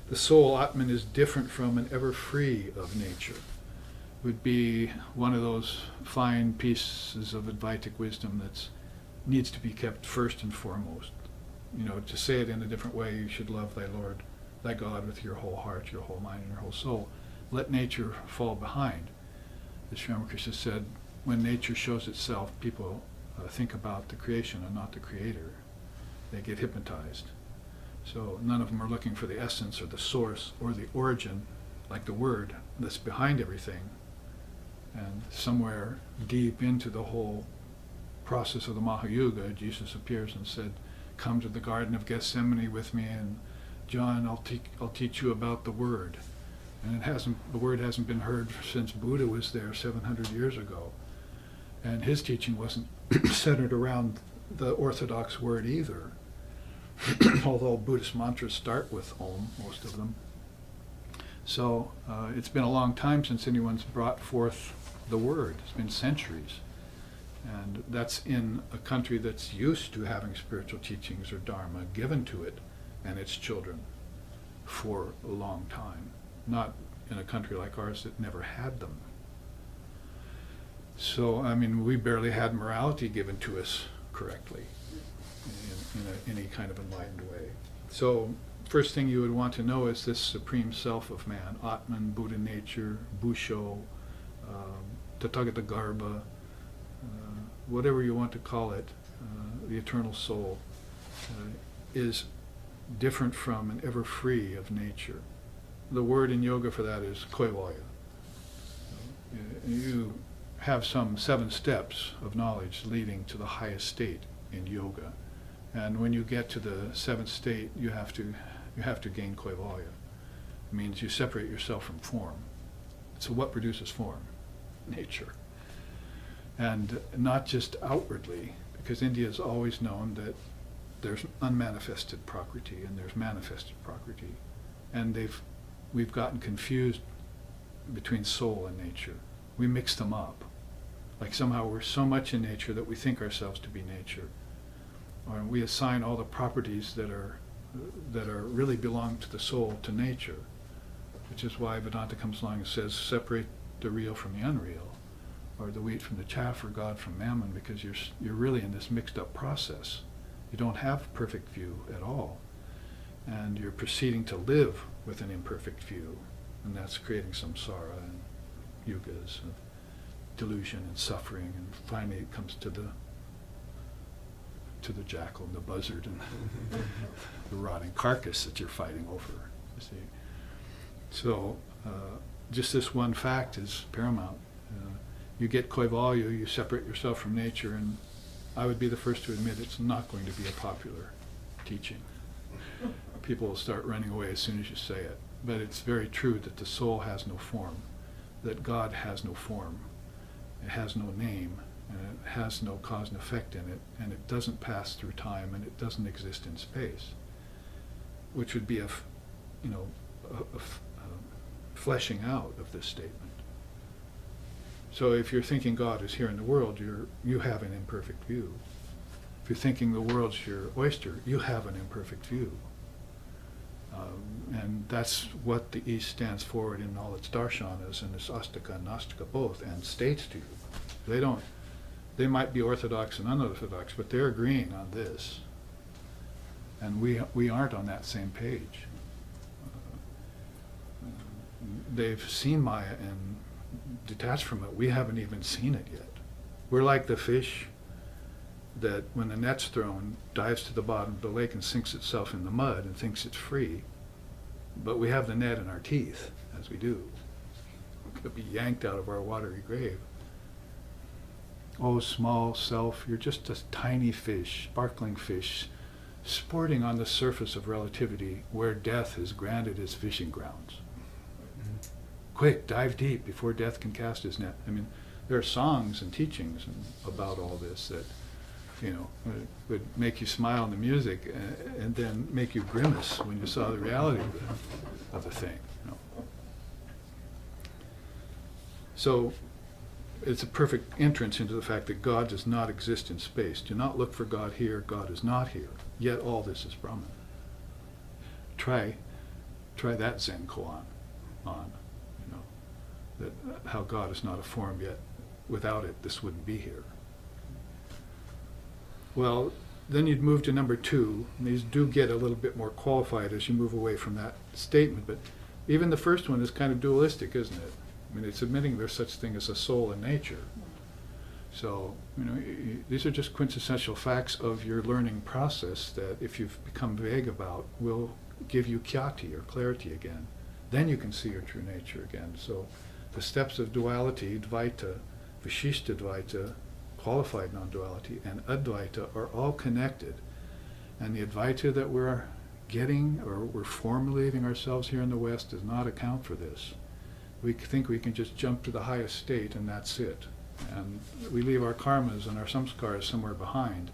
the soul, Atman, is different from and ever free of nature, would be one of those fine pieces of Advaitic wisdom that needs to be kept first and foremost. You know, to say it in a different way, you should love thy Lord, thy God, with your whole heart, your whole mind, and your whole soul. Let nature fall behind. As Sri Ramakrishna said, when nature shows itself, people think about the creation and not the creator. They get hypnotized. So none of them are looking for the essence or the source or the origin, like the word that's behind everything. And somewhere deep into the whole process of the Mahayuga, Jesus appears and said, come to the Garden of Gethsemane with me, and John, I'll teach you about the word. And the word hasn't been heard since Buddha was there 700 years ago. And his teaching wasn't centered around the orthodox word either. Although Buddhist mantras start with Om, most of them. So it's been a long time since anyone's brought forth the word. It's been centuries. And that's in a country that's used to having spiritual teachings or dharma given to it and its children for a long time. Not in a country like ours that never had them. So, I mean, we barely had morality given to us correctly in any kind of enlightened way. So, first thing you would want to know is this supreme self of man, Atman, Buddha nature, Busho, Tathagata Garbha, whatever you want to call it, the eternal soul, is different from and ever free of nature. The word in yoga for that is koivalya. You have some 7 steps of knowledge leading to the highest state in yoga. And when you get to the 7th state, you have to gain koivalya. It means you separate yourself from form. So what produces form? Nature. And not just outwardly, because India has always known that there's unmanifested prakriti and there's manifested prakriti. And we've gotten confused between soul and nature. We mix them up. Like somehow we're so much in nature that we think ourselves to be nature. Or we assign all the properties that are really belong to the soul to nature, which is why Vedanta comes along and says, separate the real from the unreal, or the wheat from the chaff, or God from mammon, because you're really in this mixed up process. You don't have perfect view at all. And you're proceeding to live with an imperfect view, and that's creating samsara and yugas of delusion and suffering, and finally it comes to the jackal and the buzzard and the rotting carcass that you're fighting over, you see. So just this one fact is paramount. You get koivalya, you separate yourself from nature, and I would be the first to admit it's not going to be a popular teaching. People will start running away as soon as you say it. But it's very true that the soul has no form, that God has no form, it has no name, and it has no cause and effect in it, and it doesn't pass through time, and it doesn't exist in space, which would be a fleshing out of this statement. So if you're thinking God is here in the world, you have an imperfect view. If you're thinking the world's your oyster, you have an imperfect view. And that's what the East stands for in all its darshanas and its astika and nastika both, and states to you. They might be orthodox and unorthodox, but they're agreeing on this. And we aren't on that same page. They've seen Maya and detached from it. We haven't even seen it yet. We're like the fish that, when the net's thrown, dives to the bottom of the lake and sinks itself in the mud and thinks it's free. But we have the net in our teeth, as we do. We're going to be yanked out of our watery grave. Oh, small self, you're just a tiny fish, sparkling fish, sporting on the surface of relativity where death has granted its fishing grounds. quick, dive deep before death can cast his net. I mean, there are songs and teachings about all this that, would make you smile in the music and then make you grimace when you saw the reality of the thing. So it's a perfect entrance into the fact that God does not exist in space. Do not look for God here. God is not here. Yet all this is Brahman. Try that Zen koan on, that how God is not a form, yet without it this wouldn't be here. Well, then you'd move to number 2, and these do get a little bit more qualified as you move away from that statement, but even the first one is kind of dualistic, isn't it? I mean, it's admitting there's such thing as a soul and nature. So, these are just quintessential facts of your learning process that if you've become vague about, will give you khyati, or clarity again. Then you can see your true nature again. So the steps of duality, Advaita, Vishishta Advaita, qualified non-duality, and Advaita are all connected. And the Advaita that we're getting, or we're formulating ourselves here in the West, does not account for this. We think we can just jump to the highest state and that's it. And we leave our karmas and our samskaras somewhere behind,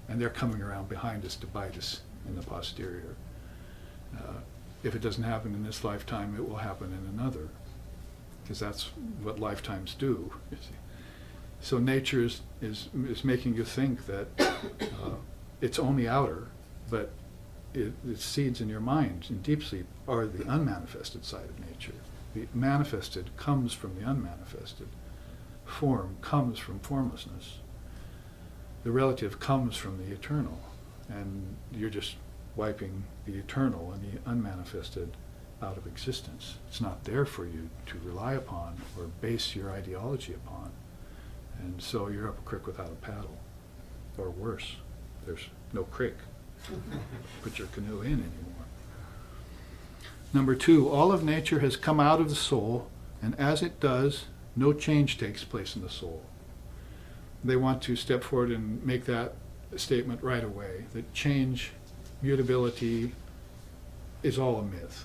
and they're coming around behind us to bite us in the posterior. If it doesn't happen in this lifetime, it will happen in another, because that's what lifetimes do. You see. So nature is making you think that it's only outer, but its seeds in your mind in deep sleep are the unmanifested side of nature. The manifested comes from the unmanifested. Form comes from formlessness. The relative comes from the eternal, and you're just wiping the eternal and the unmanifested out of existence. It's not there for you to rely upon or base your ideology upon. And so you're up a creek without a paddle. Or worse, there's no creek. Put your canoe in anymore. Number 2, all of nature has come out of the soul, and as it does, no change takes place in the soul. They want to step forward and make that statement right away, that change, mutability is all a myth.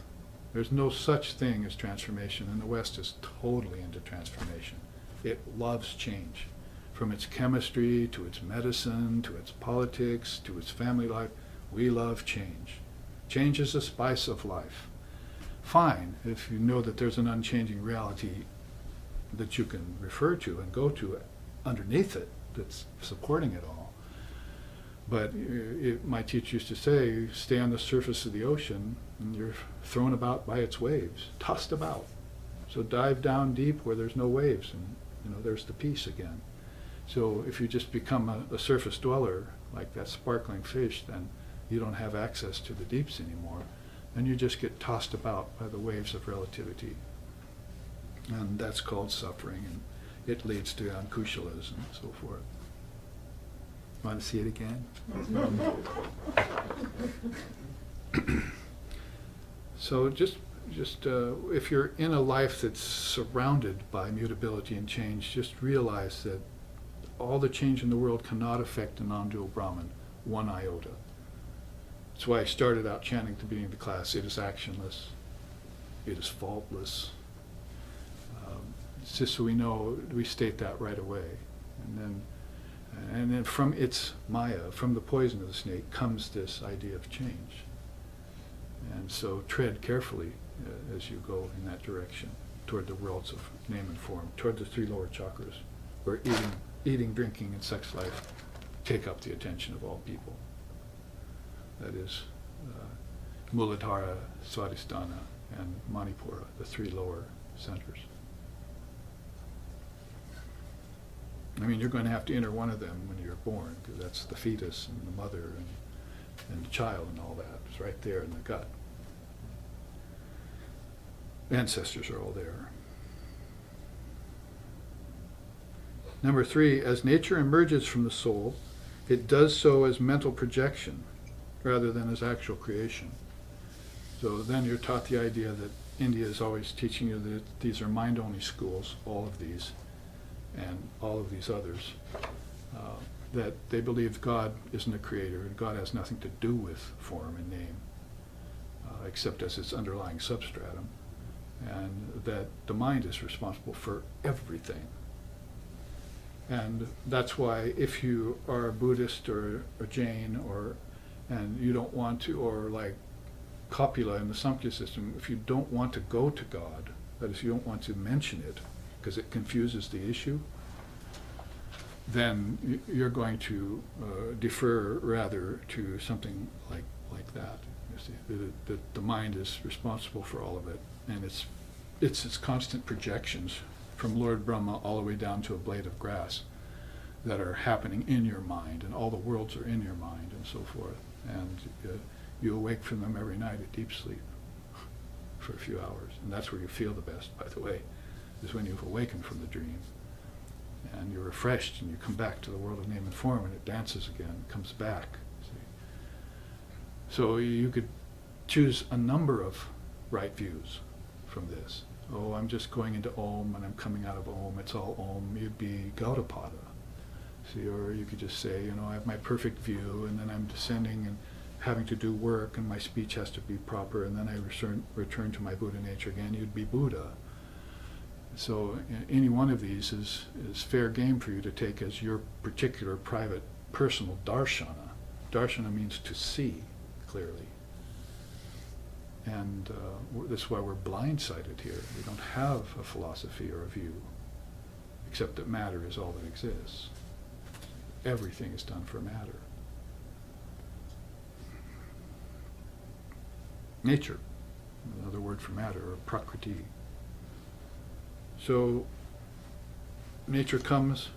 There's no such thing as transformation, and the West is totally into transformation. It loves change. From its chemistry, to its medicine, to its politics, to its family life, we love change. Change is the spice of life. Fine, if you know that there's an unchanging reality that you can refer to and go to underneath it that's supporting it all. But my teacher used to say, stay on the surface of the ocean and you're thrown about by its waves, tossed about. So dive down deep where there's no waves, and there's the peace again. So if you just become a surface dweller, like that sparkling fish, then you don't have access to the deeps anymore, and you just get tossed about by the waves of relativity. And that's called suffering, and it leads to ankushalas and so forth. Want to see it again? So just if you're in a life that's surrounded by mutability and change, just realize that all the change in the world cannot affect a non-dual Brahman, one iota. That's why I started out chanting at the beginning of the class, it is actionless, it is faultless. It's just so we know, we state that right away. And then from its maya, from the poison of the snake, comes this idea of change. And so tread carefully as you go in that direction, toward the worlds of name and form, toward the 3 lower chakras, where eating, drinking, and sex life take up the attention of all people. That is Muladhara, Swadhisthana, and Manipura, the 3 lower centers. I mean, you're going to have to enter one of them when you're born, because that's the fetus and the mother and the child and all that. It's right there in the gut. Ancestors are all there. Number 3, as nature emerges from the soul, it does so as mental projection rather than as actual creation. So then you're taught the idea that India is always teaching you that these are mind-only schools, all of these, and all of these others, that they believe God isn't a creator, and God has nothing to do with form and name, except as its underlying substratum. and that the mind is responsible for everything. And that's why if you are a Buddhist or a Jain, and you don't want to, or like copula in the Samkhya system, if you don't want to go to God, that is, you don't want to mention it because it confuses the issue, then you're going to defer rather to something like that. You see, the mind is responsible for all of it, and it's its constant projections from Lord Brahma all the way down to a blade of grass that are happening in your mind, and all the worlds are in your mind, and so forth. And you awake from them every night at deep sleep for a few hours, and that's where you feel the best, by the way, is when you've awakened from the dream. And you're refreshed, and you come back to the world of name and form, and it dances again, comes back. See? So you could choose a number of right views from this. Oh, I'm just going into Om, and I'm coming out of Om, it's all Om. You'd be Gaudapada. See, or you could just say, I have my perfect view, and then I'm descending and having to do work, and my speech has to be proper, and then I return to my Buddha nature again. You'd be Buddha. So any one of these is fair game for you to take as your particular private personal darshana. Darshana means to see clearly. And this is why we're blindsided here. We don't have a philosophy or a view, except that matter is all that exists. Everything is done for matter. Nature, another word for matter, or prakriti. So nature comes,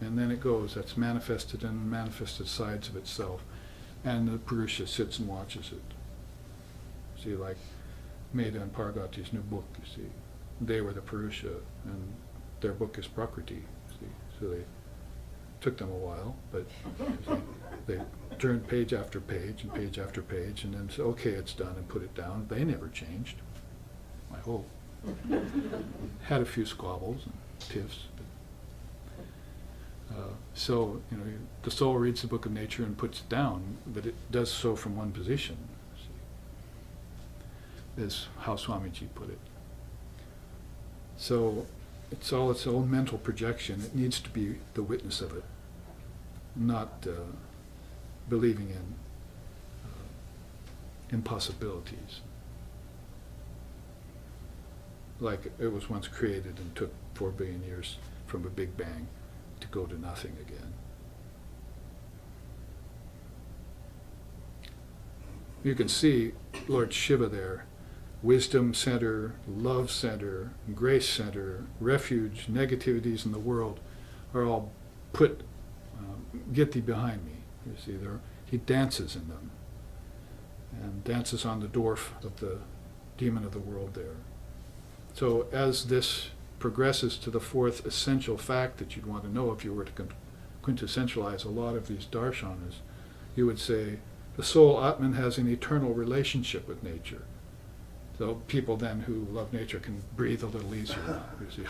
and then it goes. That's manifested in manifested sides of itself. And the Purusha sits and watches it. See, like Meda and Parvati's new book, you see. They were the Purusha, and their book is Prakriti, see. So they took them a while, but they turned page after page and page after page, and then said, okay, it's done, and put it down. They never changed, I hope. Had a few squabbles and tiffs. So, the soul reads the book of nature and puts it down, but it does so from one position, see, is how Swamiji put it. So, it's all its own mental projection. It needs to be the witness of it, not believing in impossibilities. Like it was once created and took 4 billion years from a Big Bang to go to nothing again. You can see Lord Shiva there, wisdom center, love center, grace center, refuge, negativities in the world are all put, get thee behind me. You see, he dances in them, and dances on the dwarf of the demon of the world there. So as this progresses to the 4th essential fact that you'd want to know if you were to quintessentialize a lot of these darshanas, you would say the soul Atman has an eternal relationship with nature. So people then who love nature can breathe a little easier now. You see,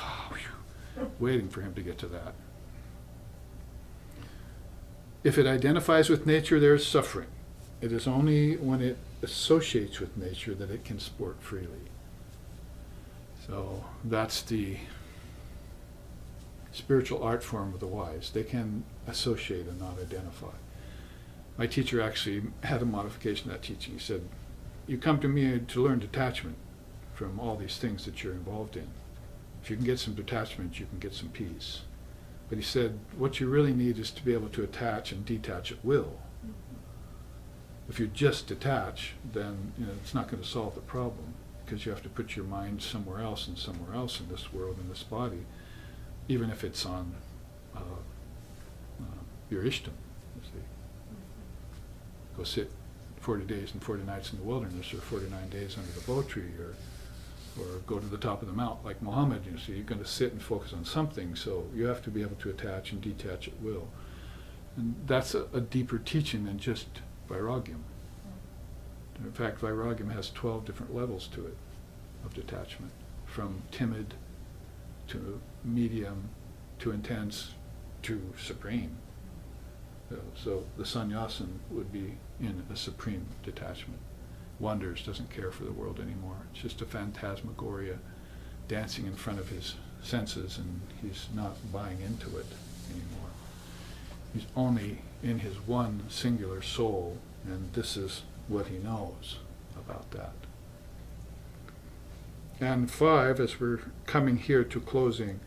waiting for him to get to that. If it identifies with nature, there is suffering. It is only when it associates with nature that it can sport freely. So that's the spiritual art form of the wise. They can associate and not identify. My teacher actually had a modification of that teaching. He said, you come to me to learn detachment from all these things that you're involved in. If you can get some detachment, you can get some peace. But he said, what you really need is to be able to attach and detach at will. If you just detach, then it's not going to solve the problem, because you have to put your mind somewhere else and somewhere else in this world, in this body, even if it's on your ishtam. You see. Go sit 40 days and 40 nights in the wilderness, or 49 days under the bo tree, or go to the top of the mount like Muhammad. You see, you're going to sit and focus on something, so you have to be able to attach and detach at will. And that's a deeper teaching than just vairagyam. In fact, vairagyam has 12 different levels to it of detachment, from timid to medium to intense to supreme. So the sannyasin would be in a supreme detachment. wonders, doesn't care for the world anymore. It's just a phantasmagoria dancing in front of his senses, and he's not buying into it anymore. He's only in his one singular soul, and this is what he knows about that. And 5, as we're coming here to closing,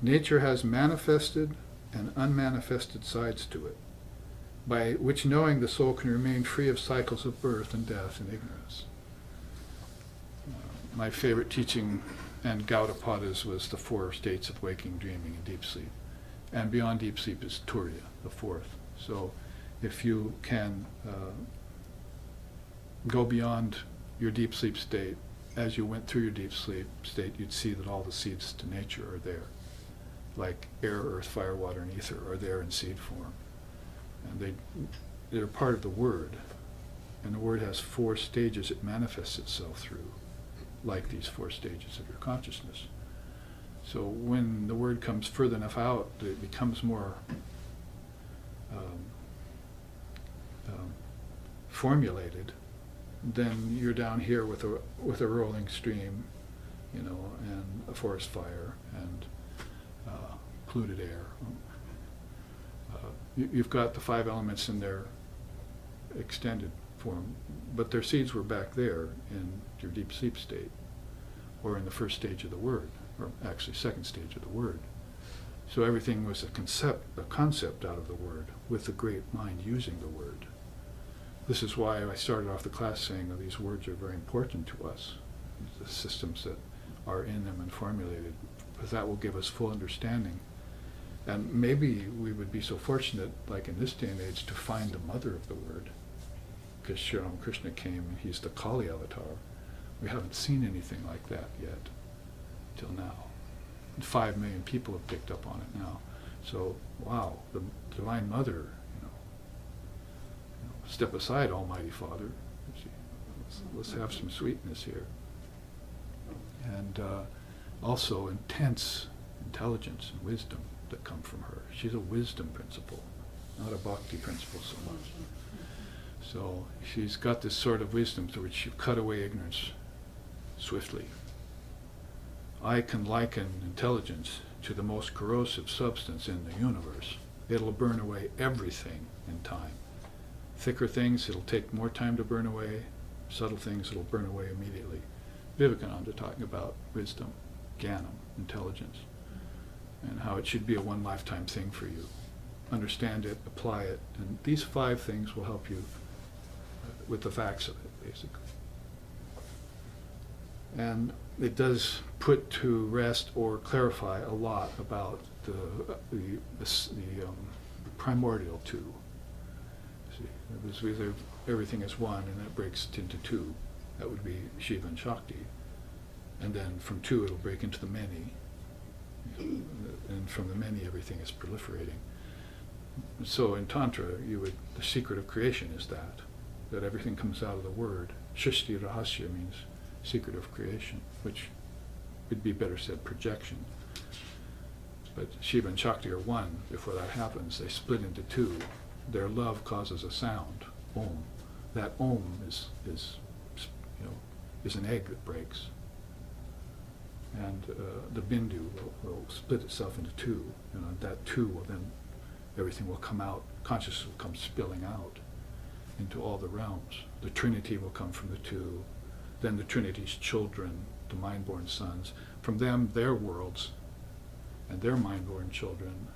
nature has manifested and unmanifested sides to it, by which knowing the soul can remain free of cycles of birth and death and ignorance. My favorite teaching and Gaudapada's was the 4 states of waking, dreaming, and deep sleep. And beyond deep sleep is Turiya, the 4th. So if you can go beyond your deep sleep state, as you went through your deep sleep state, you'd see that all the seeds to nature are there. Like air, earth, fire, water, and ether are there in seed form. And they're part of the Word. And the Word has 4 stages it manifests itself through, like these 4 stages of your consciousness. So when the Word comes further enough out, it becomes more formulated. Then you're down here with a rolling stream, you know, and a forest fire and polluted air. You've got the 5 elements in their extended form, but their seeds were back there in your deep sleep state, or in the 1st stage of the Word, or actually 2nd stage of the Word. So everything was a concept out of the Word, with the great mind using the Word. This is why I started off the class saying that these words are very important to us, the systems that are in them and formulated, because that will give us full understanding. And maybe we would be so fortunate, like in this day and age, to find the mother of the Word, because Sri Ramakrishna came, he's the Kali avatar. We haven't seen anything like that yet, till now. 5 million people have picked up on it now. So, wow, the Divine Mother, step aside, Almighty Father. Let's have some sweetness here. And also intense intelligence and wisdom that come from her. She's a wisdom principle, not a bhakti principle so much. So she's got this sort of wisdom through which you cut away ignorance swiftly. I can liken intelligence to the most corrosive substance in the universe. It'll burn away everything in time. Thicker things, it'll take more time to burn away. Subtle things, it'll burn away immediately. Vivekananda talking about wisdom, jnanam, intelligence, and how it should be a one-lifetime thing for you. Understand it, apply it, and these 5 things will help you with the facts of it, basically. And it does put to rest or clarify a lot about the primordial 2. See, everything is one, and that breaks into 2. That would be Shiva and Shakti. And then from 2 it'll break into the many. And from the many everything is proliferating. So in Tantra, the secret of creation is that everything comes out of the Word. Shrishti Rahasya means secret of creation, which would be better said projection. But Shiva and Shakti are one. Before that happens, they split into 2. Their love causes a sound, Om. That Om is an egg that breaks. And the Bindu will split itself into 2. That 2 will then, everything will come out, consciousness will come spilling out into all the realms. The Trinity will come from the 2. Then the Trinity's children, the mind-born sons. From them, their worlds, and their mind-born children,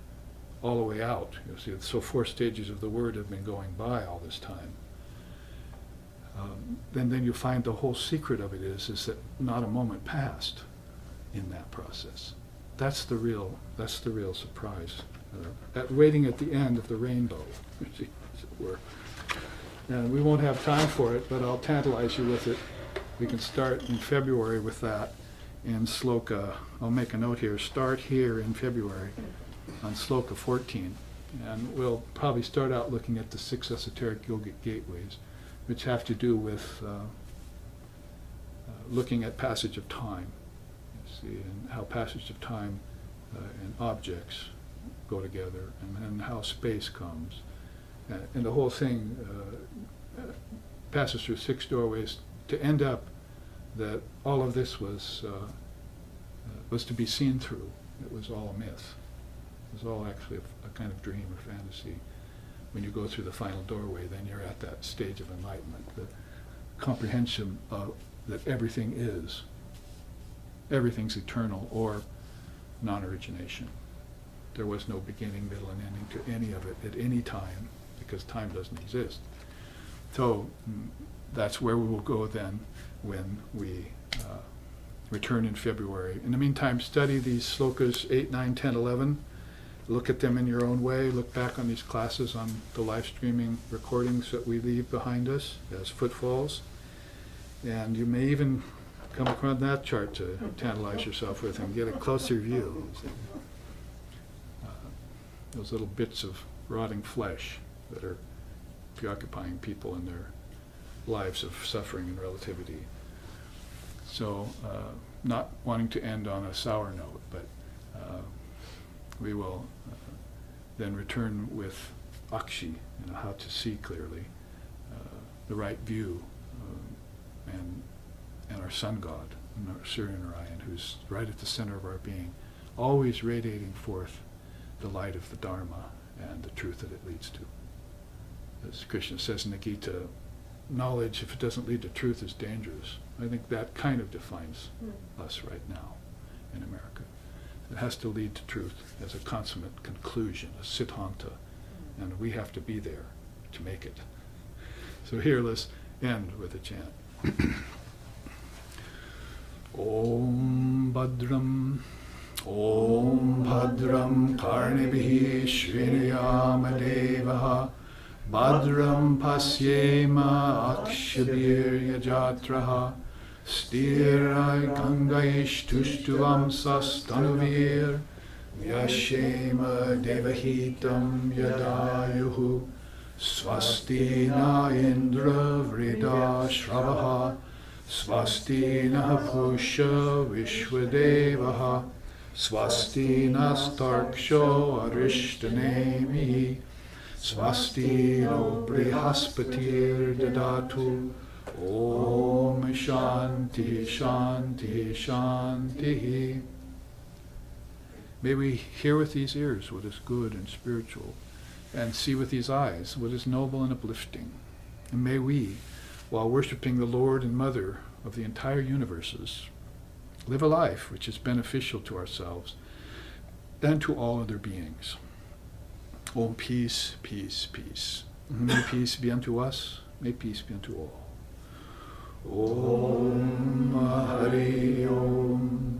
all the way out. You see, so 4 stages of the Word have been going by all this time. Then you find the whole secret of it is that not a moment passed in that process. That's the real surprise. Waiting at the end of the rainbow, as it were. And we won't have time for it, but I'll tantalize you with it. We can start in February with that in Sloka. I'll make a note here. Start here in February on Sloka 14. And we'll probably start out looking at the 6 esoteric yogic gateways, which have to do with looking at passage of time, you see, and how passage of time and objects go together, and then how space comes. And the whole thing passes through 6 doorways to end up that all of this was to be seen through. It was all a myth. It was all actually a kind of dream or fantasy. When you go through the final doorway, then you're at that stage of enlightenment, the comprehension of that everything's eternal or non-origination. There was no beginning, middle, and ending to any of it at any time, because time doesn't exist. So that's where we will go then when we return in February. In the meantime, study these slokas 8, 9, 10, 11. Look at them in your own way. Look back on these classes on the live streaming recordings that we leave behind us as footfalls. And you may even come across that chart to tantalize yourself with and get a closer view. Those little bits of rotting flesh that are preoccupying people in their lives of suffering and relativity. So, not wanting to end on a sour note, but we will then return with Akshi, how to see clearly, the right view, and our sun god, Surya Narayan, who's right at the center of our being, always radiating forth the light of the dharma and the truth that it leads to. As Krishna says in the Gita, knowledge, if it doesn't lead to truth, is dangerous. I think that kind of defines us right now in America. It has to lead to truth as a consummate conclusion, a siddhanta, and we have to be there to make it. So here, let's end with a chant. Om Bhadram, Om Bhadram Karnibhi Shriyama Devaha, Bhadram Pasyema Akshabir Yajatraha, Stirai Gangaish Tushtuvam Sastanuvir, Vyashema Devahitam Yadayuhu, Swasti Na Indra Vrida Shravaha, Swasti Na Pusha Vishwadevaha, Swasti Nastarksho Arishtanemi, Swasti No Brihaspatir Dadatu, Om Shanti Shanti Shanti. May we hear with these ears what is good and spiritual, and see with these eyes what is noble and uplifting. And may we, while worshipping the Lord and Mother of the entire universes, live a life which is beneficial to ourselves and to all other beings. Om, peace, peace, peace. May peace be unto us, may peace be unto all. Om Hari Om.